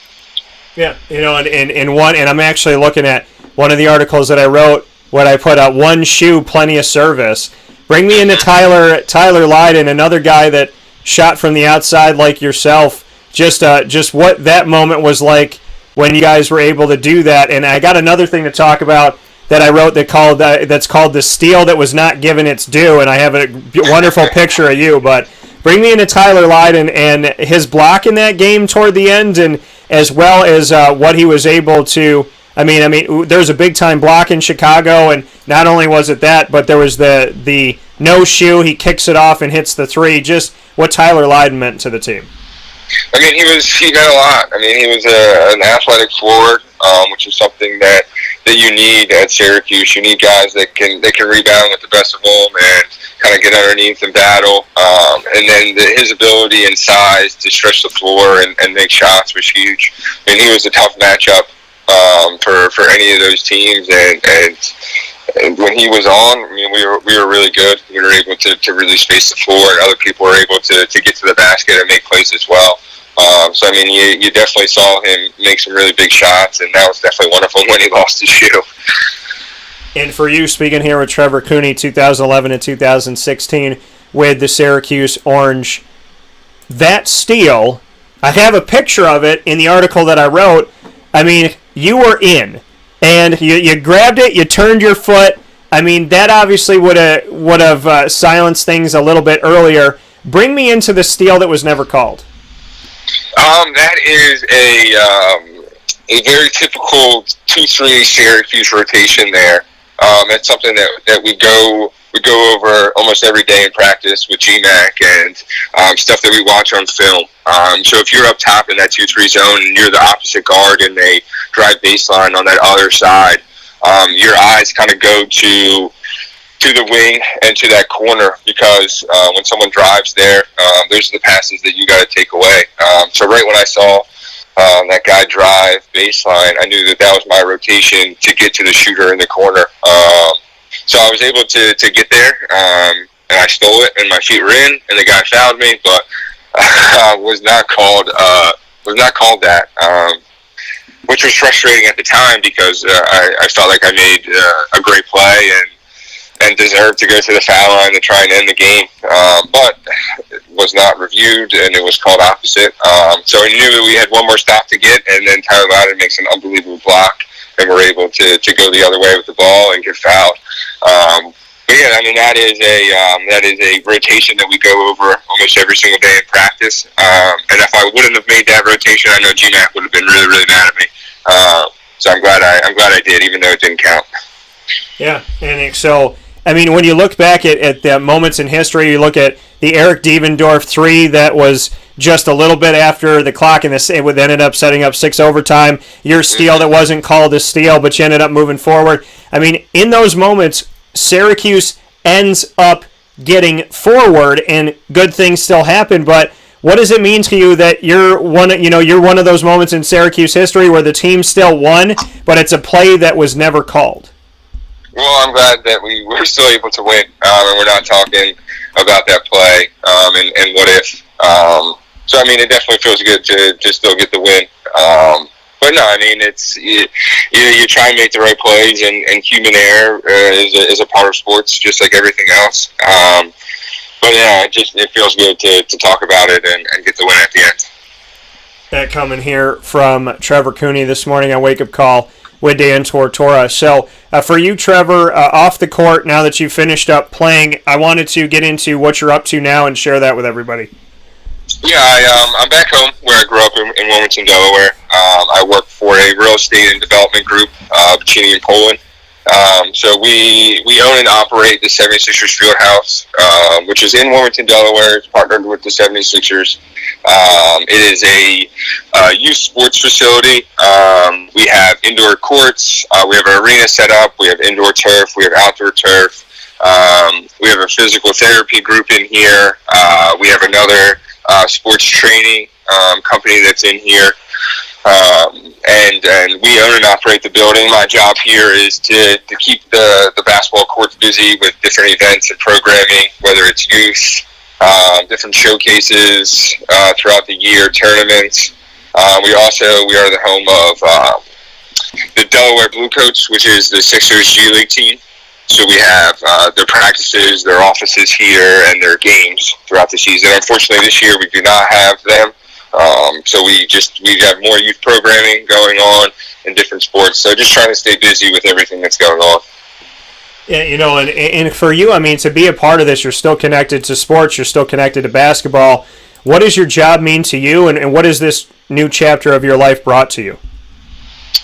Yeah, and I'm actually looking at one of the articles that I wrote. What I put out: one shoe, plenty of service. Bring me into Tyler Lydon, another guy that shot from the outside like yourself. Just what that moment was like when you guys were able to do that. And I got another thing to talk about that I wrote that's called the steal that was not given its due, and I have a wonderful picture of you. But bring me into Tyler Lydon and his block in that game toward the end, and as well as what he was able to. There's a big time block in Chicago, and not only was it that, but there was the no shoe. He kicks it off and hits the three. Just what Tyler Lydon meant to the team. He meant a lot. He was an athletic forward, which is something that you need at Syracuse. You need guys that can rebound with the best of them and kind of get underneath and battle. And then his ability and size to stretch the floor and make shots was huge. He was a tough matchup for any of those teams. And when he was on, we were really good. We were able to really space the floor, and other people were able to get to the basket and make plays as well. You definitely saw him make some really big shots, and that was definitely one of them when he lost his shoe. And for you, speaking here with Trevor Cooney, 2011 and 2016 with the Syracuse Orange, that steal, I have a picture of it in the article that I wrote. You were in. and you grabbed it, you turned your foot. I mean, that obviously would have silenced things a little bit earlier. Bring me into the steal that was never called. That is a very typical 2-3 Syracuse rotation there. That's something that we go over almost every day in practice with GMAC and stuff that we watch on film. So if you're up top in that 2-3 zone and you're the opposite guard and they drive baseline on that other side, your eyes kind of go to the wing and to that corner because when someone drives there, those are the passes that you got to take away. So right when I saw that guy drive baseline, I knew that was my rotation to get to the shooter in the corner. So I was able to get there, and I stole it, and my feet were in, and the guy fouled me, but was not called that, which was frustrating at the time because I felt like I made a great play and deserved to go to the foul line to try and end the game, but it was not reviewed, and it was called opposite. So I knew that we had one more stop to get, and then Tyler Loudon makes an unbelievable block, and we're able to go the other way with the ball and get fouled. But yeah, I mean that is a rotation that we go over almost every single day in practice. And if I wouldn't have made that rotation, I know GMAC would have been really, really mad at me. So I'm glad I did, even though it didn't count. Yeah, and so I mean, when you look back at the moments in history, you look at the Eric Devendorf 3 that was just a little bit after the clock, and it ended up setting up 6 overtime. Your steal that wasn't called a steal, but you ended up moving forward. I mean, in those moments, Syracuse ends up getting forward, and good things still happen. But what does it mean to you that you're one of those moments in Syracuse history where the team still won, but it's a play that was never called? Well, I'm glad that we were still able to win, and we're not talking about that play and what if. So, I mean, it definitely feels good to still get the win. But, no, I mean, you try and make the right plays, and human error is a part of sports, just like everything else. But, yeah, it feels good to talk about it and get the win at the end. That coming here from Trevor Cooney this morning on Wake Up Call with Dan Tortora. So for you, Trevor, off the court, now that you've finished up playing, I wanted to get into what you're up to now and share that with everybody. Yeah, I'm back home where I grew up in Wilmington, Delaware. I work for a real estate and development group, Buccini in Poland. So we own and operate the 76ers Fieldhouse, which is in Wilmington, Delaware. It's partnered with the 76ers. It is a youth sports facility. We have indoor courts. We have an arena set up. We have indoor turf. We have outdoor turf. We have a physical therapy group in here. We have another sports training company that's in here. And we own and operate the building. My job here is to keep the basketball courts busy with different events and programming, whether it's youth, different showcases throughout the year, tournaments. We are the home of the Delaware Bluecoats, which is the Sixers G League team. So we have their practices, their offices here, and their games throughout the season. Unfortunately, this year we do not have them. So we have more youth programming going on in different sports. So just trying to stay busy with everything that's going on. Yeah, and for you, I mean, to be a part of this, you're still connected to sports, you're still connected to basketball. What does your job mean to you, and what has this new chapter of your life brought to you?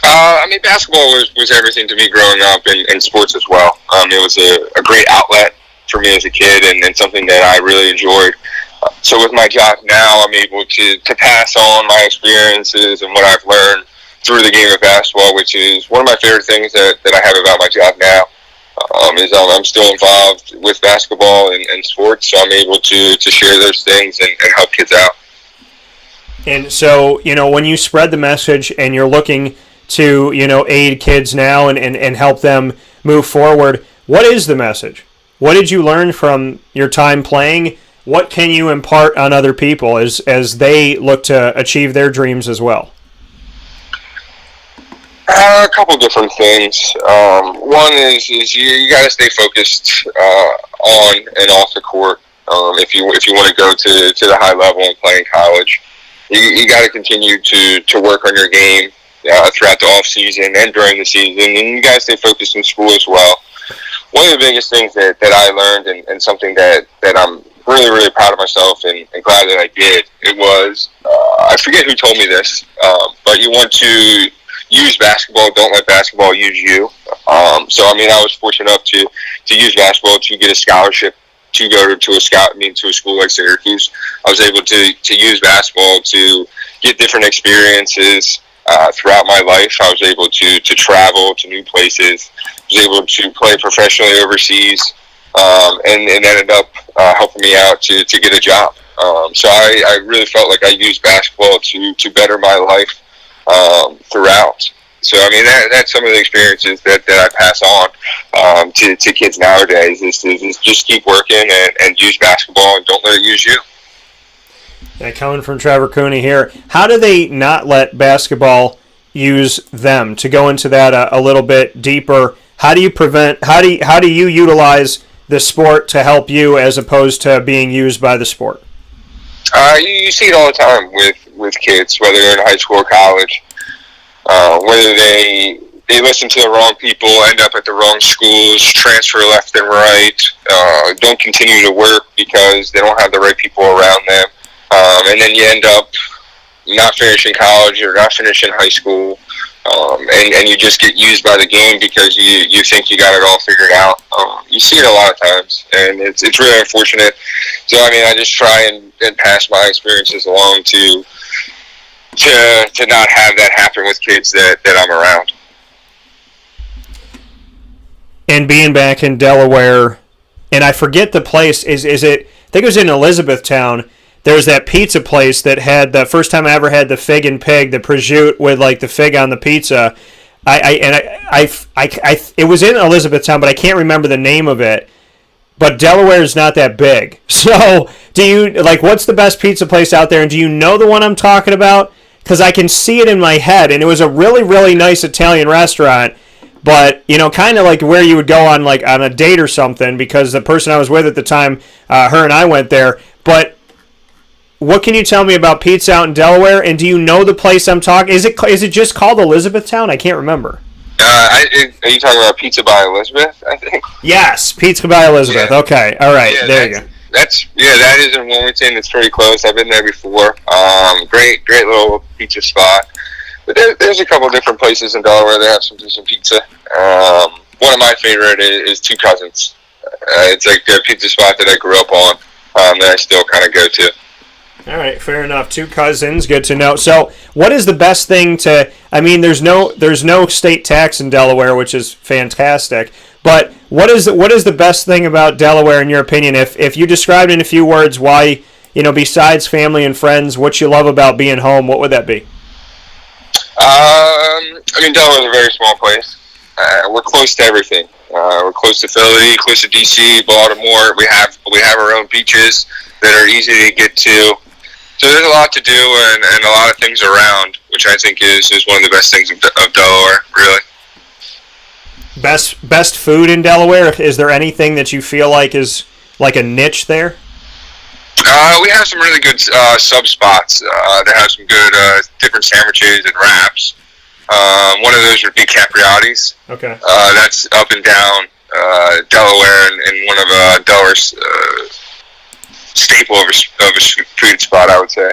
I mean, basketball was everything to me growing up, and sports as well. It was a great outlet for me as a kid, and something that I really enjoyed. So with my job now, I'm able to pass on my experiences and what I've learned through the game of basketball, which is one of my favorite things that I have about my job now. Is I'm still involved with basketball and sports, so I'm able to share those things and help kids out. And so, when you spread the message and you're looking to, aid kids now and help them move forward, what is the message? What did you learn from your time playing? What can you impart on other people as they look to achieve their dreams as well? A couple different things. One is you got to stay focused on and off the court. If you want to go to the high level and play in college, you got to continue to work on your game throughout the off season and during the season, and you guys stay focused in school as well. One of the biggest things that I learned, and something that I'm really, really proud of myself and glad that I did, it was, I forget who told me this, but you want to use basketball, don't let basketball use you. So, I mean, I was fortunate enough to use basketball to get a scholarship to go to a school like Syracuse. I was able to use basketball to get different experiences throughout my life. I was able to travel to new places. I was able to play professionally overseas, and ended up helping me out to get a job. So I really felt like I used basketball to better my life throughout. So, I mean, that's some of the experiences that I pass on to kids nowadays is just keep working and use basketball and don't let it use you. Yeah, coming from Trevor Cooney here, how do they not let basketball use them? To go into that a little bit deeper, how do you utilize the sport to help you as opposed to being used by the sport? You see it all the time with kids, whether they're in high school or college. Whether they listen to the wrong people, end up at the wrong schools, transfer left and right, don't continue to work because they don't have the right people around them, and then you end up not finishing college or not finishing high school, and you just get used by the game because you think you got it all figured out. You see it a lot of times, and it's really unfortunate. So, I mean, I just try and pass my experiences along to not have that happen with kids that I'm around. And being back in Delaware, and I forget the place, is it, I think it was in Elizabethtown, there's that pizza place that had, the first time I ever had the fig and pig, the prosciutto with like the fig on the pizza. It was in Elizabethtown, but I can't remember the name of it. But Delaware is not that big. So, what's the best pizza place out there? And do you know the one I'm talking about? Because I can see it in my head, and it was a really, really nice Italian restaurant, but, kind of like where you would go on a date or something, because the person I was with at the time, her and I went there. But what can you tell me about pizza out in Delaware, and do you know the place I'm talking? Is it just called Elizabethtown? I can't remember. Are you talking about Pizza by Elizabeth, I think? Yes, Pizza by Elizabeth. Yeah. Okay, all right, there you go. That is in Wilmington. It's pretty close. I've been there before. Great little pizza spot. But there's a couple different places in Delaware that have some decent pizza. One of my favorite is Two Cousins. It's like a pizza spot that I grew up on that I still kind of go to. All right, fair enough. Two Cousins, good to know. So, what is the best thing to? I mean, there's no state tax in Delaware, which is fantastic. But what is the best thing about Delaware, in your opinion? If you described in a few words why, besides family and friends, what you love about being home, what would that be? Delaware is a very small place. We're close to everything. We're close to Philly, close to DC, Baltimore. We have our own beaches that are easy to get to. So there's a lot to do and a lot of things around, which I think is one of the best things of Delaware, really. Best food in Delaware? Is there anything that you feel like is like a niche there? We have some really good sub spots that have some good different sandwiches and wraps. One of those would be Capriati's. Okay. That's up and down Delaware and one of Delaware's staple of a food spot, I would say.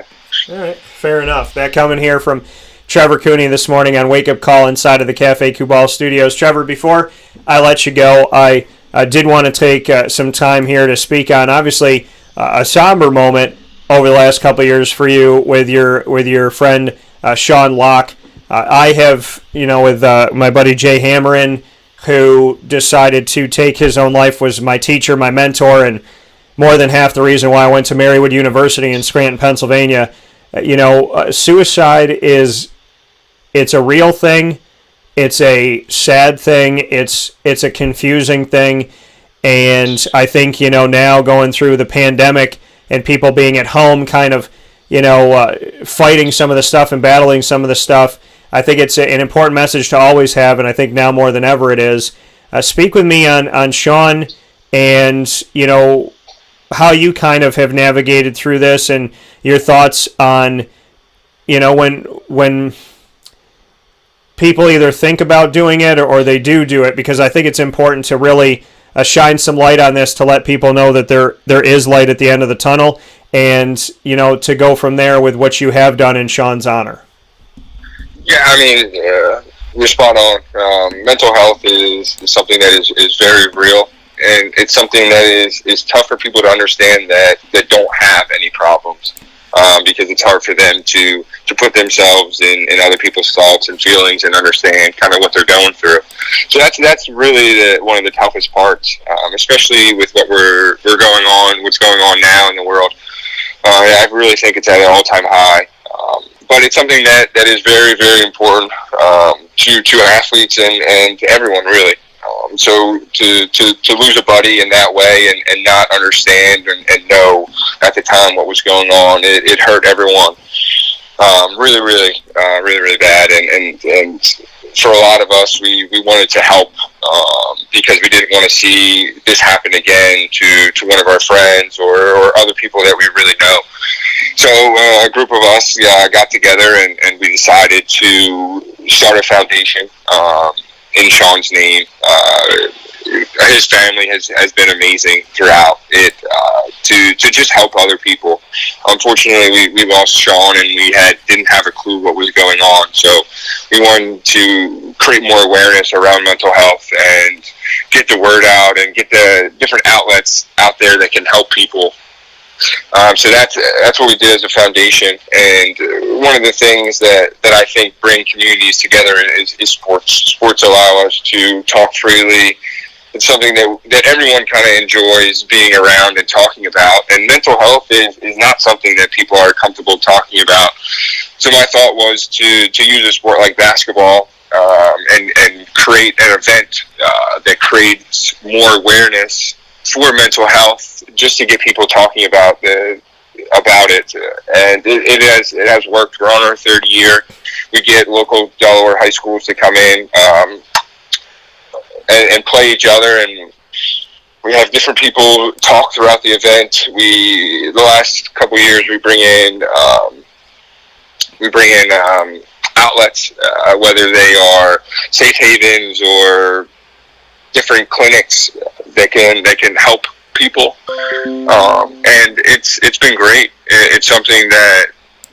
All right, fair enough. That coming here from Trevor Cooney this morning on Wake Up Call inside of the Cafe Kubal Studios. Trevor, before I let you go, I did want to take some time here to speak on, obviously, a somber moment over the last couple of years for you with your friend Sean Locke. I have, with my buddy Jay Hammerin, who decided to take his own life, was my teacher, my mentor, and more than half the reason why I went to Marywood University in Scranton, Pennsylvania. Suicide it's a real thing. It's a sad thing. It's a confusing thing. And I think, now going through the pandemic and people being at home kind of, fighting some of the stuff and battling some of the stuff, I think it's an important message to always have, and I think now more than ever it is. Speak with me on Sean and, how you kind of have navigated through this and your thoughts on, when people either think about doing it or they do it, because I think it's important to really shine some light on this to let people know that there is light at the end of the tunnel, and to go from there with what you have done in Sean's honor. Yeah, I mean, you're spot on. Mental health is something that is very real, and it's something that is tough for people to understand that don't have any problems, because it's hard for them to put themselves in other people's thoughts and feelings and understand kind of what they're going through. So that's really one of the toughest parts, especially with what what's going on now in the world. I really think it's at an all-time high. But it's something that is very, very important to athletes and to everyone, really. So to lose a buddy in that way and not understand and know at the time what was going on, it hurt everyone. Really, really bad. And for a lot of us, we wanted to help because we didn't want to see this happen again to one of our friends or other people that we really know. So a group of us got together and we decided to start a foundation in Sean's name. His family has been amazing throughout it to just help other people. Unfortunately, we lost Sean and we didn't have a clue what was going on. So we wanted to create more awareness around mental health and get the word out and get the different outlets out there that can help people. So that's what we did as a foundation, and one of the things that I think bring communities together is sports. Sports allow us to talk freely. It's something that everyone kind of enjoys being around and talking about, and mental health is not something that people are comfortable talking about. So my thought was to use a sport like basketball and create an event that creates more awareness for mental health, just to get people talking about it, and it has worked. We're on our third year. We get local Delaware high schools to come in and play each other, and we have different people talk throughout the event. The last couple of years we bring in outlets, whether they are safe havens or different clinics that can help people, and it's been great. It's something that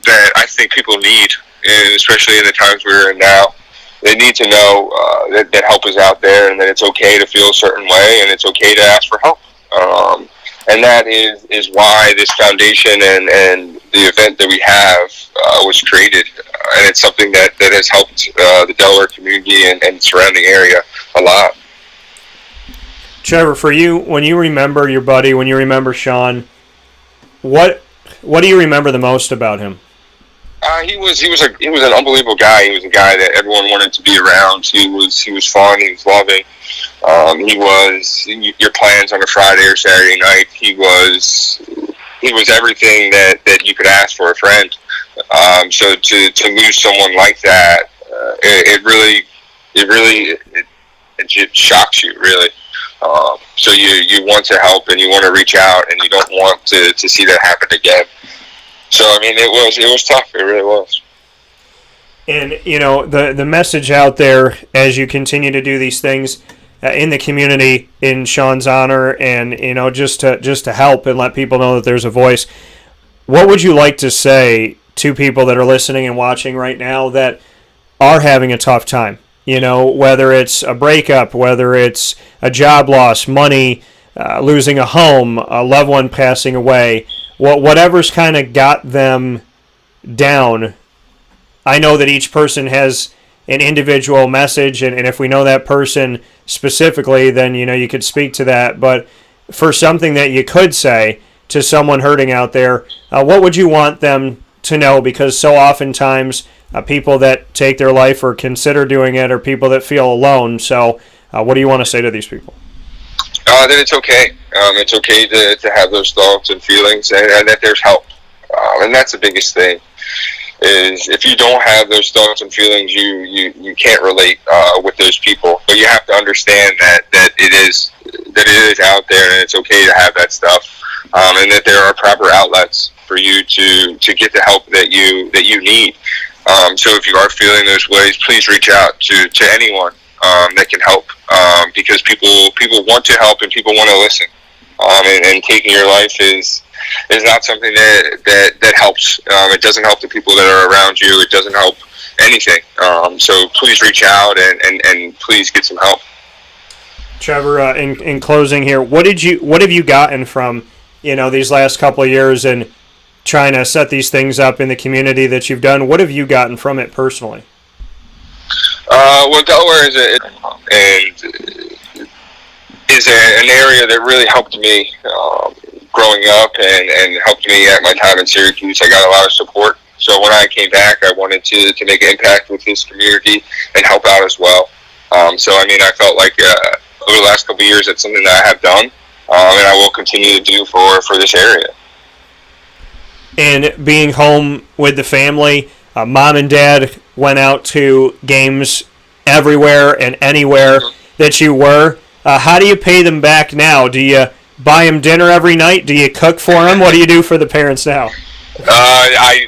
I think people need, and especially in the times we're in now. They need to know that help is out there, and that it's okay to feel a certain way, and it's okay to ask for help. And that is why this foundation and the event that we have was created, and it's something that has helped the Delaware community and surrounding area a lot. Trevor, for you, when you remember your buddy, when you remember Sean, what do you remember the most about him? He was an unbelievable guy. He was a guy that everyone wanted to be around. He was fun. He was loving. He was your plans on a Friday or Saturday night. He was everything that you could ask for a friend. So to lose someone like that, it shocks you, really. So you want to help and you want to reach out and you don't want to see that happen again. So I mean, it was tough. It really was. And the message out there as you continue to do these things in the community in Sean's honor, and just to help and let people know that there's a voice. What would you like to say to people that are listening and watching right now that are having a tough time? Whether it's a breakup, whether it's a job loss, money, losing a home, a loved one passing away, whatever's kind of got them down. I know that each person has an individual message, and if we know that person specifically, then you could speak to that. But for something that you could say to someone hurting out there, what would you want them to know? Because so oftentimes people that take their life or consider doing it are people that feel alone. So what do you want to say to these people? That it's okay. It's okay to have those thoughts and feelings, and that there's help. And that's the biggest thing, is if you don't have those thoughts and feelings, you can't relate with those people. But you have to understand that it is out there, and it's okay to have that stuff, and that there are proper outlets for you to get the help that you need. So if you are feeling those ways, please reach out to anyone that can help, because people want to help and people want to listen. And taking your life is not something that helps. It doesn't help the people that are around you. It doesn't help anything. So please reach out and please get some help. Trevor, in closing here, what have you gotten from these last couple of years and trying to set these things up in the community that you've done? What have you gotten from it personally? Well, Delaware is an area that really helped me growing up and helped me at my time in Syracuse. I got a lot of support. So when I came back, I wanted to make an impact with this community and help out as well. So, I mean, I felt like over the last couple of years, it's something that I have done, and I will continue to do for this area. And being home with the family, mom and dad went out to games everywhere and anywhere that you were. How do you pay them back now? Do you buy them dinner every night? Do you cook for them? What do you do for the parents now? I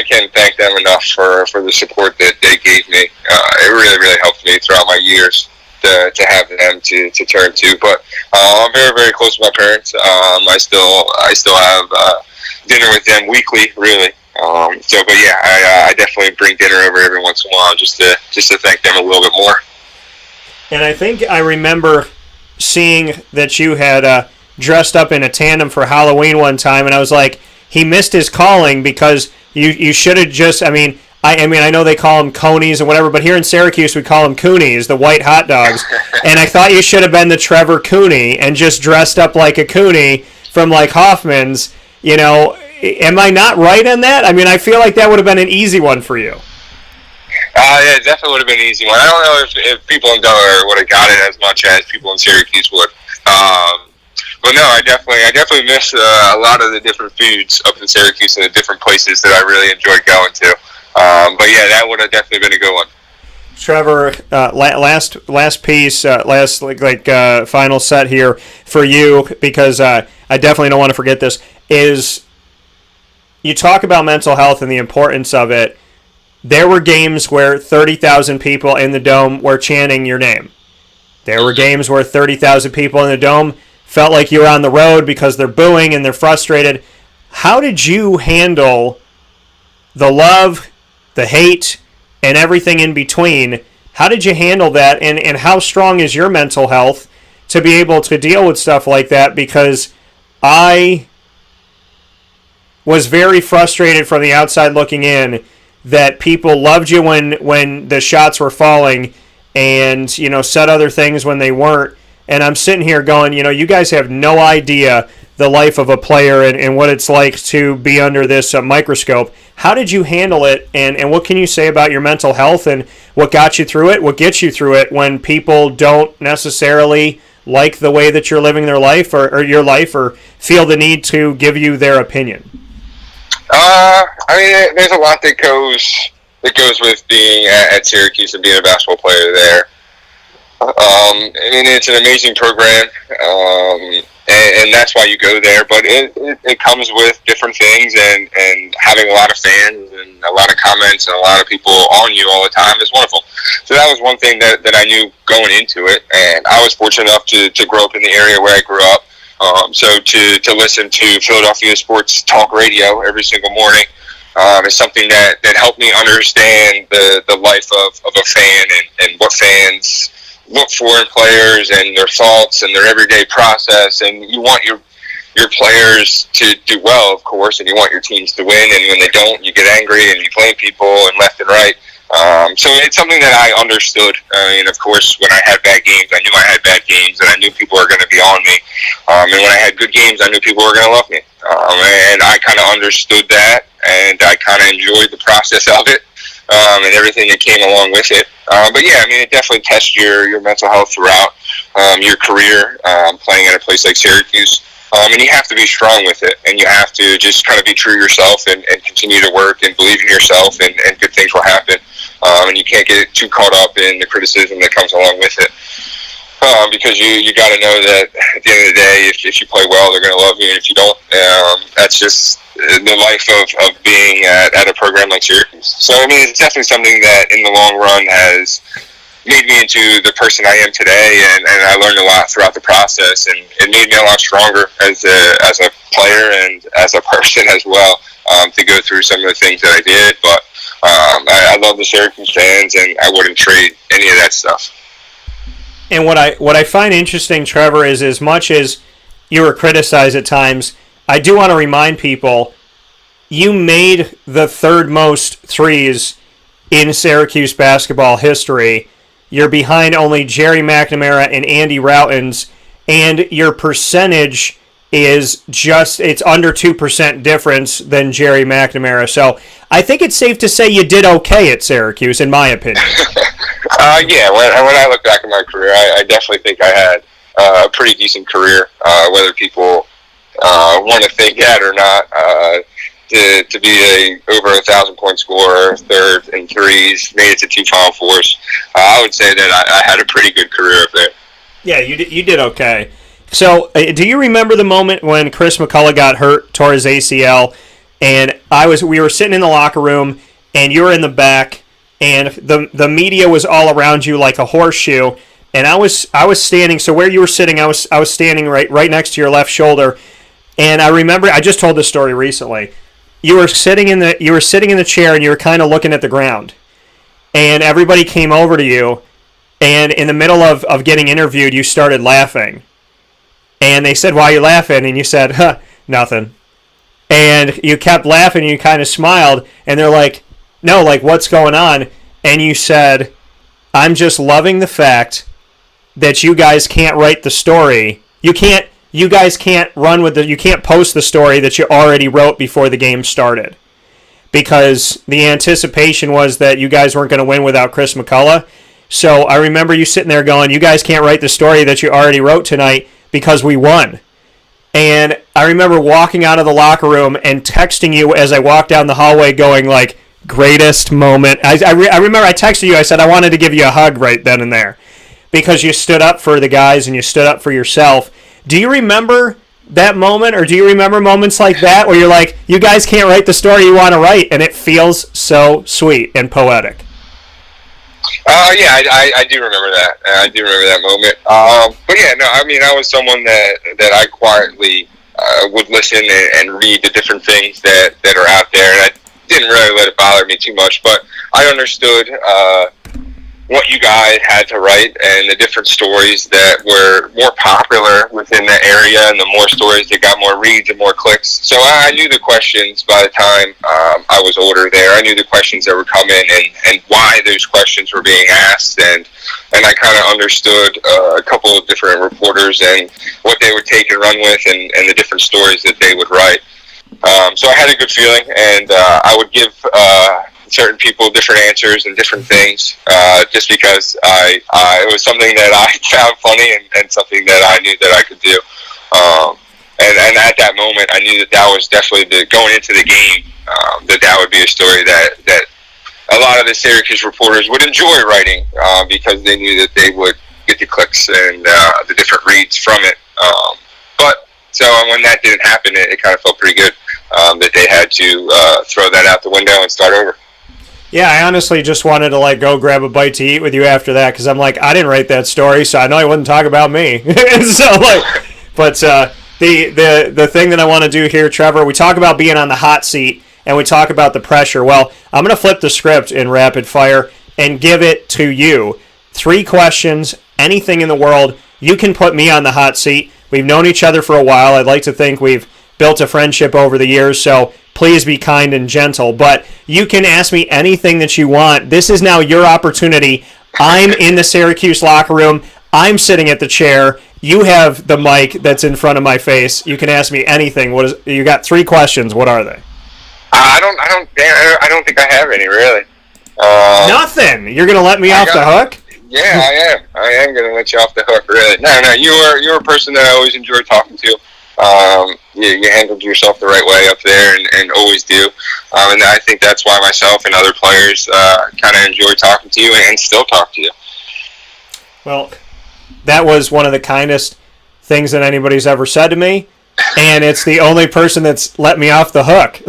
can't thank them enough for the support that they gave me. It really, really helped me throughout my years to have them to turn to. But I'm very, very close to my parents. I still have dinner with them weekly, really. But yeah, I definitely bring dinner over every once in a while just to thank them a little bit more. And I think I remember seeing that you had dressed up in a tandem for Halloween one time, and I was like, he missed his calling because you should have just. I mean, I know they call them conies and whatever, but here in Syracuse we call them coonies, the white hot dogs. And I thought you should have been the Trevor Cooney and just dressed up like a Cooney from like Hoffman's. Am I not right on that? I mean, I feel like that would have been an easy one for you. Yeah, it definitely would have been an easy one. I don't know if people in Delaware would have got it as much as people in Syracuse would. But no, I definitely miss a lot of the different foods up in Syracuse and the different places that I really enjoyed going to. But yeah, that would have definitely been a good one. Trevor, last piece, final set here for you, because I definitely don't want to forget this, is you talk about mental health and the importance of it. There were games where 30,000 people in the Dome were chanting your name. There were games where 30,000 people in the Dome felt like you were on the road because they're booing and they're frustrated. How did you handle the love, the hate, and everything in between? How did you handle that, and how strong is your mental health to be able to deal with stuff like that? Because I was very frustrated from the outside looking in that people loved you when the shots were falling and, said other things when they weren't. And I'm sitting here going, you guys have no idea the life of a player and what it's like to be under this microscope. How did you handle it, and what can you say about your mental health and what got you through it, what gets you through it when people don't necessarily like the way that you're living their life or your life, or feel the need to give you their opinion? There's a lot that goes with being at Syracuse and being a basketball player there. It's an amazing program, and that's why you go there. But it comes with different things, and having a lot of fans and a lot of comments and a lot of people on you all the time is wonderful. So that was one thing that I knew going into it, and I was fortunate enough to grow up in the area where I grew up. So to listen to Philadelphia sports talk radio every single morning is something that helped me understand the life of a fan and what fans look for in players and their thoughts and their everyday process. And you want your players to do well, of course, and you want your teams to win. And when they don't, you get angry and you blame people and left and right. So it's something that I understood. Of course, when I had bad games, I knew I had bad games, and I knew people were going to be on me. And when I had good games, I knew people were going to love me. And I kind of understood that, and I kind of enjoyed the process of it, and everything that came along with it. But yeah, it definitely tests your mental health throughout your career, playing at a place like Syracuse. And you have to be strong with it, and you have to just kind of be true to yourself and continue to work and believe in yourself, and good things will happen. And you can't get too caught up in the criticism that comes along with it, because you got to know that at the end of the day, if you play well, they're going to love you, and if you don't, that's just the life of being at a program like Syracuse. So, I mean, it's definitely something that in the long run has made me into the person I am today, and I learned a lot throughout the process, and it made me a lot stronger as a player and as a person as well, to go through some of the things that I did. But I love the Syracuse fans, and I wouldn't trade any of that stuff. And what I find interesting, Trevor, is as much as you were criticized at times, I do want to remind people you made the third most threes in Syracuse basketball history. You're behind only Jerry McNamara and Andy Routens, and your percentage is it's under 2% difference than Jerry McNamara. So I think it's safe to say you did okay at Syracuse, in my opinion. Yeah, when I look back at my career, I definitely think I had a pretty decent career, whether people want to think that or not. To be over 1,000-point scorer, third in threes, made it to 2 Final Fours. I would say that I had a pretty good career up there. Yeah, you did okay. So, do you remember the moment when Chris McCullough got hurt, tore his ACL, and we were sitting in the locker room, and you were in the back, and the media was all around you like a horseshoe, and I was standing. So where you were sitting, I was standing right next to your left shoulder, and I remember I just told this story recently. You were sitting in the chair, and you were kind of looking at the ground, and everybody came over to you, and in the middle of getting interviewed, you started laughing, and they said, "Why are you laughing?" And you said, "Huh, nothing." And you kept laughing, and you kind of smiled, and they're like, "No, like what's going on?" And you said, "I'm just loving the fact that you guys can't write the story. You guys can't you can't post the story that you already wrote before the game started. Because the anticipation was that you guys weren't going to win without Chris McCullough. So I remember you sitting there going, you guys can't write the story that you already wrote tonight because we won." And I remember walking out of the locker room and texting you as I walked down the hallway going like, greatest moment. I remember I texted you, I said I wanted to give you a hug right then and there. Because you stood up for the guys and you stood up for yourself. Do you remember that moment, or do you remember moments like that where you're like, you guys can't write the story you want to write, and it feels so sweet and poetic? Yeah, I do remember that. I do remember that moment. But yeah, no, I mean, I was someone that I quietly would listen and read the different things that are out there, and I didn't really let it bother me too much, but I understood what you guys had to write and the different stories that were more popular within the area and the more stories that got more reads and more clicks. So I knew the questions by the time I was older there. I knew the questions that were coming and why those questions were being asked, and I kind of understood a couple of different reporters and what they would take and run with and the different stories that they would write. So I had a good feeling, and I would give certain people different answers and different things, just because it was something that I found funny and something that I knew that I could do. And at that moment, I knew that was definitely going into the game, that would be a story that a lot of the Syracuse reporters would enjoy writing, because they knew that they would get the clicks and the different reads from it. So when that didn't happen, it kind of felt pretty good that they had to throw that out the window and start over. Yeah, I honestly just wanted to go grab a bite to eat with you after that, because I'm like, I didn't write that story, so I know you wouldn't talk about me. But the thing that I want to do here, Trevor, we talk about being on the hot seat, and we talk about the pressure. Well, I'm going to flip the script in rapid fire and give it to you. 3 questions, anything in the world. You can put me on the hot seat. We've known each other for a while. I'd like to think we've built a friendship over the years, so please be kind and gentle. But you can ask me anything that you want. This is now your opportunity. I'm in the Syracuse locker room. I'm sitting at the chair. You have the mic that's in front of my face. You can ask me anything. You got 3 questions. What are they? I don't think I have any, really. Nothing. You're gonna let me off the hook? Yeah, I am. I am gonna let you off the hook, really. No, you're a person that I always enjoy talking to. You handled yourself the right way up there, and always do. And I think that's why myself and other players kind of enjoy talking to you and still talk to you. Well, that was one of the kindest things that anybody's ever said to me. and it's the only person that's let me off the hook.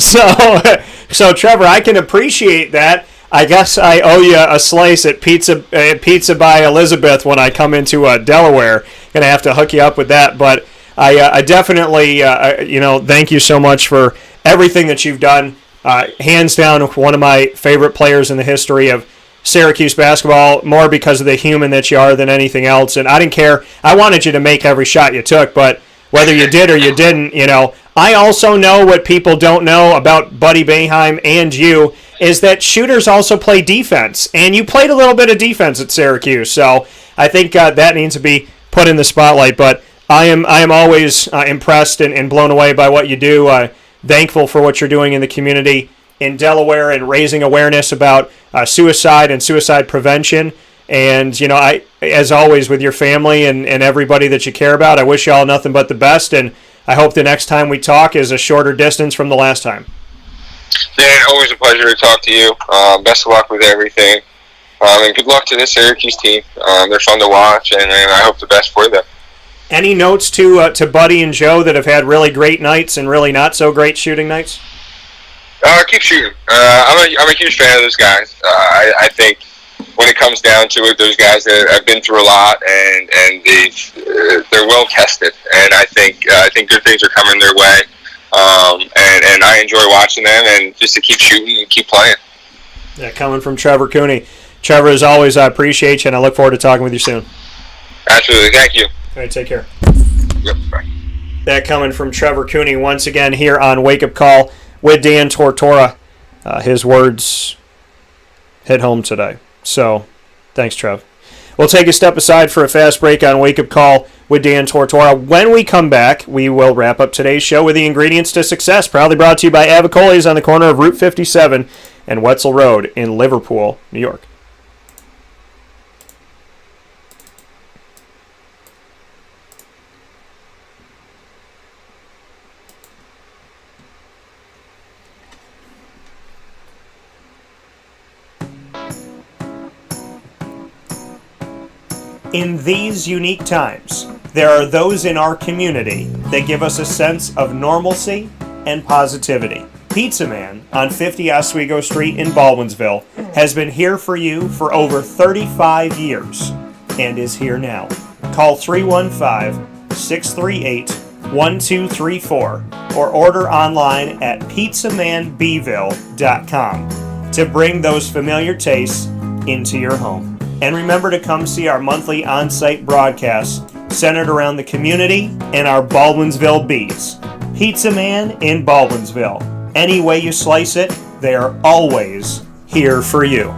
So Trevor, I can appreciate that. I guess I owe you a slice at Pizza by Elizabeth when I come into Delaware. Gonna have to hook you up with that, but I definitely, thank you so much for everything that you've done. Hands down, one of my favorite players in the history of Syracuse basketball, more because of the human that you are than anything else. And I didn't care. I wanted you to make every shot you took, but whether you did or you didn't, I also know what people don't know about Buddy Boeheim and you is that shooters also play defense, and you played a little bit of defense at Syracuse. So I think that needs to be put in the spotlight. But I am always impressed and blown away by what you do. Thankful for what you're doing in the community in Delaware and raising awareness about suicide and suicide prevention. And, I, as always, with your family and everybody that you care about, I wish you all nothing but the best. And I hope the next time we talk is a shorter distance from the last time. Dan, always a pleasure to talk to you. Best of luck with everything. And good luck to this Syracuse team. They're fun to watch, and I hope the best for them. Any notes to Buddy and Joe that have had really great nights and really not so great shooting nights? Keep shooting. I'm a huge fan of those guys. I think when it comes down to it, those guys have been through a lot, and they're well tested. And I think good things are coming their way. And I enjoy watching them, and just to keep shooting and keep playing. Yeah, coming from Trevor Cooney. Trevor, as always, I appreciate you, and I look forward to talking with you soon. Absolutely. Thank you. All right, take care. Yep, bye. That coming from Trevor Cooney once again here on Wake Up Call with Dan Tortora. His words hit home today. So, thanks, Trev. We'll take a step aside for a fast break on Wake Up Call with Dan Tortora. When we come back, we will wrap up today's show with the ingredients to success, proudly brought to you by Avicolli's on the corner of Route 57 and Wetzel Road in Liverpool, New York. In these unique times, there are those in our community that give us a sense of normalcy and positivity. Pizza Man on 50 Oswego Street in Baldwinsville has been here for you for over 35 years and is here now. Call 315-638-1234 or order online at pizzamanbville.com to bring those familiar tastes into your home. And remember to come see our monthly on-site broadcasts centered around the community and our Baldwinsville Bees. Pizza Man in Baldwinsville. Any way you slice it, they are always here for you.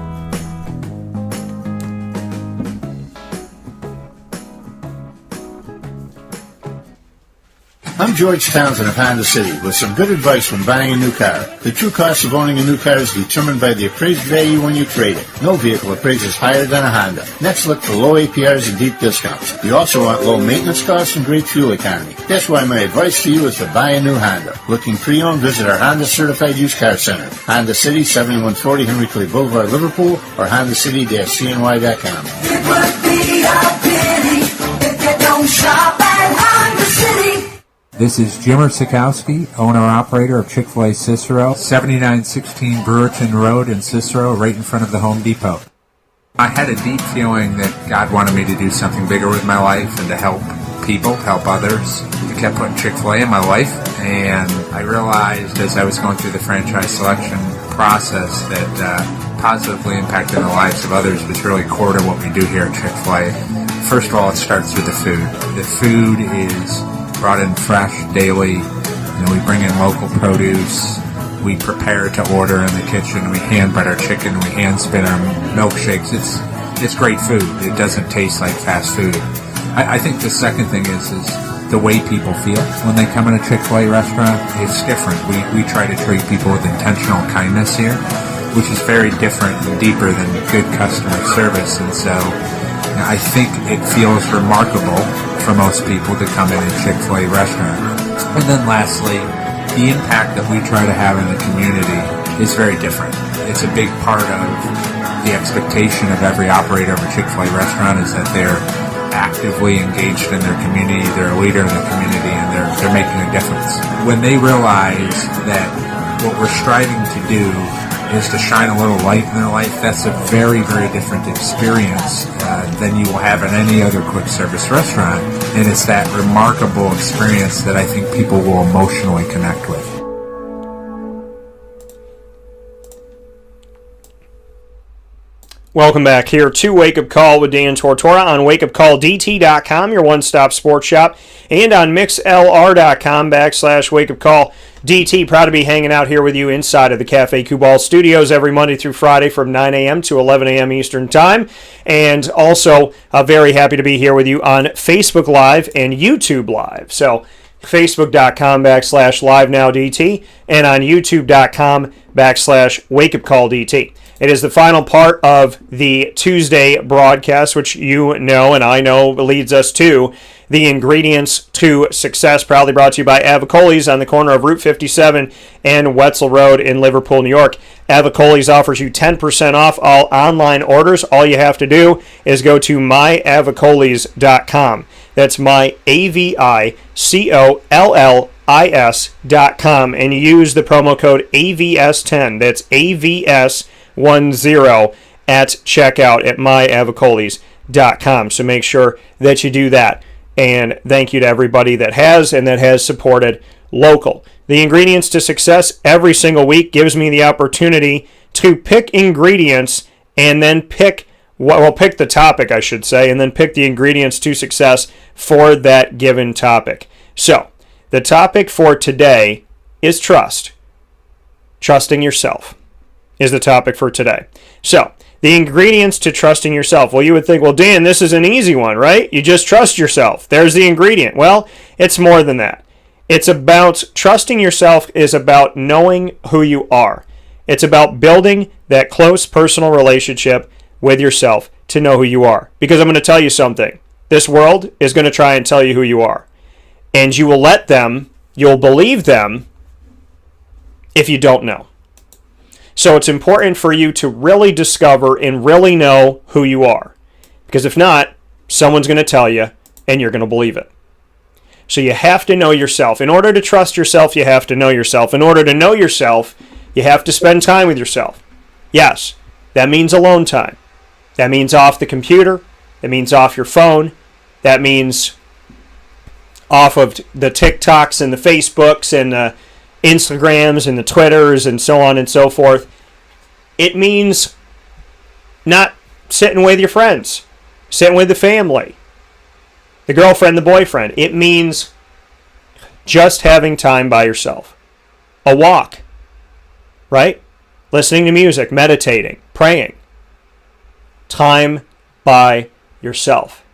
I'm George Townsend of Honda City with some good advice when buying a new car. The true cost of owning a new car is determined by the appraised value when you trade it. No vehicle appraises higher than a Honda. Next, look for low APRs and deep discounts. You also want low maintenance costs and great fuel economy. That's why my advice to you is to buy a new Honda. Looking pre-owned, visit our Honda Certified Used Car Center. Honda City, 7140 Henry Clay Boulevard, Liverpool, or HondaCity-CNY.com. It would be a pity if you don't shop at Honda City. This is Jimmer Sikowski, owner-operator of Chick-fil-A Cicero, 7916 Brewerton Road in Cicero, right in front of the Home Depot. I had a deep feeling that God wanted me to do something bigger with my life and to help people, help others. I kept putting Chick-fil-A in my life, and I realized as I was going through the franchise selection process that positively impacting the lives of others was really core to what we do here at Chick-fil-A. First of all, it starts with the food. The food is brought in fresh daily. We bring in local produce. We prepare to order in the kitchen. We hand bread our chicken. We hand spin our milkshakes. It's great food. It doesn't taste like fast food. I think the second thing is the way people feel when they come in a Chick-fil-A restaurant. It's different. We try to treat people with intentional kindness here, which is very different and deeper than good customer service. And so I think it feels remarkable for most people to come in a Chick-fil-A restaurant. And then lastly, the impact that we try to have in the community is very different. It's a big part of the expectation of every operator of a Chick-fil-A restaurant is that they're actively engaged in their community, they're a leader in the community, and they're they're making a difference. When they realize that what we're striving to do is to shine a little light in their life, that's a very, very different experience than you will have in any other quick service restaurant. And it's that remarkable experience that I think people will emotionally connect with. Welcome back here to Wake Up Call with Dan Tortora on wakeupcalldt.com, your one-stop sports shop, and on mixlr.com/wakeupcalldt. Proud to be hanging out here with you inside of the Cafe Kubal studios every Monday through Friday from 9 a.m. to 11 a.m. Eastern Time. And also very happy to be here with you on Facebook Live and YouTube Live. So facebook.com/live-now-DT and on youtube.com/wakeupcalldt. It is the final part of the Tuesday broadcast, which you know and I know leads us to the ingredients to success, proudly brought to you by Avicolli's on the corner of Route 57 and Wetzel Road in Liverpool, New York. Avicolli's offers you 10% off all online orders. All you have to do is go to myavicollis.com. That's myavicollis.com and use the promo code AVS10. That's AVS10 at checkout at myavicollis.com. So make sure that you do that. And thank you to everybody that has supported local. The ingredients to success every single week gives me the opportunity to pick ingredients and then pick the topic, I should say, and then pick the ingredients to success for that given topic. So, the topic for today is trust. Trusting yourself is the topic for today. So, the ingredients to trusting yourself. Well, you would think, well, Dan, this is an easy one, right? You just trust yourself. There's the ingredient. Well, it's more than that. It's about trusting yourself is about knowing who you are. It's about building that close personal relationship with yourself to know who you are. Because I'm going to tell you something. This world is going to try and tell you who you are. And you will you'll believe them if you don't know. So it's important for you to really discover and really know who you are. Because if not, someone's going to tell you and you're going to believe it. So you have to know yourself. In order to trust yourself, you have to know yourself. In order to know yourself, you have to spend time with yourself. Yes, that means alone time. That means off the computer. That means off your phone. That means off of the TikToks and the Facebooks and the Instagrams and the Twitters and so on and so forth. It means not sitting with your friends, sitting with the family, the girlfriend, the boyfriend. It means just having time by yourself. A walk, right? Listening to music, meditating, praying. Time by yourself.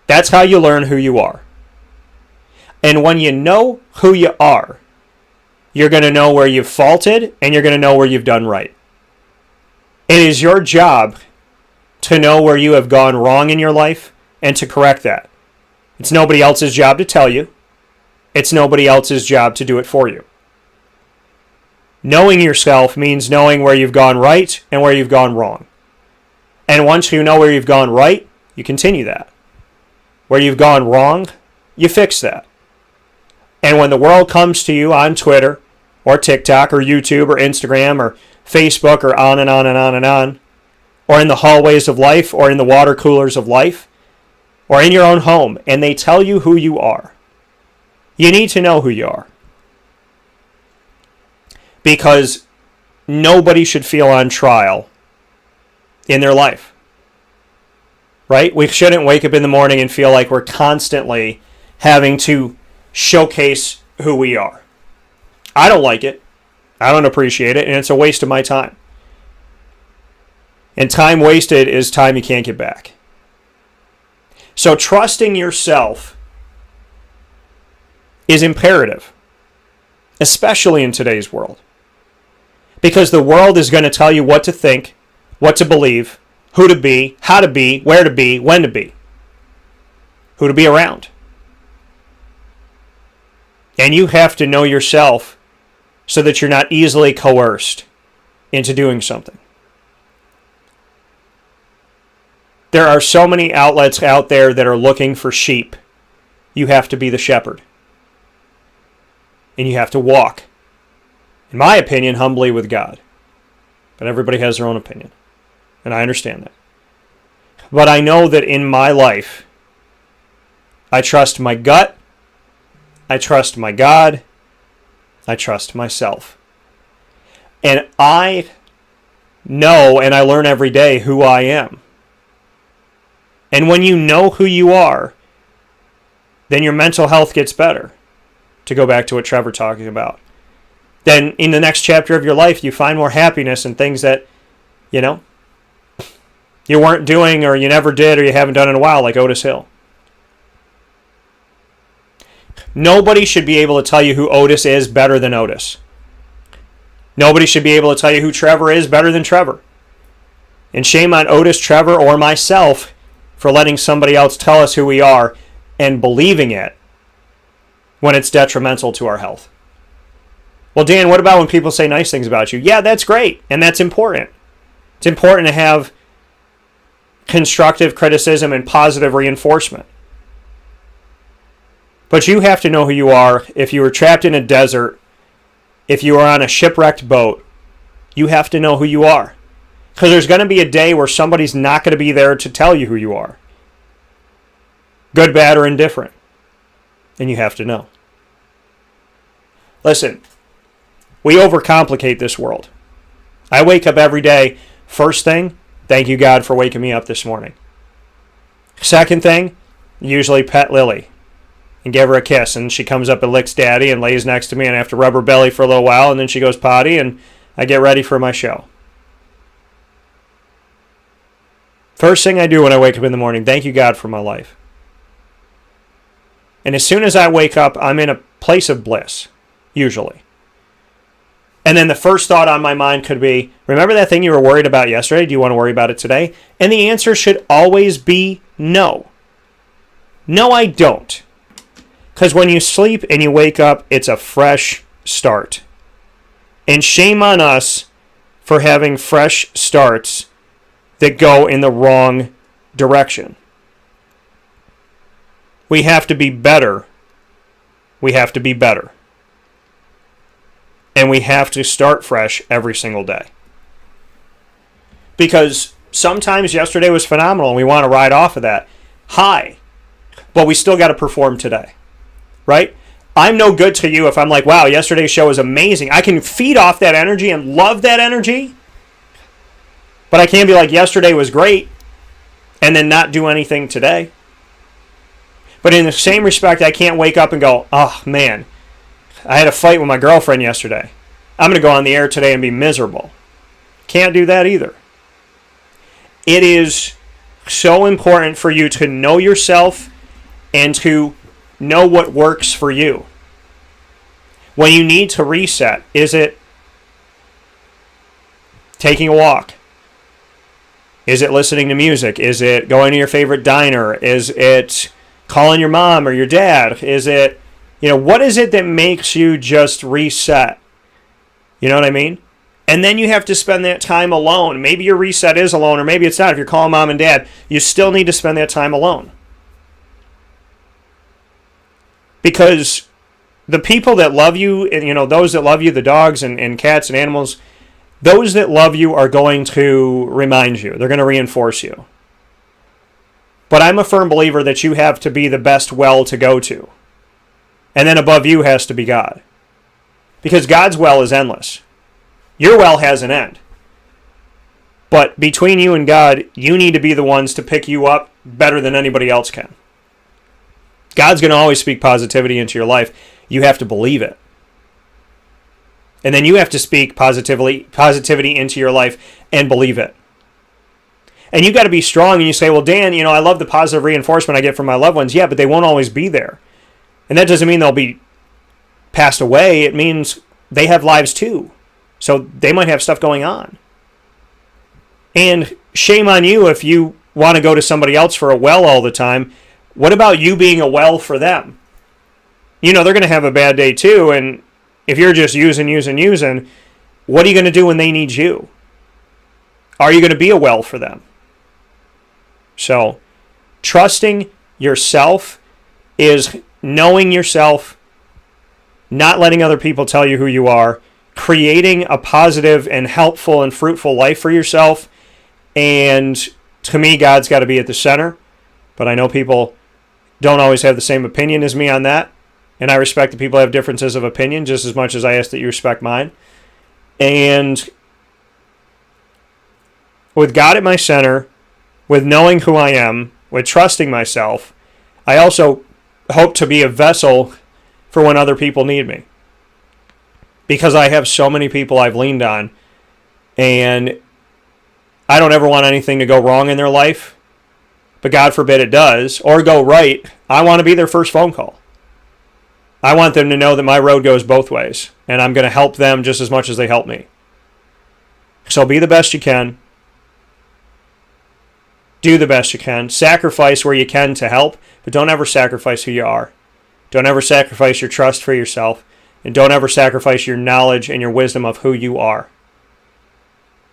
That's how you learn who you are. And when you know who you are, you're going to know where you've faulted and you're going to know where you've done right. It is your job to know where you have gone wrong in your life and to correct that. It's nobody else's job to tell you. It's nobody else's job to do it for you. Knowing yourself means knowing where you've gone right and where you've gone wrong. And once you know where you've gone right, you continue that. Where you've gone wrong, you fix that. And when the world comes to you on Twitter or TikTok or YouTube or Instagram or Facebook or on and on and on and on, or in the hallways of life or in the water coolers of life, or in your own home, and they tell you who you are, you need to know who you are. Because nobody should feel on trial in their life. Right? We shouldn't wake up in the morning and feel like we're constantly having to showcase who we are. I don't like it. I don't appreciate it, and it's a waste of my time. And time wasted is time you can't get back. So trusting yourself is imperative, especially in today's world. Because the world is going to tell you what to think, what to believe, who to be, how to be, where to be, when to be, who to be around. And you have to know yourself so that you're not easily coerced into doing something. There are so many outlets out there that are looking for sheep. you have to be the shepherd. And you have to walk, in my opinion, humbly with God. But everybody has their own opinion. And I understand that. But I know that in my life, I trust my gut, I trust my God, I trust myself. And I know and I learn every day who I am. And when you know who you are, then your mental health gets better. To go back to what Trevor talking about. Then in the next chapter of your life, you find more happiness in things that, you weren't doing or you never did or you haven't done in a while, like Otis Hill. Nobody should be able to tell you who Otis is better than Otis. Nobody should be able to tell you who Trevor is better than Trevor. And shame on Otis, Trevor, or myself for letting somebody else tell us who we are and believing it when it's detrimental to our health. Well, Dan, what about when people say nice things about you? Yeah, that's great, and that's important. It's important to have constructive criticism and positive reinforcement. But you have to know who you are. If you were trapped in a desert, if you are on a shipwrecked boat, you have to know who you are. Because there's going to be a day where somebody's not going to be there to tell you who you are. Good, bad, or indifferent. And you have to know. Listen, we overcomplicate this world. I wake up every day, first thing, thank you God for waking me up this morning. Second thing, usually pet Lily and give her a kiss, and she comes up and licks Daddy and lays next to me, and I have to rub her belly for a little while, and then she goes potty, and I get ready for my show. First thing I do when I wake up in the morning, thank you God for my life. And as soon as I wake up, I'm in a place of bliss, usually. And then the first thought on my mind could be, remember that thing you were worried about yesterday? Do you want to worry about it today? And the answer should always be no. No, I don't. Because when you sleep and you wake up, it's a fresh start. And shame on us for having fresh starts that go in the wrong direction. We have to be better. We have to be better. And we have to start fresh every single day. Because sometimes yesterday was phenomenal and we want to ride off of that high. But we still got to perform today. Right? I'm no good to you if I'm like, wow, yesterday's show was amazing. I can feed off that energy and love that energy. But I can't be like, yesterday was great and then not do anything today. But in the same respect, I can't wake up and go, oh, man, I had a fight with my girlfriend yesterday. I'm going to go on the air today and be miserable. Can't do that either. It is so important for you to know yourself and to know what works for you. When you need to reset, is it taking a walk? Is it listening to music? Is it going to your favorite diner? Is it calling your mom or your dad? Is it, what is it that makes you just reset? You know what I mean? And then you have to spend that time alone. Maybe your reset is alone, or maybe it's not. If you're calling mom and dad, you still need to spend that time alone. Because the people that love you, and those that love you, the dogs and cats and animals, those that love you are going to remind you. They're going to reinforce you. But I'm a firm believer that you have to be the best well to go to. And then above you has to be God. Because God's well is endless. Your well has an end. But between you and God, you need to be the ones to pick you up better than anybody else can. God's going to always speak positivity into your life. You have to believe it. And then you have to speak positivity into your life and believe it. And you got to be strong, and you say, well, Dan, I love the positive reinforcement I get from my loved ones. Yeah, but they won't always be there. And that doesn't mean they'll be passed away. It means they have lives too. So they might have stuff going on. And shame on you if you want to go to somebody else for a well all the time. What about you being a well for them? They're going to have a bad day too, and if you're just using, what are you going to do when they need you? Are you going to be a well for them? So, trusting yourself is knowing yourself, not letting other people tell you who you are, creating a positive and helpful and fruitful life for yourself. And to me, God's got to be at the center. But I know people don't always have the same opinion as me on that. And I respect that people have differences of opinion just as much as I ask that you respect mine. And with God at my center, with knowing who I am, with trusting myself, I also hope to be a vessel for when other people need me. Because I have so many people I've leaned on, and I don't ever want anything to go wrong in their life, but God forbid it does, or go right. I want to be their first phone call. I want them to know that my road goes both ways, and I'm going to help them just as much as they help me. So be the best you can. Do the best you can. Sacrifice where you can to help, but don't ever sacrifice who you are. Don't ever sacrifice your trust for yourself, and don't ever sacrifice your knowledge and your wisdom of who you are.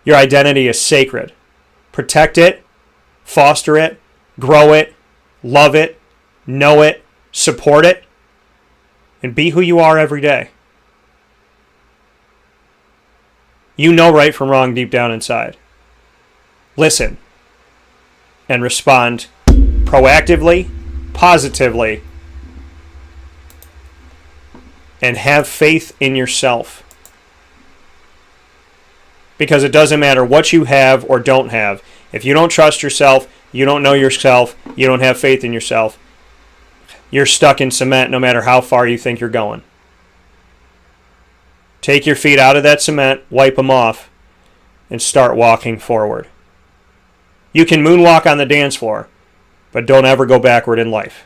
Your identity is sacred. Protect it, foster it, grow it, love it, know it, support it, and be who you are every day. You know right from wrong deep down inside. Listen and respond proactively, positively, and have faith in yourself. Because it doesn't matter what you have or don't have. If you don't trust yourself, you don't know yourself, you don't have faith in yourself, you're stuck in cement no matter how far you think you're going. Take your feet out of that cement, wipe them off, and start walking forward. You can moonwalk on the dance floor, but don't ever go backward in life.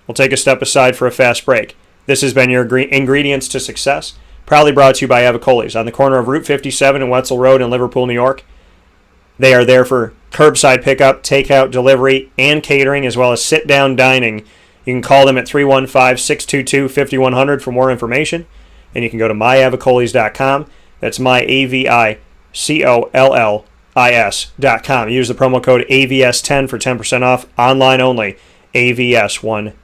We'll take a step aside for a fast break. This has been your ingredients to success, proudly brought to you by Avicolli's on the corner of Route 57 and Wetzel Road in Liverpool, New York. They are there for curbside pickup, takeout, delivery, and catering, as well as sit-down dining. You can call them at 315-622-5100 for more information, and you can go to myavicollis.com. That's myavicollis.com. Use the promo code AVS10 for 10% off, online only, AVS10.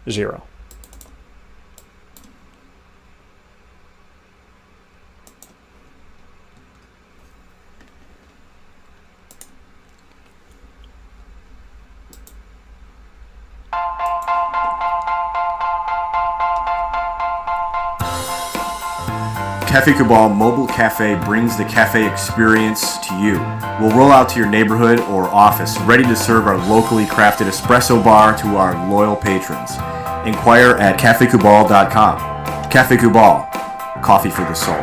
Cafe Cabal Mobile Cafe brings the cafe experience to you. We'll roll out to your neighborhood or office, ready to serve our locally crafted espresso bar to our loyal patrons. Inquire at cafecabal.com. Cafe Cabal, coffee for the soul.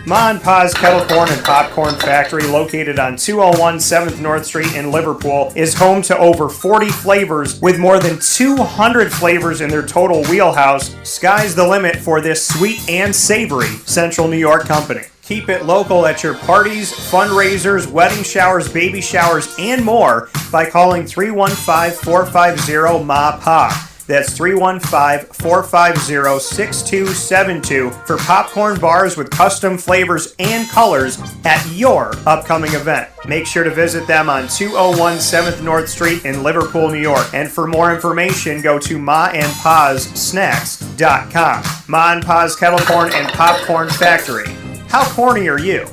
Ma and Pa's Kettle Corn and Popcorn Factory, located on 201 7th North Street in Liverpool, is home to over 40 flavors with more than 200 flavors in their total wheelhouse. Sky's the limit for this sweet and savory Central New York company. Keep it local at your parties, fundraisers, wedding showers, baby showers, and more by calling 315-450-MA-PA. That's 315-450-6272 for popcorn bars with custom flavors and colors at your upcoming event. Make sure to visit them on 201 7th North Street in Liverpool, New York. And for more information, go to maandpassnacks.com. Ma and Pa's Kettle Corn and Popcorn Factory. How corny are you?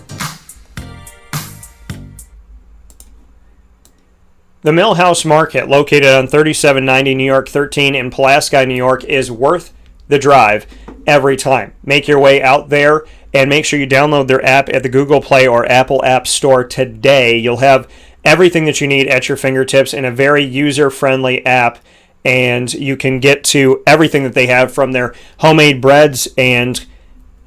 The Millhouse Market, located on 3790 New York 13 in Pulaski, New York, is worth the drive every time. Make your way out there and make sure you download their app at the Google Play or Apple App Store today. You'll have everything that you need at your fingertips in a very user-friendly app, and you can get to everything that they have, from their homemade breads and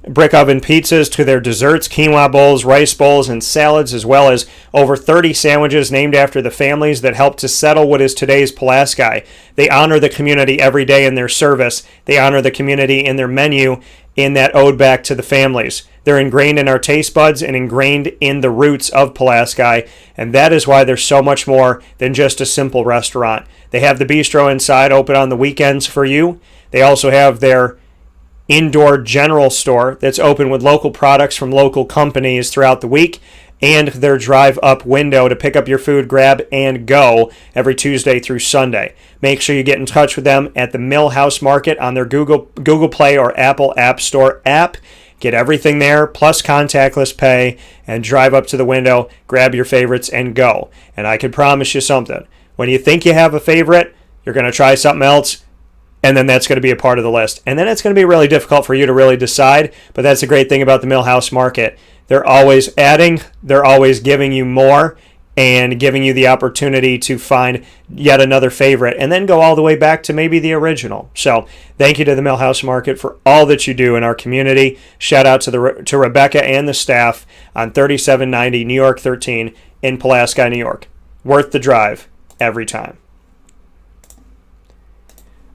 brick oven pizzas to their desserts, quinoa bowls, rice bowls, and salads, as well as over 30 sandwiches named after the families that helped to settle what is today's Pulaski. They honor the community every day in their service. They honor the community in their menu, in that ode back to the families. They're ingrained in our taste buds and ingrained in the roots of Pulaski, and that is why they're so much more than just a simple restaurant. They have the bistro inside open on the weekends for you. They also have their indoor general store that's open with local products from local companies throughout the week, and their drive-up window to pick up your food, grab, and go every Tuesday through Sunday. Make sure you get in touch with them at the Millhouse Market on their Google Play or Apple App Store app. Get everything there, plus contactless pay, and drive up to the window, grab your favorites, and go. And I can promise you something. When you think you have a favorite, you're going to try something else, and then that's going to be a part of the list. And then it's going to be really difficult for you to really decide, but that's the great thing about the Millhouse Market. They're always adding, they're always giving you more, and giving you the opportunity to find yet another favorite, and then go all the way back to maybe the original. So thank you to the Millhouse Market for all that you do in our community. Shout out to Rebecca and the staff on 3790 New York 13 in Pulaski, New York. Worth the drive every time.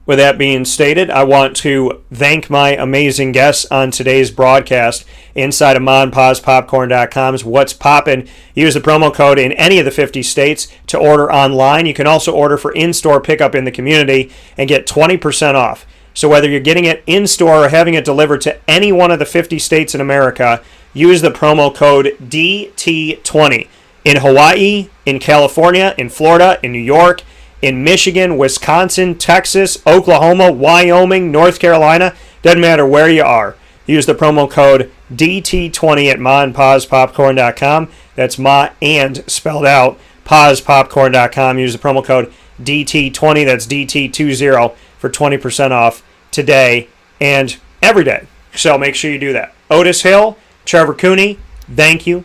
With that being stated, I want to thank my amazing guests on today's broadcast inside of MonPazPopcorn.com's What's Poppin'. Use the promo code in any of the 50 states to order online. You can also order for in-store pickup in the community and get 20% off. So whether you're getting it in-store or having it delivered to any one of the 50 states in America, use the promo code DT20. In Hawaii, in California, in Florida, in New York, in Michigan, Wisconsin, Texas, Oklahoma, Wyoming, North Carolina, doesn't matter where you are. Use the promo code DT20 at MonPazPopcorn.com. That's Ma and spelled out, PazPopcorn.com. Use the promo code DT20, that's DT20, for 20% off today and every day. So make sure you do that. Otis Hill, Trevor Cooney, thank you.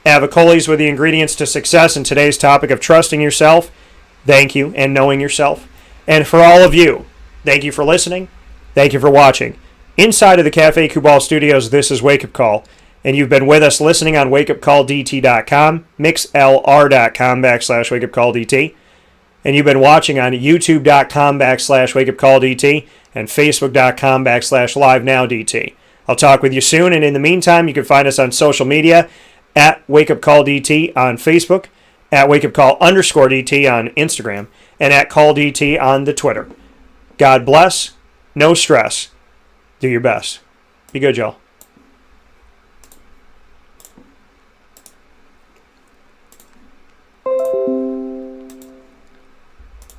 Avicolli's with the ingredients to success in today's topic of trusting yourself. Thank you, and knowing yourself. And for all of you, thank you for listening. Thank you for watching. Inside of the Cafe Kubal Studios, this is Wake Up Call. And you've been with us listening on wakeupcalldt.com, mixlr.com/wakeupcalldt. And you've been watching on youtube.com/wakeupcalldt and facebook.com/livenowdt. I'll talk with you soon, and in the meantime, you can find us on social media at wakeupcalldt on Facebook, at wakeupcall_DT on Instagram, and at CallDT on the Twitter. God bless. No stress. Do your best. Be good, y'all.